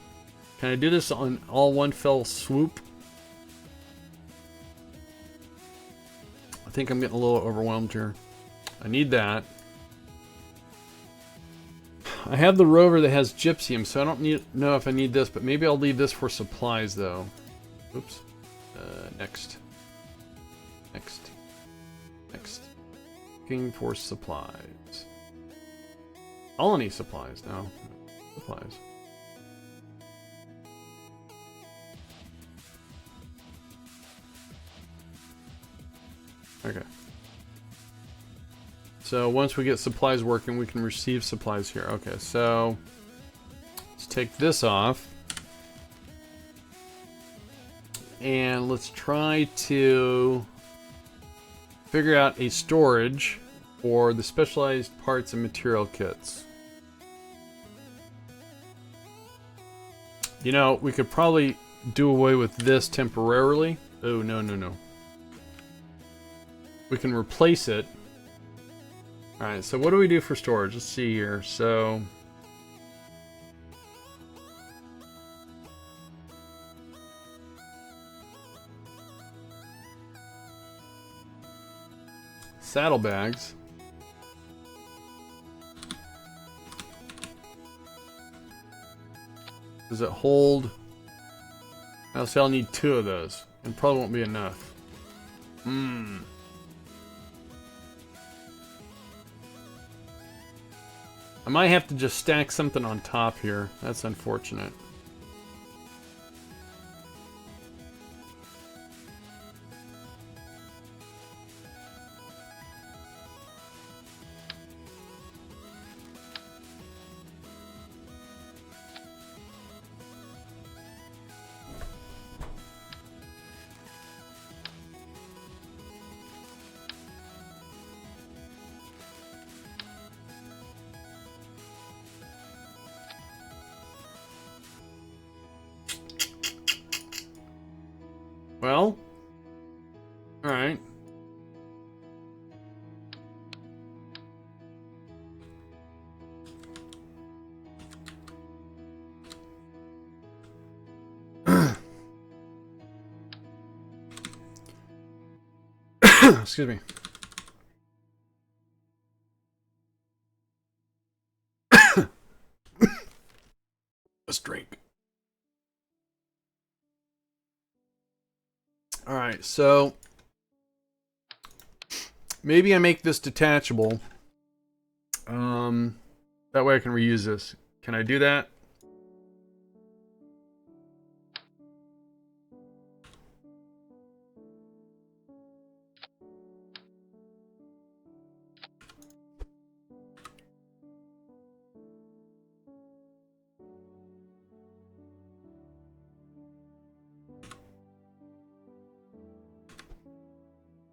Can I do this on all one fell swoop? I think I'm getting a little overwhelmed here. I need that. I have the rover that has gypsum, so I don't know if I need this, but maybe I'll leave this for supplies, though. Oops. Next. Next. Next. Looking for supplies. Colony supplies now. Supplies. Okay. So once we get supplies working, we can receive supplies here. Okay, so let's take this off. And let's try to figure out a storage for the specialized parts and material kits. You know, we could probably do away with this temporarily. Oh, no, no, no. We can replace it. Alright, so what do we do for storage? Let's see here. So saddlebags. Does it hold? I'll say I'll need 2 of those. And probably won't be enough. I might have to just stack something on top here. That's unfortunate. Well, all right. Excuse me. Let's drink. Alright, so maybe I make this detachable. That way I can reuse this. Can I do that?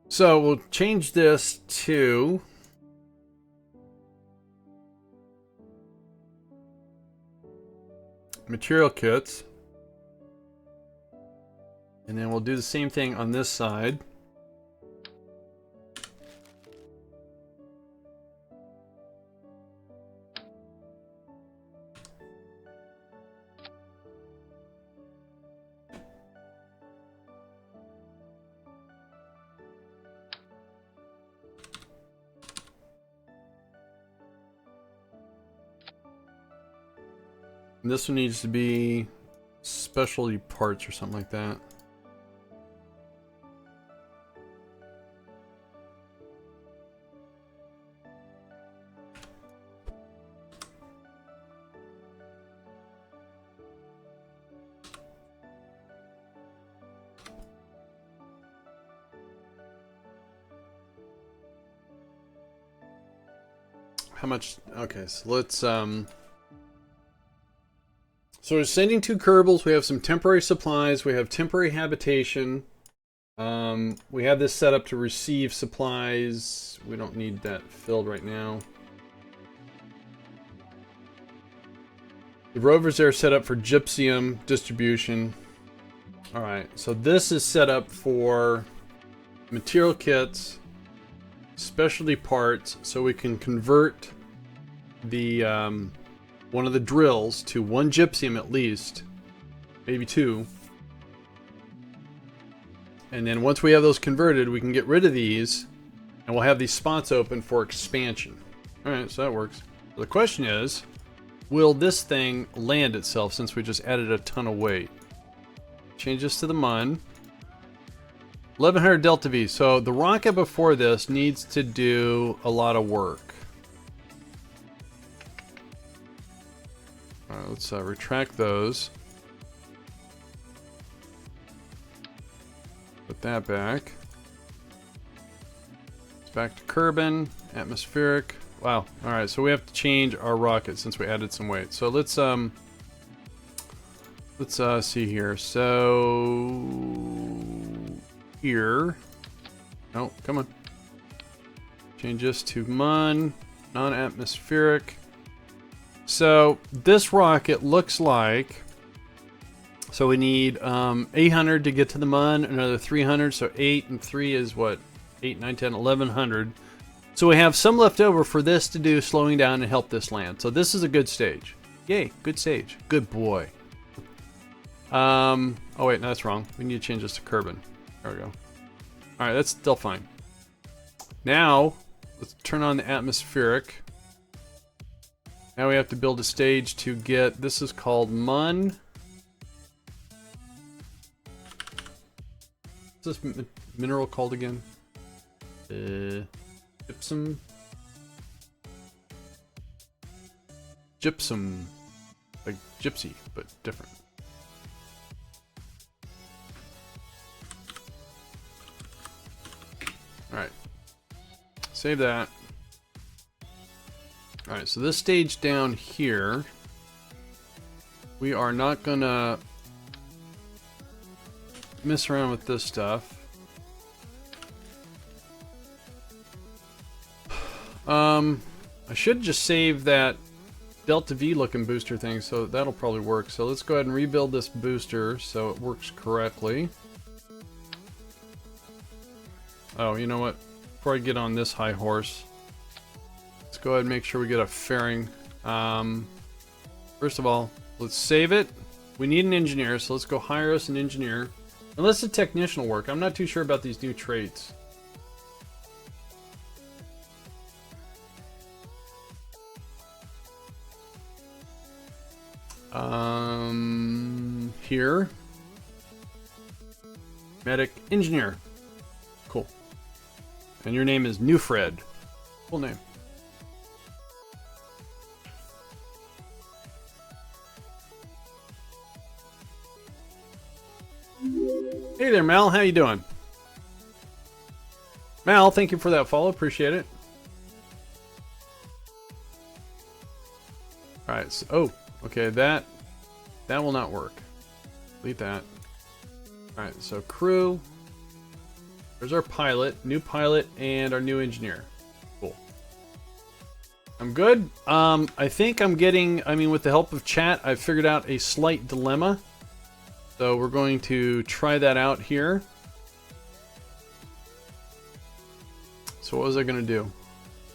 So we'll change this to material kits. And then we'll do the same thing on this side. And this one needs to be specialty parts or something like that. How much? Okay, so let's so we're sending 2 Kerbals. We have some temporary supplies. We have temporary habitation. We have this set up to receive supplies. We don't need that filled right now. The rovers are set up for gypsum distribution. Alright, so this is set up for material kits, specialty parts, so we can convert the one of the drills to 1 gypsum at least, maybe 2. And then once we have those converted, we can get rid of these And we'll have these spots open for expansion. Alright, so that works. So the question is, will this thing land itself since we just added a ton of weight? Change this to the MUN. 1100 delta V. So the rocket before this needs to do a lot of work. Alright, let's retract those. Put that back. It's back to Kerbal, atmospheric. Wow. Alright, so we have to change our rocket since we added some weight. So let's see here. So here. No, come on. Change this to MUN, non-atmospheric. So this rocket looks like, so we need 800 to get to the MUN, another 300, so 8 and 3 is what? 8, 9, 10, 1100. So we have some left over for this to do slowing down and help this land. So this is a good stage. Yay, good stage. Good boy. Oh wait, no, that's wrong. We need to change this to Kerbal. There we go. Alright, that's still fine. Now, let's turn on the atmospheric. Now we have to build a stage to get, this is called MUN. What's this mineral called again? Gypsum. Gypsum. Like gypsy, but different. Alright. Save that. Alright, so this stage down here, we are not gonna mess around with this stuff. I should just save that Delta V looking booster thing, so that'll probably work. So let's go ahead and rebuild this booster so it works correctly. Oh, you know what? Before I get on this high horse, let's go ahead and make sure we get a fairing. First of all, let's save it. We need an engineer, so let's go hire us an engineer. Unless the technician will work. I'm not too sure about these new traits. Here. Medic engineer. Cool. And your name is New Fred. Cool name. Hey there, Mal. How you doing? Mal, thank you for that follow. Appreciate it. Alright, so, oh, okay, that will not work. Delete that. Alright, so crew. There's our pilot, new pilot, and our new engineer. Cool. I'm good. I think I'm getting, with the help of chat, I've figured out a slight dilemma. So we're going to try that out here. So what was I going to do?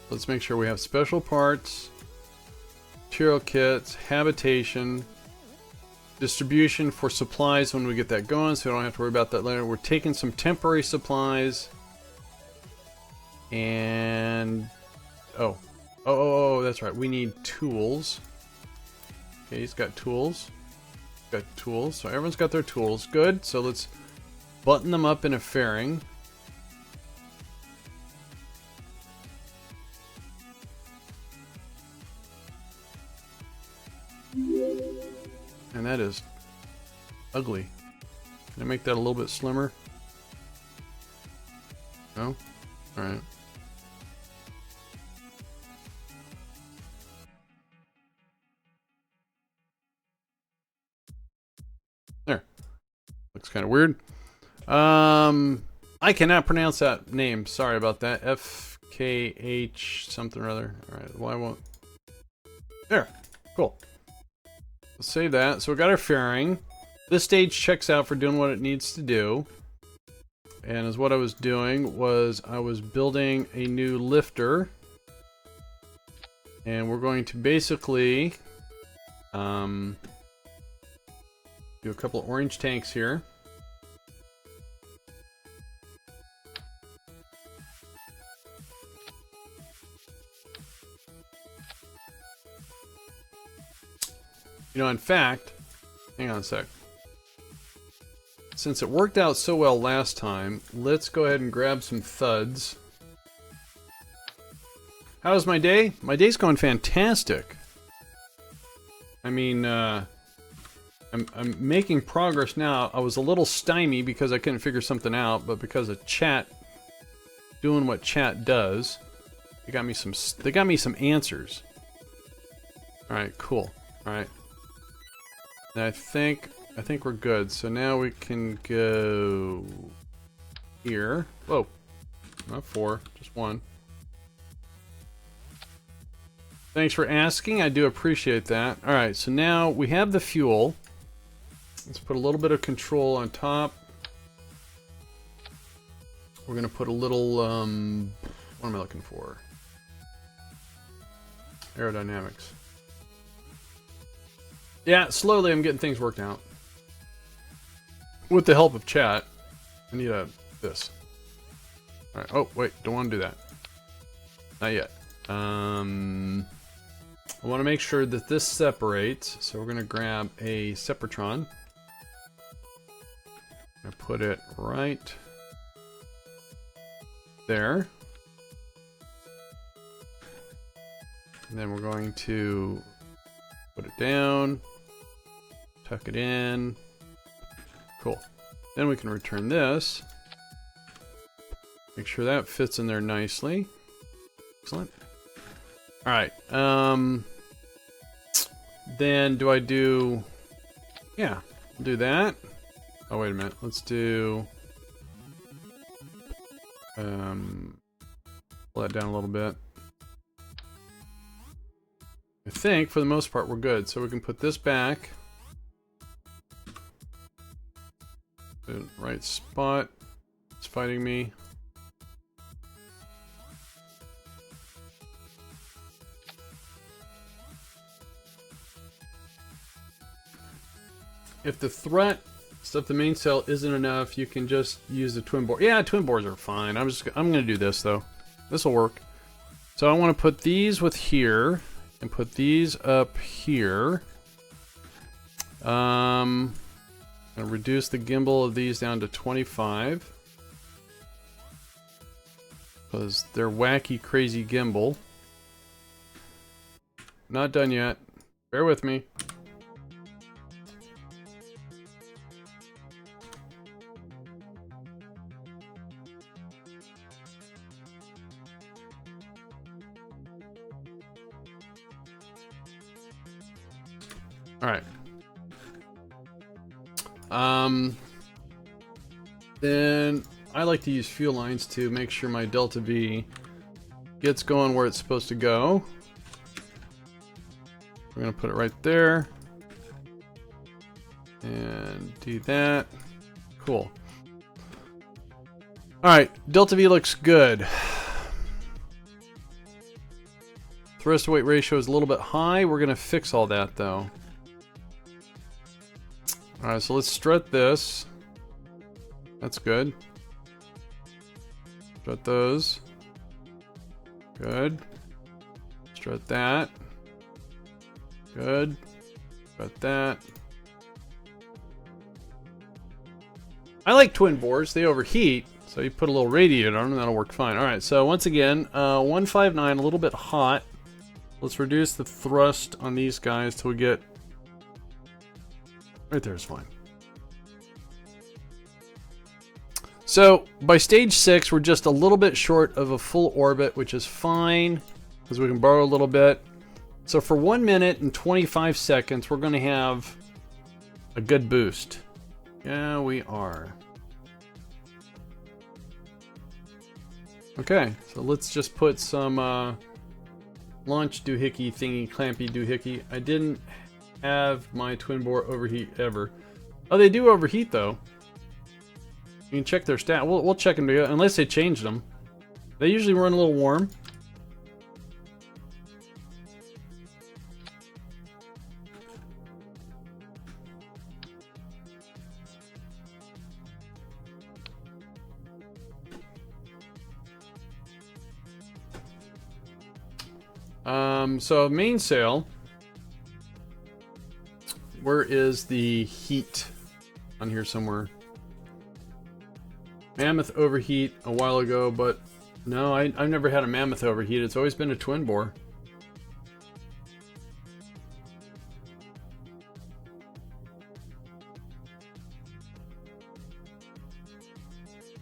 Let's make sure we have special parts, material kits, habitation, distribution for supplies when we get that going, so we don't have to worry about that later. We're taking some temporary supplies. And oh, that's right. We need tools. Okay, he's got tools. Got tools, so everyone's got their tools. Good. So let's button them up in a fairing. And that is ugly. Can I make that a little bit slimmer? No? Alright. There. Looks kind of weird. I cannot pronounce that name. Sorry about that. FKH something or other. Alright, well I won't. There. Cool. Let's save that. So we got our fairing. This stage checks out for doing what it needs to do. And as what I was doing was I was building a new lifter. And we're going to basically do a couple of orange tanks here. You know, in fact, hang on a sec. Since it worked out so well last time, let's go ahead and grab some thuds. How's my day? My day's going fantastic. I mean, I'm making progress now. I was a little stymied because I couldn't figure something out, but because of chat doing what chat does, they got me some answers. All right, cool. All right, and I think we're good. So now we can go here. Whoa, not 4, just 1. Thanks for asking. I do appreciate that. All right, so now we have the fuel. Let's put a little bit of control on top. We're gonna put a little, what am I looking for? Aerodynamics. Yeah, slowly I'm getting things worked out. With the help of chat. I need this. All right, oh, wait, don't want to do that. Not yet. I want to make sure that this separates, so we're going to grab a Sepratron. I'm going to put it right there. And then we're going to put it down, tuck it in. Cool. Then we can return this. Make sure that fits in there nicely. Excellent. All right. Then do I do... Yeah, I'll do that. Oh, wait a minute. Let's do... pull that down a little bit. I think, for the most part, we're good. So we can put this back. The right spot. It's fighting me. If the threat stuff, the main cell isn't enough, you can just use the twin bore. Yeah, twin bores are fine. I'm gonna do this though. This will work. So I want to put these with here and put these up here. I'm gonna reduce the gimbal of these down to 25 because they're wacky, crazy gimbal. Not done yet. Bear with me. All right. Then I like to use fuel lines to make sure my Delta V gets going where it's supposed to go. We're gonna put it right there. And do that. Cool. Alright, Delta V looks good. Thrust to weight ratio is a little bit high. We're gonna fix all that though. Alright, so let's strut this. That's good. Strut those. Good. Strut that. Good. Strut that. I like twin bores. They overheat, so you put a little radiator on them, that'll work fine. Alright, so once again, 159, a little bit hot. Let's reduce the thrust on these guys till we get... Right there is fine. So, by stage 6, we're just a little bit short of a full orbit, which is fine, because we can borrow a little bit. So for 1 minute and 25 seconds, we're going to have a good boost. Yeah, we are. Okay, so let's just put some launch doohickey thingy, clampy doohickey. I didn't have my twin bore overheat ever. Oh, they do overheat though. You can check their stat. We'll check them together, unless they changed them. They usually run a little warm. So mainsail. Where is the heat? On here somewhere. Mammoth overheat a while ago, but no, I've never had a mammoth overheat. It's always been a twin bore.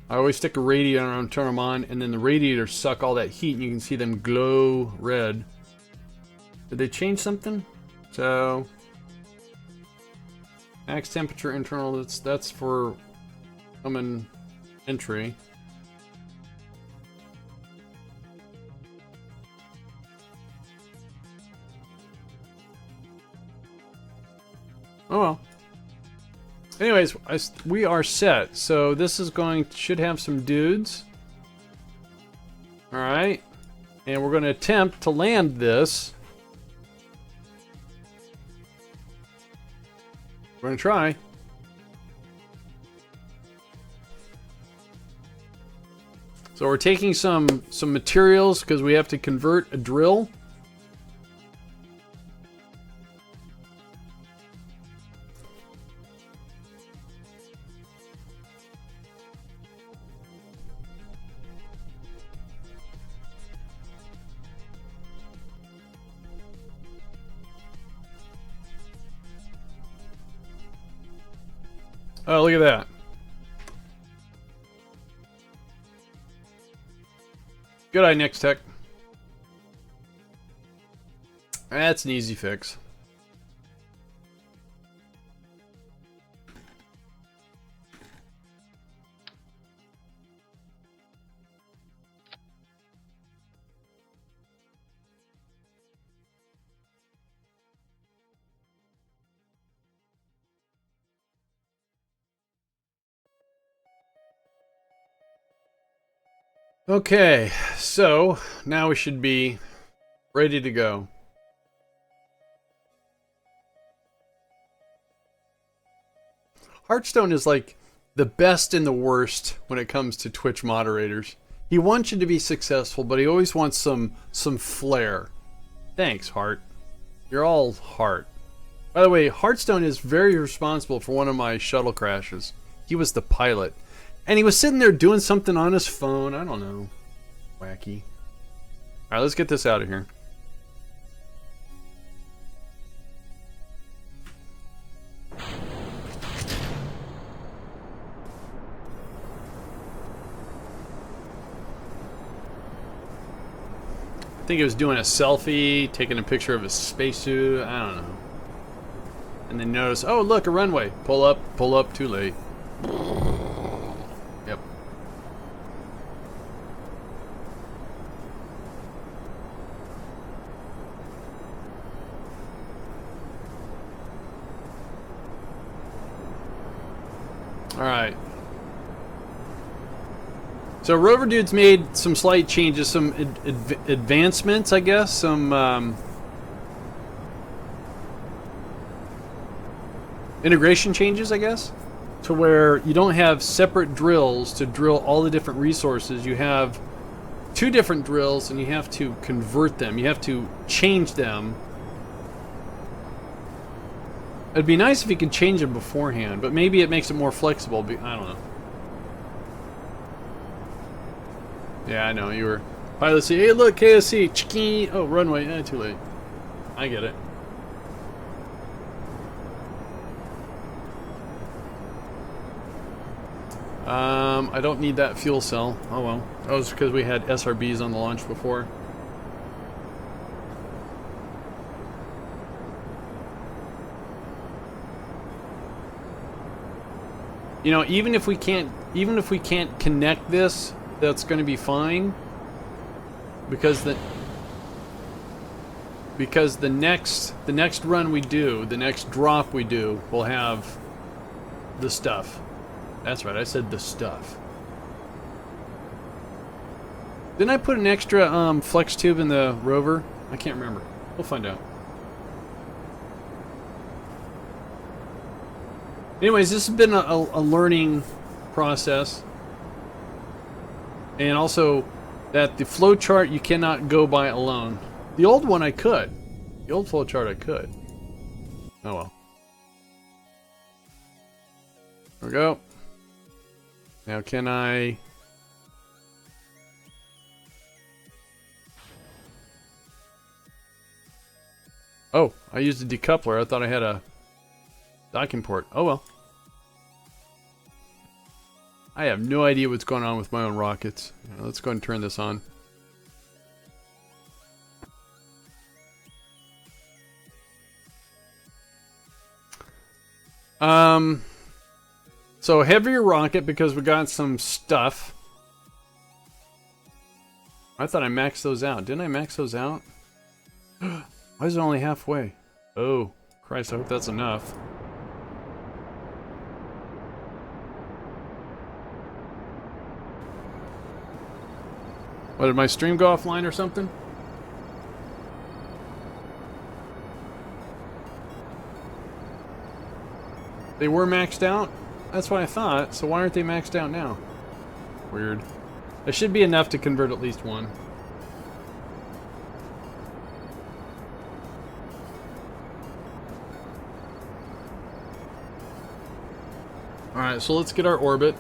I always stick a radiator on, turn them on, and then the radiators suck all that heat, and you can see them glow red. Did they change something? So, max temperature internal. That's for common entry. Oh well. Anyways, we are set. So this is should have some dudes. All right, and we're going to attempt to land this. We're going to try. So we're taking some materials because we have to convert a drill. Oh, look at that. Good eye, Next Tech. That's an easy fix. Okay, so now we should be ready to go. Hearthstone is like the best and the worst when it comes to Twitch moderators. He wants you to be successful, but he always wants some flair. Thanks, Heart. You're all heart. By the way, Hearthstone is very responsible for one of my shuttle crashes. He was the pilot. And he was sitting there doing something on his phone. I don't know. Wacky. Alright, let's get this out of here. I think he was doing a selfie, taking a picture of his spacesuit. I don't know. And then notice, oh look, a runway. Pull up, too late. Yep. Alright. So Rover Dude's made some slight changes, some advancements, I guess, some integration changes, I guess, to where you don't have separate drills to drill all the different resources. You have two different drills and you have to convert them. You have to change them. It'd be nice if you could change them beforehand, but maybe it makes it more flexible. I don't know. Yeah, I know. You were pilot say, hey look, KSC, chiki. Oh, runway, too late. I get it. I don't need that fuel cell. Oh well. That was because we had SRBs on the launch before. You know, even if we can't connect this, that's going to be fine. Because the next run we do, the next drop we do, will have the stuff. That's right, I said the stuff. Didn't I put an extra flex tube in the rover? I can't remember. We'll find out. Anyways, this has been a learning process. And also that the flow chart you cannot go by alone. The old one I could. The old flow chart I could. Oh well. There we go. Now can I... Oh, I used a decoupler. I thought I had a docking port. Oh well. I have no idea what's going on with my own rockets. Let's go and turn this on. So heavier rocket because we got some stuff. I thought I maxed those out. Didn't I max those out? Why is it only halfway? Oh, Christ, I hope that's enough. What, did my stream go offline or something? They were maxed out? That's what I thought, so why aren't they maxed out now? Weird. It should be enough to convert at least one. Alright, so let's get our orbit.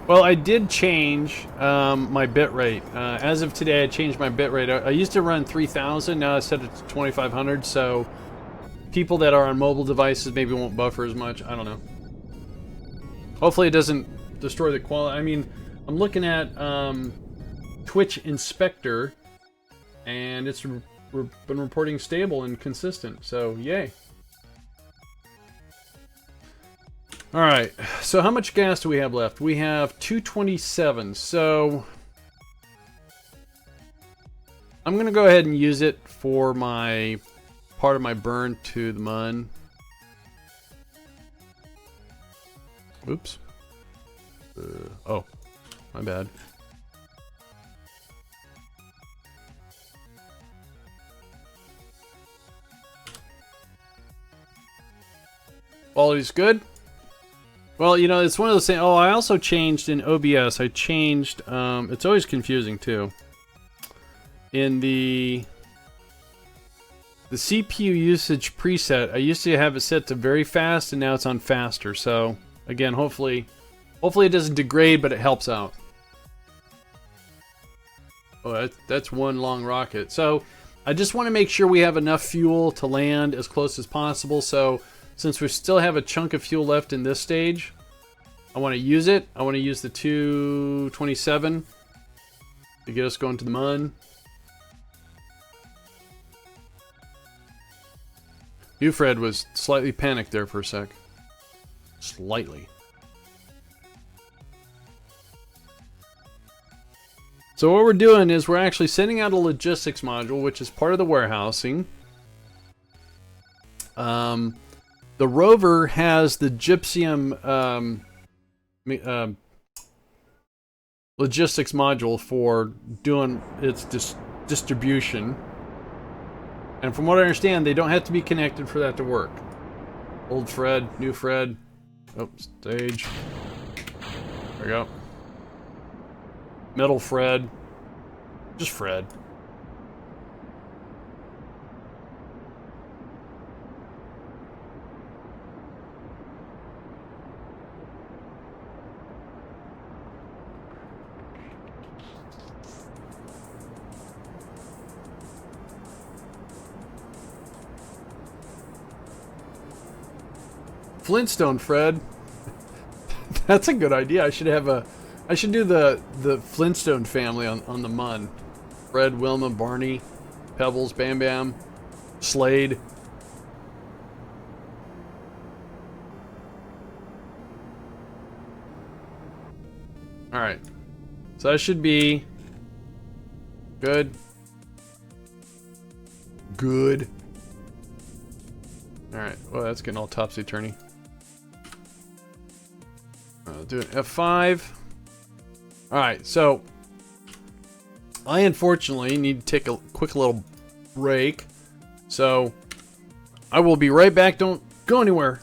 Well, I did change my bitrate. As of today, I changed my bitrate. I used to run 3000, now I set it to 2500, so people that are on mobile devices maybe won't buffer as much. I don't know. Hopefully it doesn't destroy the quality. I mean, I'm looking at Twitch Inspector, and it's been reporting stable and consistent, so yay. Alright, so how much gas do we have left? We have 227, so I'm going to go ahead and use it for my part of my burn to the MUN. Oops. Oh, my bad. Quality's good. Well, you know, it's one of those things. Oh, I also changed in OBS. I changed, it's always confusing too. In the CPU usage preset, I used to have it set to very fast, and now it's on faster. So, again, hopefully it doesn't degrade, but it helps out. Oh, that's one long rocket. So, I just want to make sure we have enough fuel to land as close as possible. So, since we still have a chunk of fuel left in this stage, I want to use it. I want to use the 227 to get us going to the MUN. You, Fred, was slightly panicked there for a sec. Slightly. So what we're doing is we're actually sending out a logistics module, which is part of the warehousing. The rover has the gypsum logistics module for doing its distribution. And from what I understand, they don't have to be connected for that to work. Old Fred, new Fred. Oh, stage. There we go. Middle Fred. Just Fred. Flintstone Fred. That's a good idea. I should do the Flintstone family on the MUN. Fred, Wilma, Barney, Pebbles, Bam Bam, Slade. Alright. So that should be good. Good. Alright. Well, that's getting all topsy-turvy. Do an F5. Alright, so I unfortunately need to take a quick little break. So I will be right back. Don't go anywhere.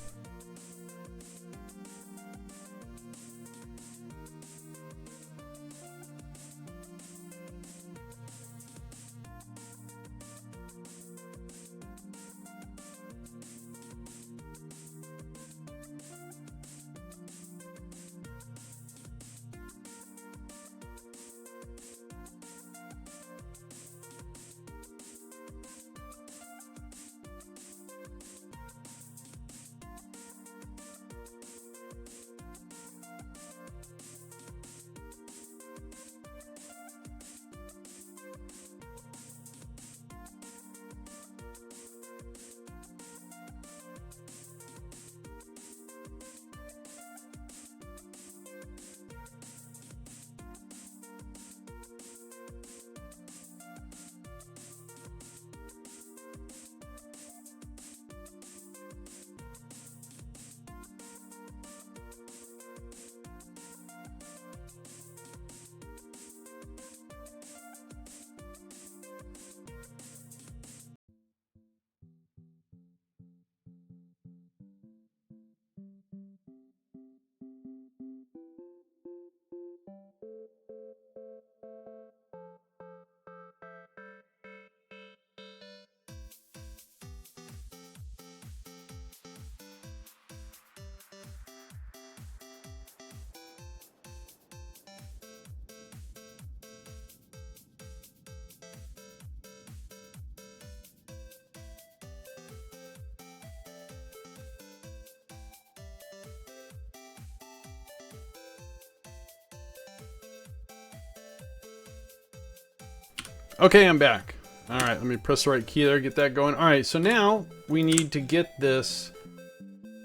Okay, I'm back. All right, let me press the right key there, get that going. All right, so now we need to get this.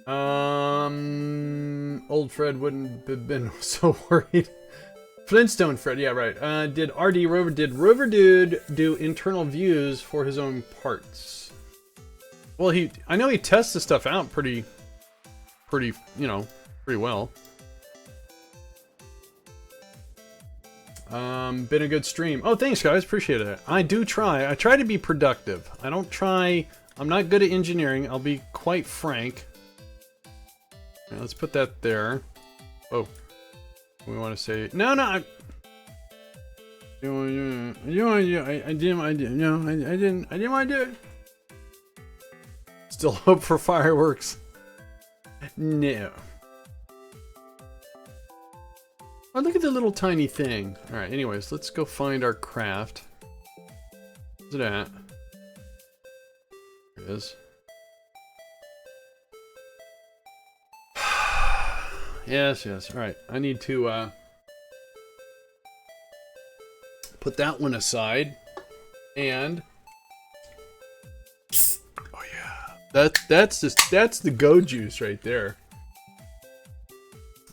Old Fred wouldn't have been so worried. Flintstone Fred, yeah, right. Did Rover Dude do internal views for his own parts? Well, I know he tests the stuff out pretty, you know, pretty well. Been a good stream. Oh, thanks guys, appreciate it. I try to be productive. I'm not good at engineering, I'll be quite frank. Right, let's put that there. Oh, we want to say, no, I didn't want to do it. Still hope for fireworks. No. Oh, look at the little tiny thing. Alright, anyways, let's go find our craft. Where's it at? There it is. Yes. Alright, I need to put that one aside. And oh yeah. That's the go juice right there.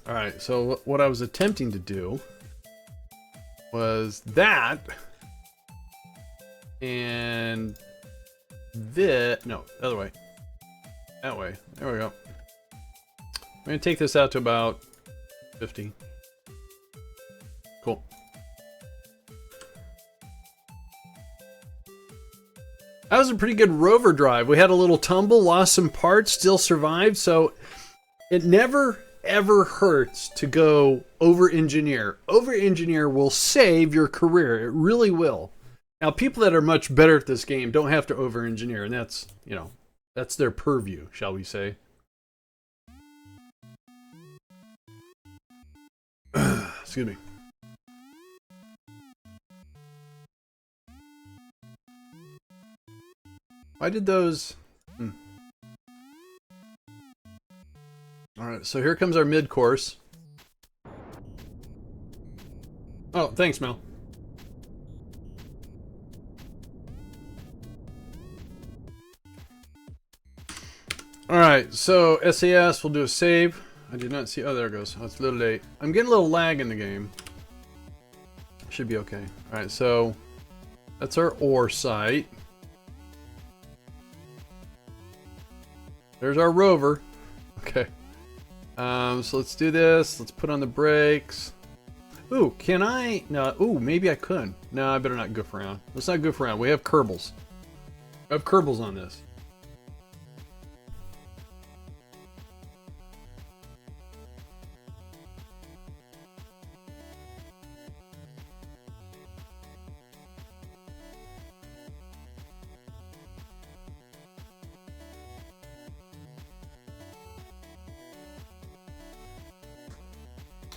Alright, so what I was attempting to do was that and this. No, the other way. That way. There we go. I'm going to take this out to about 50. Cool. That was a pretty good rover drive. We had a little tumble, lost some parts, still survived, so it never ever hurts to go over-engineer. Over-engineer will save your career. It really will. Now, people that are much better at this game don't have to over-engineer, and that's, you know, that's their purview, shall we say. Excuse me. Why did those... Alright, so here comes our mid-course. Oh, thanks, Mel. Alright, so SAS, we'll do a save. I did not see... Oh, there it goes. Oh, it's a little late. I'm getting a little lag in the game. Should be okay. Alright, so that's our ore site. There's our rover. Okay. So let's do this. Let's put on the brakes. Ooh, can I? No. Ooh, maybe I could. No, I better not goof around. Let's not goof around. We have Kerbals. I have Kerbals on this.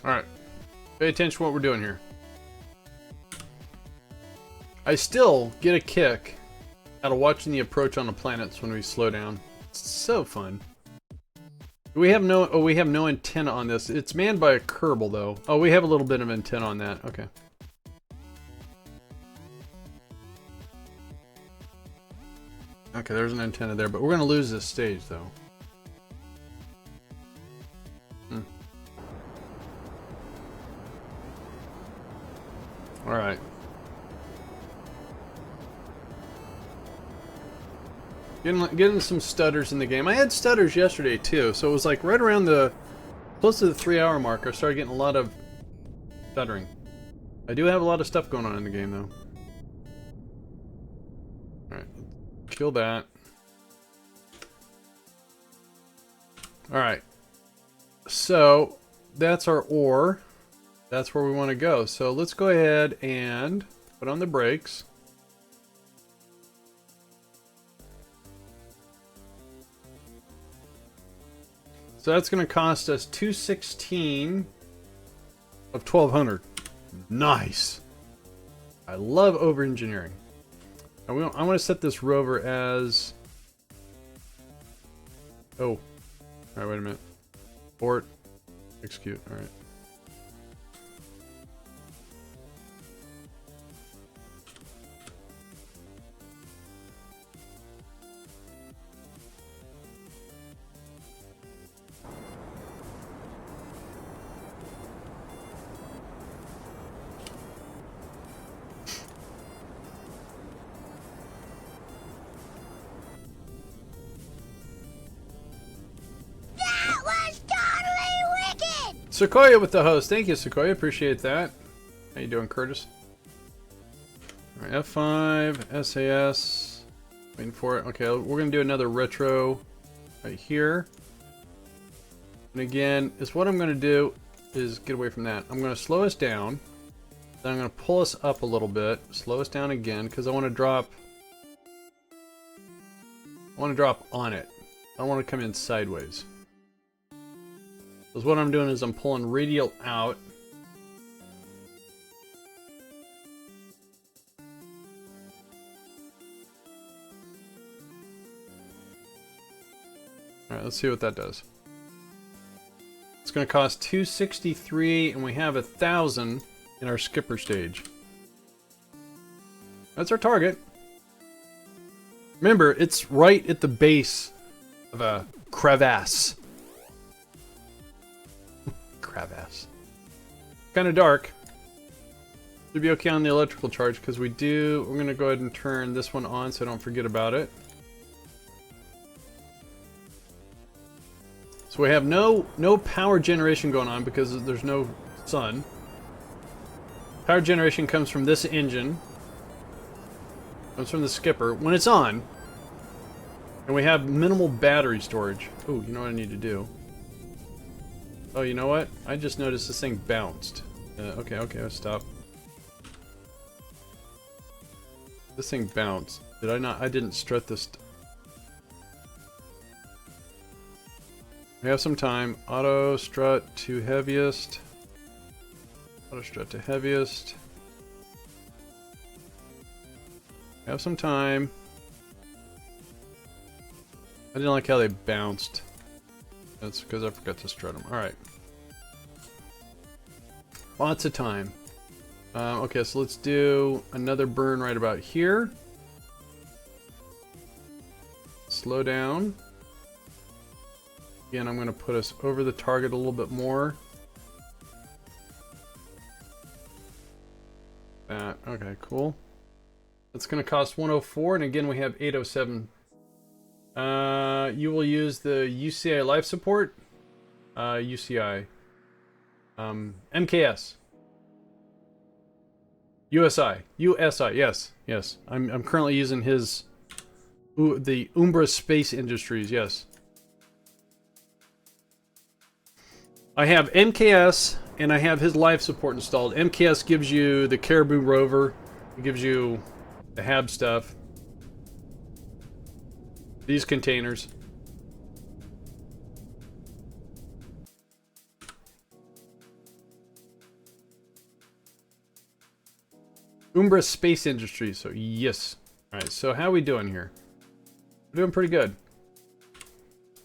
Alright. Pay attention to what we're doing here. I still get a kick out of watching the approach on the planets when we slow down. It's so fun. We have no antenna on this. It's manned by a Kerbal though. Oh, we have a little bit of antenna on that. Okay. Okay, there's an antenna there, but we're gonna lose this stage though. Alright. Getting some stutters in the game. I had stutters yesterday too, so it was like right around the close to the 3-hour mark I started getting a lot of stuttering. I do have a lot of stuff going on in the game though. Alright, kill that. Alright. So that's our ore. That's where we want to go. So let's go ahead and put on the brakes. So that's going to cost us 216 of 1200. Nice. I love over-engineering. I want to set this rover as... Oh. Alright, wait a minute. Abort. Execute. Alright. Sequoia with the host. Thank you, Sequoia. Appreciate that. How you doing, Curtis? All right, F5, SAS. Waiting for it. Okay, we're going to do another retro right here. And again, is what I'm going to do is get away from that. I'm going to slow us down. Then I'm going to pull us up a little bit. Slow us down again because I want to drop... on it. I don't want to come in sideways. Because what I'm doing is I'm pulling radial out. Alright, let's see what that does. It's going to cost 263 and we have 1,000 in our skipper stage. That's our target. Remember, it's right at the base of a crevasse. Crevasse. Kind of dark. Should be okay on the electrical charge because we're going to go ahead and turn this one on so I don't forget about it. So we have no power generation going on because there's no sun. Power generation comes from this engine. Comes from the skipper. When it's on, and we have minimal battery storage. Oh, you know what I need to do? Oh, you know what? I just noticed this thing bounced. Okay, let's stop. This thing bounced. Did I not? I didn't strut this. We have some time. Auto strut to heaviest. Auto strut to heaviest. We have some time. I didn't like how they bounced. That's because I forgot to strut them. Alright. Lots of time. Okay, so let's do another burn right about here. Slow down. Again, I'm going to put us over the target a little bit more. That. Okay, cool. That's going to cost 104, and again we have 807. You will use the UCI life support. UCI. MKS. USI, yes, yes. I'm currently using his, the Umbra Space Industries, yes. I have MKS, and I have his life support installed. MKS gives you the Caribou rover. It gives you the HAB stuff. These containers. Umbra Space Industries, so yes. Alright, so how are we doing here? We're doing pretty good.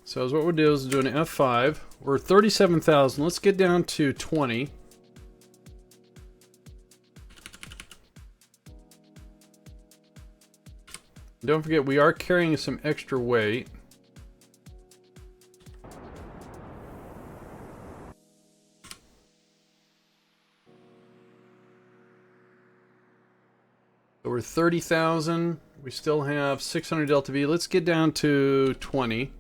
So what we'll do is do an F5. We're 37,000. Let's get down to 20. Don't forget, we are carrying some extra weight. So we're 30,000. We still have 600 Delta V. Let's get down to 20.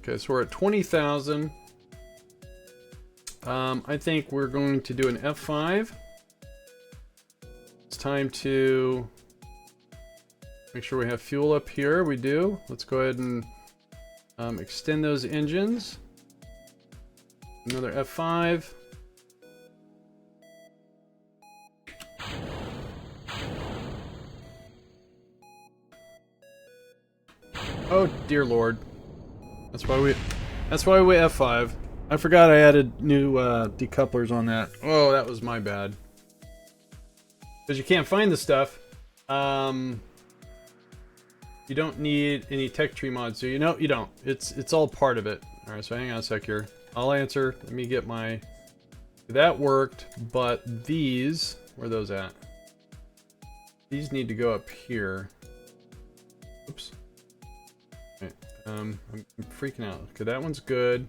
Okay, so we're at 20,000. I think we're going to do an F5. It's time to make sure we have fuel up here. We do. Let's go ahead and extend those engines. Another F5. Oh dear Lord. That's why we F5. I forgot I added new decouplers on that. Oh, that was my bad. Because you can't find the stuff. You don't need any tech tree mods, so you know you don't. It's all part of it. All right, so hang on a sec here. I'll answer. Let me get my. That worked, but these, where are those at? These need to go up here. Oops. Right. I'm freaking out. Okay, that one's good.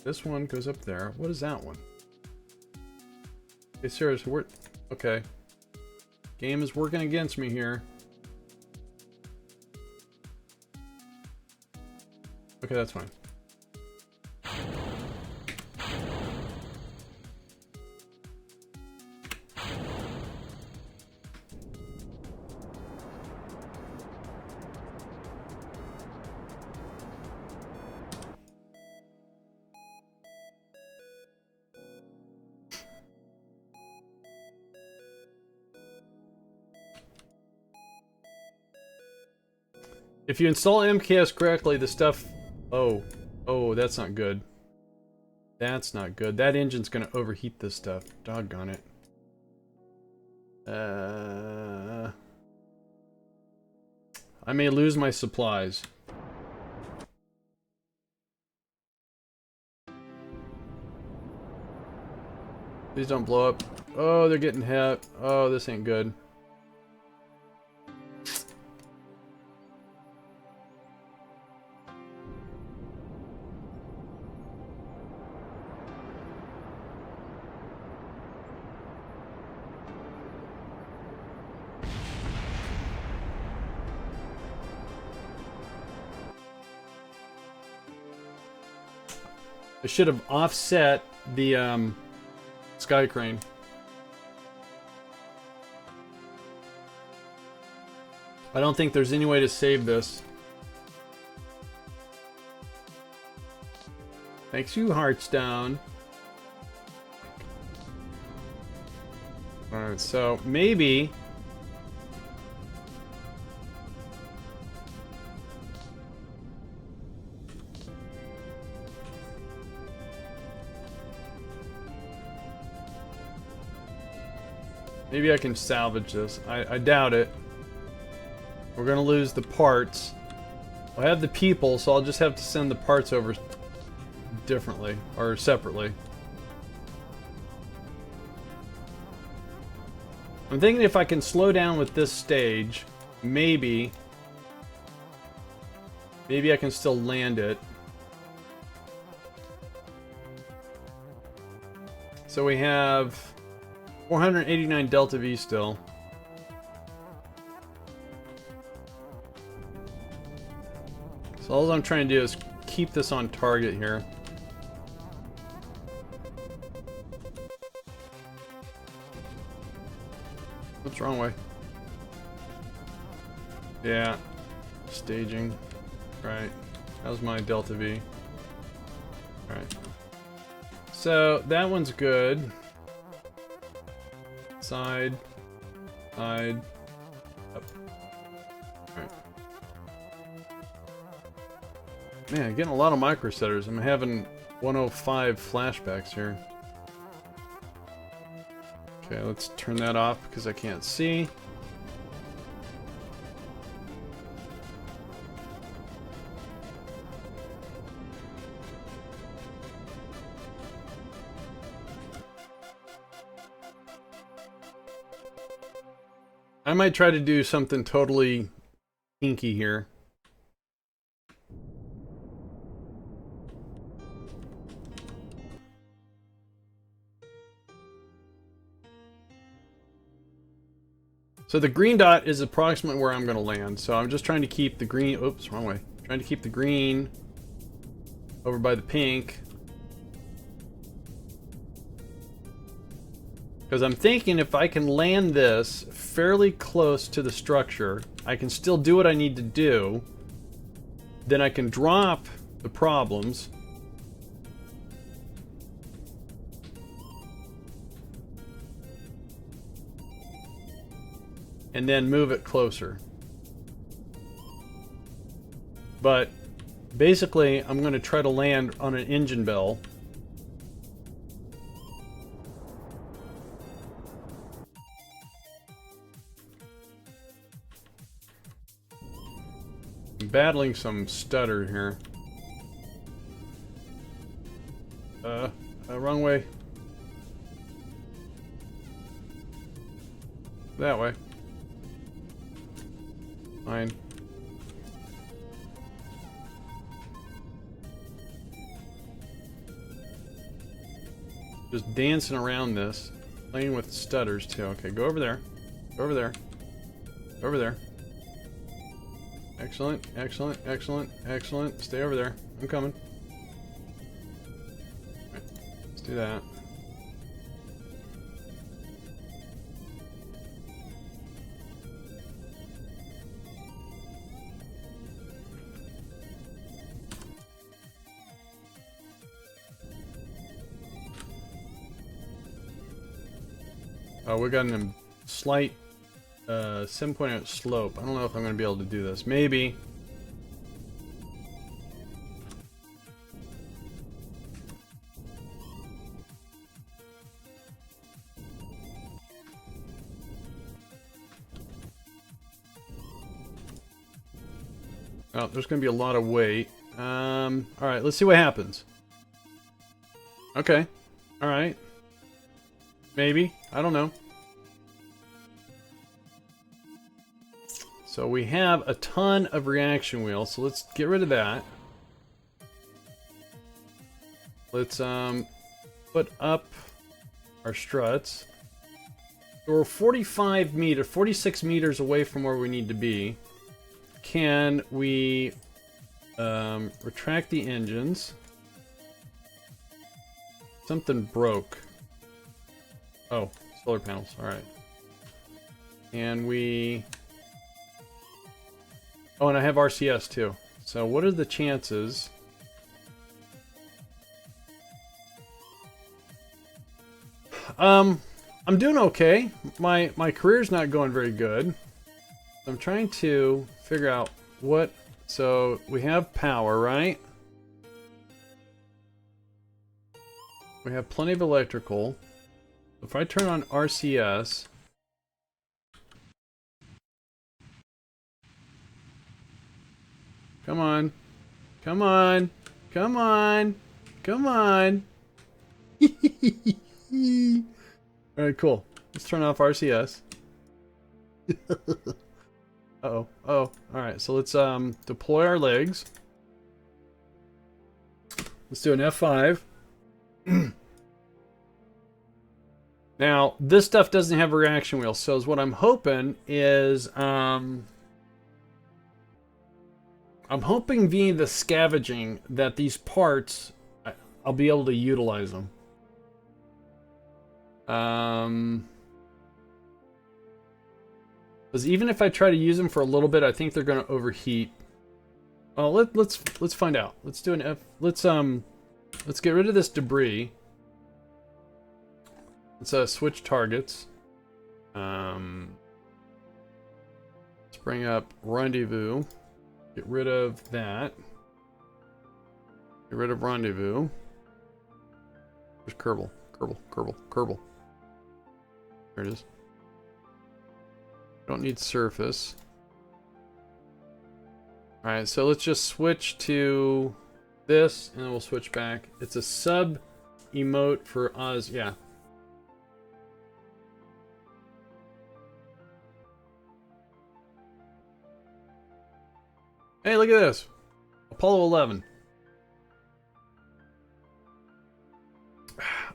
This one goes up there. What is that one? Okay, seriously, we're okay. Game is working against me here. Okay, that's fine. If you install MKS correctly, the stuff... Oh, that's not good. That's not good. That engine's gonna overheat this stuff. Doggone it. I may lose my supplies. Please don't blow up. Oh, they're getting hit. Oh, this ain't good. I should have offset the sky crane. I don't think there's any way to save this. Thanks you, Hearthstone. Alright, so maybe... Maybe I can salvage this. I doubt it. We're gonna lose the parts. I have the people, so I'll just have to send the parts over differently, or separately. I'm thinking if I can slow down with this stage, maybe I can still land it. So we have 489 delta V still. So all I'm trying to do is keep this on target here. What's wrong way? Yeah. Staging. Right. How's my delta V? Alright. So that one's good. Side. Side. Up. Alright. Man, I'm getting a lot of micro setters. I'm having 105 flashbacks here. Okay, let's turn that off because I can't see. I might try to do something totally kinky here. So the green dot is approximately where I'm going to land. So I'm just trying to keep the green... Oops, wrong way. Trying to keep the green over by the pink. Because I'm thinking if I can land this fairly close to the structure, I can still do what I need to do. Then I can drop the problems. And then move it closer. But basically, I'm going to try to land on an engine bell. I'm battling some stutter here. Wrong way. That way. Fine. Just dancing around this. Playing with stutters too. Okay, go over there. Go over there. Go over there. Excellent, excellent, excellent, excellent. Stay over there. I'm coming. Right, let's do that. Oh, we got a slight 7.8 slope. I don't know if I'm going to be able to do this. Maybe. Oh, there's going to be a lot of weight. Alright, let's see what happens. Okay. Alright. Maybe. I don't know. So we have a ton of reaction wheels, so let's get rid of that. Let's put up our struts. So we're 46 meters away from where we need to be. Can we retract the engines? Something broke. Oh, solar panels. All right. And we... Oh, and I have RCS too. So what are the chances? I'm doing okay. My career's not going very good. I'm trying to figure out what... So we have power, right? We have plenty of electrical. If I turn on RCS... Come on. Come on. Come on. Come on. Alright, cool. Let's turn off RCS. Uh-oh. Oh, alright. So let's deploy our legs. Let's do an F5. Now, this stuff doesn't have a reaction wheel, so what I'm hoping is, I'm hoping via the scavenging that these parts, I'll be able to utilize them. Because even if I try to use them for a little bit, I think they're going to overheat. Well, let's find out. Let's do an F. Let's get rid of this debris. Let's switch targets. Let's bring up rendezvous. Get rid of that. Get rid of rendezvous. Where's Kerbal? Kerbal. There it is. Don't need surface. Alright, so let's just switch to this, and then we'll switch back. It's a sub emote for Oz, yeah. Hey, look at this. Apollo 11.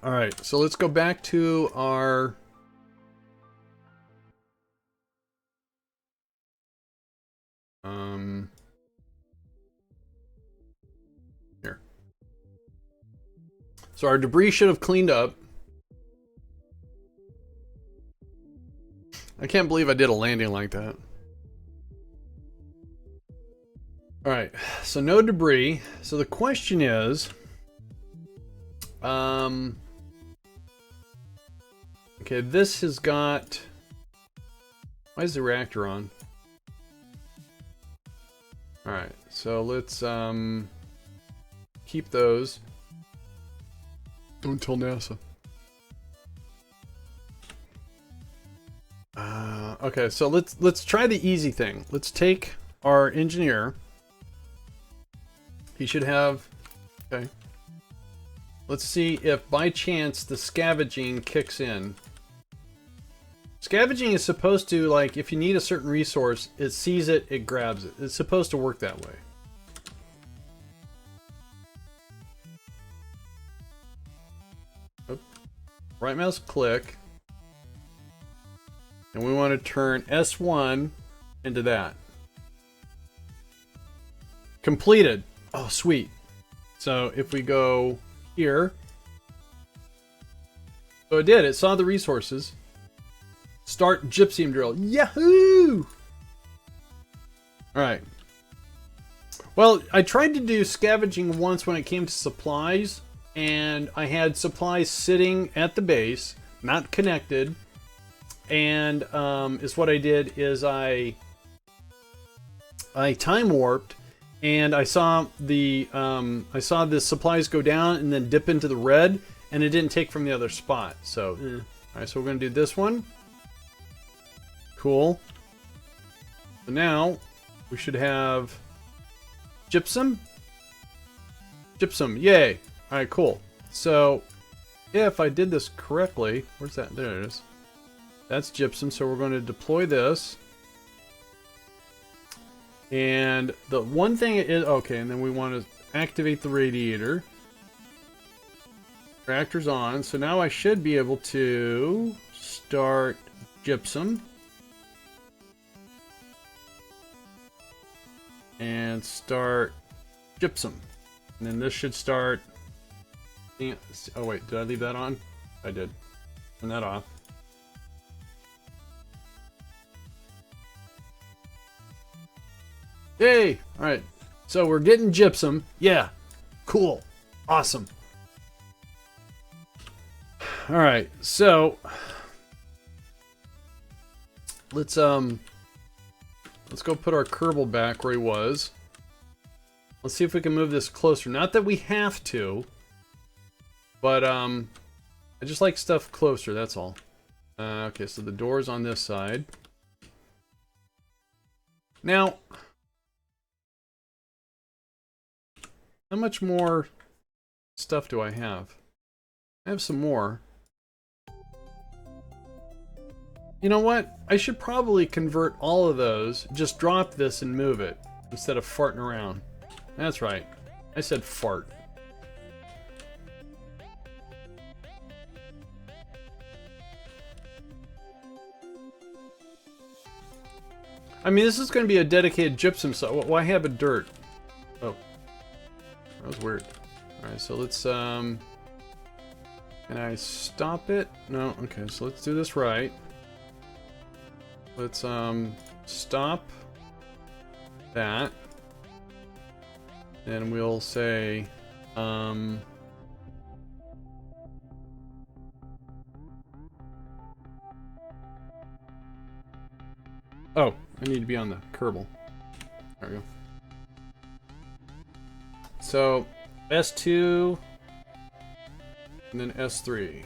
Alright, so let's go back to our... Here. So our debris should have cleaned up. I can't believe I did a landing like that. Alright, so no debris. So the question is... Okay, this has got... Why is the reactor on? Alright, so let's keep those until NASA. Okay, so let's try the easy thing. Let's take our engineer. He should have... Okay. Let's see if by chance the scavenging kicks in. Scavenging is supposed to, like, if you need a certain resource, it sees it, it grabs it. It's supposed to work that way. Oop. Right mouse click. And we want to turn S1 into that. Completed. Oh, sweet. So if we go here. So it did. It saw the resources. Start gypsum drill. Yahoo! Alright. Well, I tried to do scavenging once when it came to supplies, and I had supplies sitting at the base, not connected, and is what I did is I time warped, and I saw the supplies go down and then dip into the red, and it didn't take from the other spot. So, alright, so we're gonna do this one. Cool. So now we should have gypsum. Gypsum, yay! Alright, cool. So if I did this correctly, where's that? There it is. That's gypsum, so we're going to deploy this. And the one thing is, okay, and then we want to activate the radiator. Reactor's on, so now I should be able to start gypsum. And start gypsum. And then this should start... Oh wait, did I leave that on? I did. Turn that off. Yay! Alright, so we're getting gypsum. Yeah, cool. Awesome. Alright, so... Let's go put our Kerbal back where he was. Let's see if we can move this closer. Not that we have to, but I just like stuff closer, that's all. Okay, so the door's on this side. Now, how much more stuff do I have? I have some more. You know what? I should probably convert all of those, just drop this and move it, instead of farting around. That's right. I said fart. I mean, this is going to be a dedicated gypsum site. Why have a dirt? Oh. That was weird. Alright, so let's, can I stop it? No? Okay, so let's do this right. Let's, stop that. And we'll say, oh, I need to be on the Kerbal. There we go. So, S2, and then S3.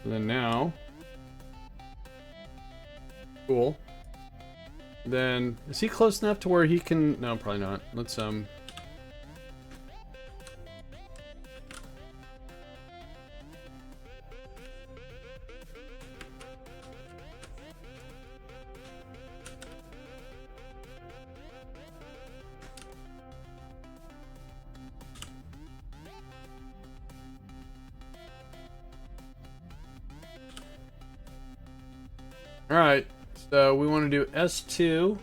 And then now, cool. Then, is he close enough to where he can, no, probably not. Let's, Alright, so we want to do S2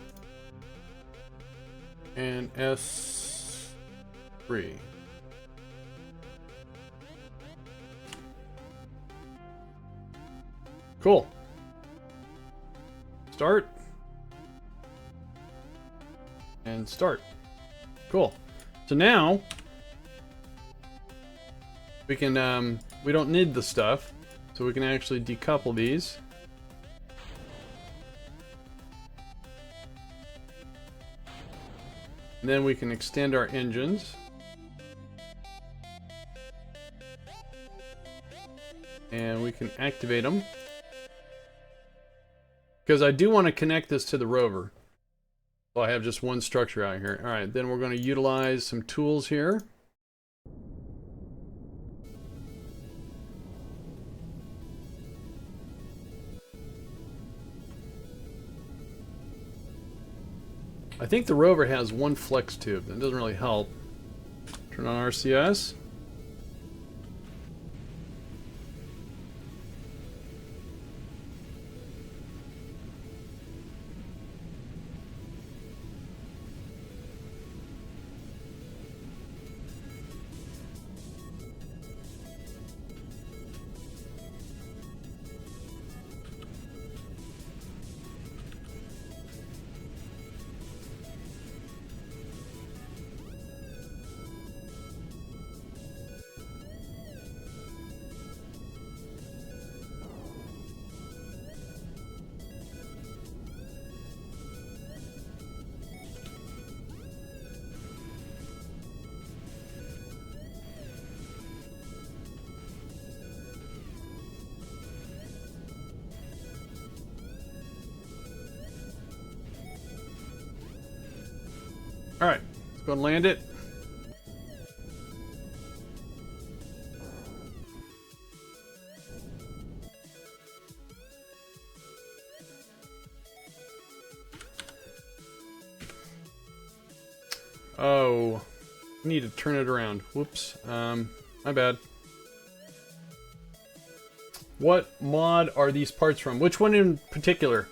and S3. Cool. Start. And start. Cool. So now we can, we don't need the stuff, so we can actually decouple these. And then we can extend our engines. And we can activate them. Because I do want to connect this to the rover. So I have just one structure out here. Alright, then we're going to utilize some tools here. I think the rover has one flex tube. That doesn't really help. Turn on RCS. Alright, let's go and land it. Oh, I need to turn it around. Whoops, my bad. What mod are these parts from? Which one in particular?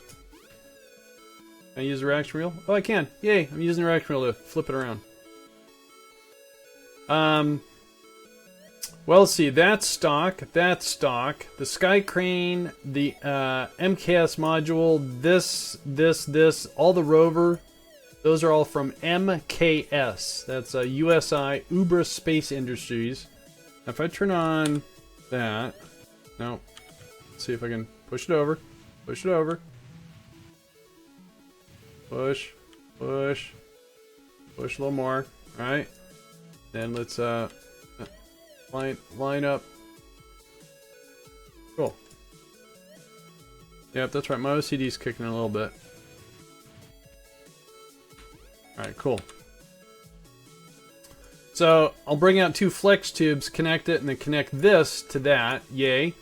Can I use the reaction wheel? Oh, I can. Yay, I'm using the reaction wheel to flip it around. Well, let's see. That's stock. That's stock. The Sky Crane, the MKS module, this, all the rover, those are all from MKS. That's USI, Ubra Space Industries. Now, if I turn on that, no, let's see if I can push it over. Push it over. Push, push, push a little more. All right. Then let's line up. Cool. Yep, that's right. My OCD's kicking in a little bit. All right, cool. So I'll bring out two flex tubes, connect it, and then connect this to that. Yay.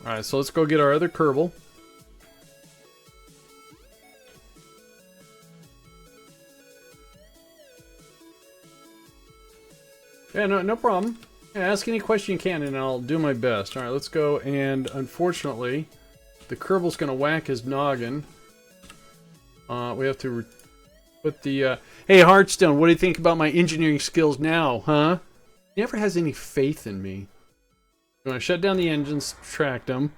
All right, so let's go get our other Kerbal. Yeah, no problem. Yeah, ask any question you can and I'll do my best. Alright, let's go, and unfortunately, the Kerbal's gonna whack his noggin. We have to put the... Hey, Heartstone, what do you think about my engineering skills now, huh? He never has any faith in me. You want to shut down the engines, subtract them.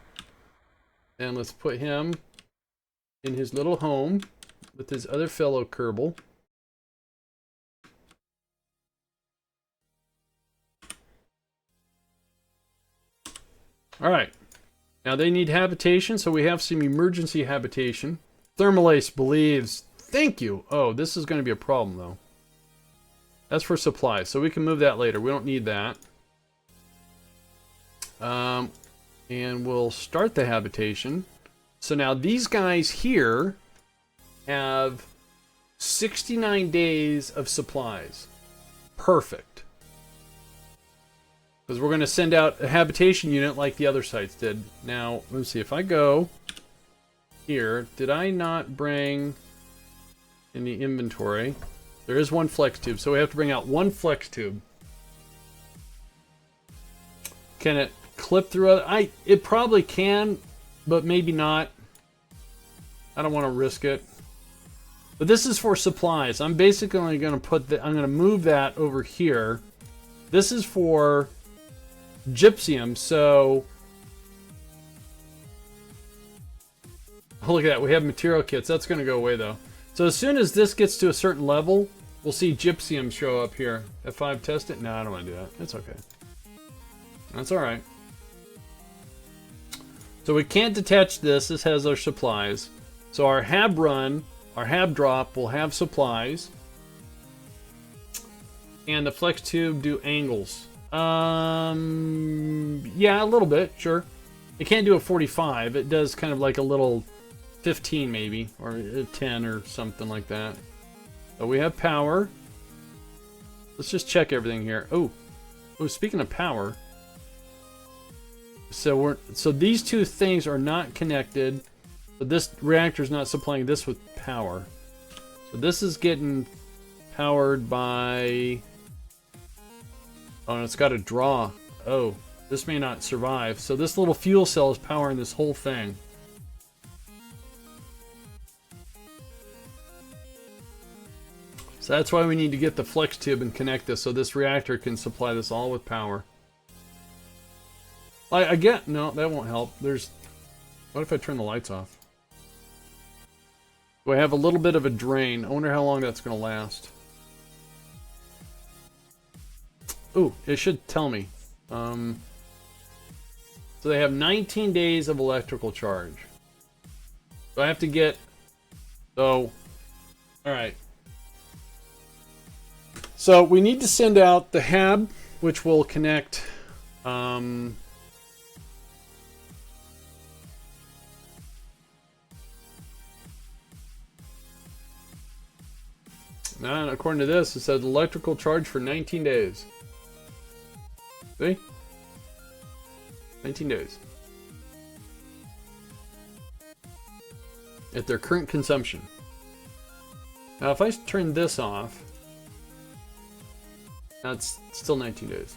And let's put him in his little home with his other fellow Kerbal. Alright. Now they need habitation, so we have some emergency habitation. Thermalace believes... Thank you! Oh, this is going to be a problem, though. That's for supplies, so we can move that later. We don't need that. And we'll start the habitation. So now these guys here have 69 days of supplies. Perfect. Because we're going to send out a habitation unit like the other sites did. Now, let's see. If I go here, did I not bring in the inventory? There is one flex tube, so we have to bring out one flex tube. Can it clip through other? It probably can, but maybe not. I don't want to risk it. But this is for supplies. I'm basically only going to put I'm going to move that over here. This is for gypsum, so oh, look at that. We have material kits. That's going to go away though. So as soon as this gets to a certain level, we'll see gypsum show up here. F5 test it. No, I don't want to do that. It's okay. That's all right. So we can't detach this. This has our supplies. So our hab run, our hab drop will have supplies. And the flex tube do angles. Yeah, a little bit, sure. It can't do a 45. It does kind of like a little 15 maybe, or a 10 or something like that. So we have power. Let's just check everything here. Oh, speaking of power. So these two things are not connected. But this reactor is not supplying this with power. So this is getting powered by... Oh, and it's got to draw. Oh, this may not survive. So this little fuel cell is powering this whole thing. So that's why we need to get the flex tube and connect this so this reactor can supply this all with power. I get... No, that won't help. What if I turn the lights off? Do I have a little bit of a drain? I wonder how long that's going to last. Ooh, it should tell me. So they have 19 days of electrical charge. So I have to get... So, alright. So we need to send out the hab, which will connect... Now, according to this, it says electrical charge for 19 days. See? 19 days. At their current consumption. Now, if I turn this off, that's still 19 days.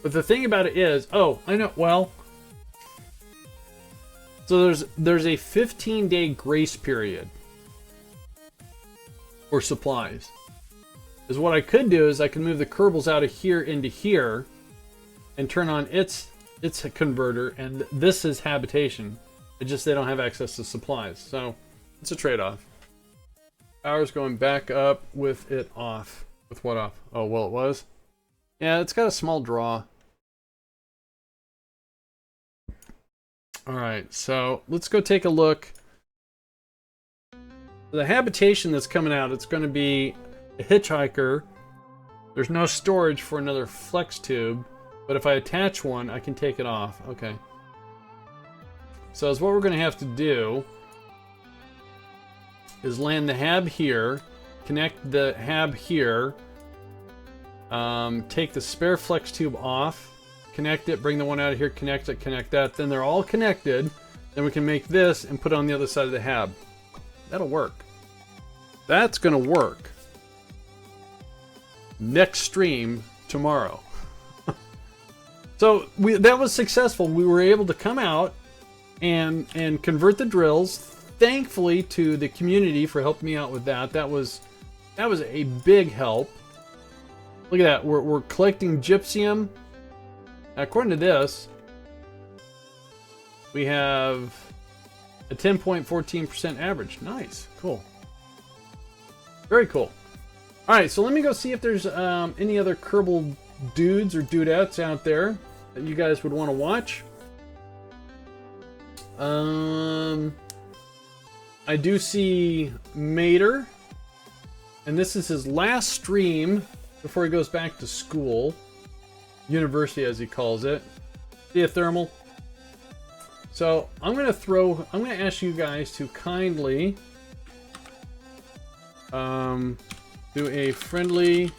But the thing about it is, oh, I know, well, so there's a 15-day grace period for supplies. Is what I could do is I can move the Kerbals out of here into here and turn on its converter, and this is habitation. It's just they don't have access to supplies, so it's a trade-off. Power's going back up with it off. With what off? Oh, well, it was. Yeah, it's got a small draw. Alright, so let's go take a look. The habitation that's coming out, it's going to be a hitchhiker. There's no storage for another flex tube, but if I attach one, I can take it off. Okay. So what we're going to have to do is land the hab here, connect the hab here, take the spare flex tube off, connect it, bring the one out of here, connect it, connect that. Then they're all connected. Then we can make this and put it on the other side of the hab. That'll work. That's going to work next stream tomorrow. So that was successful. We were able to come out and convert the drills. Thankfully to the community for helping me out with that. That was a big help. Look at that. We're collecting gypsum. According to this, we have a 10.14% average. Nice. Cool. Very cool. All right, so let me go see if there's any other Kerbal dudes or dudettes out there that you guys would want to watch. I do see Mater, and this is his last stream before he goes back to school, university as he calls it. See ya, Thermal. So I'm gonna ask you guys to kindly do a friendly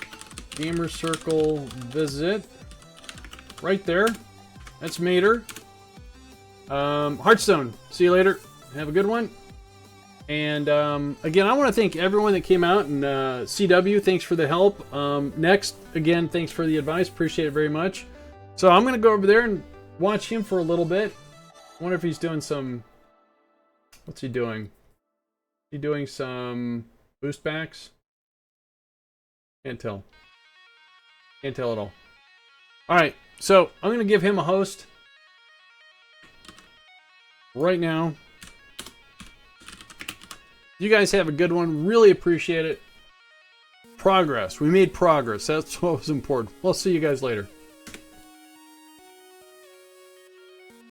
gamer circle visit right there. That's Mater. Hearthstone. See you later. Have a good one. And again, I want to thank everyone that came out, and CW, thanks for the help. Next, again, thanks for the advice. Appreciate it very much. So I'm going to go over there and watch him for a little bit. I wonder if he's doing some... What's he doing? Is he doing some boost backs? Can't tell. Can't tell at all. Alright, so I'm going to give him a host right now. You guys have a good one. Really appreciate it. Progress. We made progress. That's what was important. We'll see you guys later.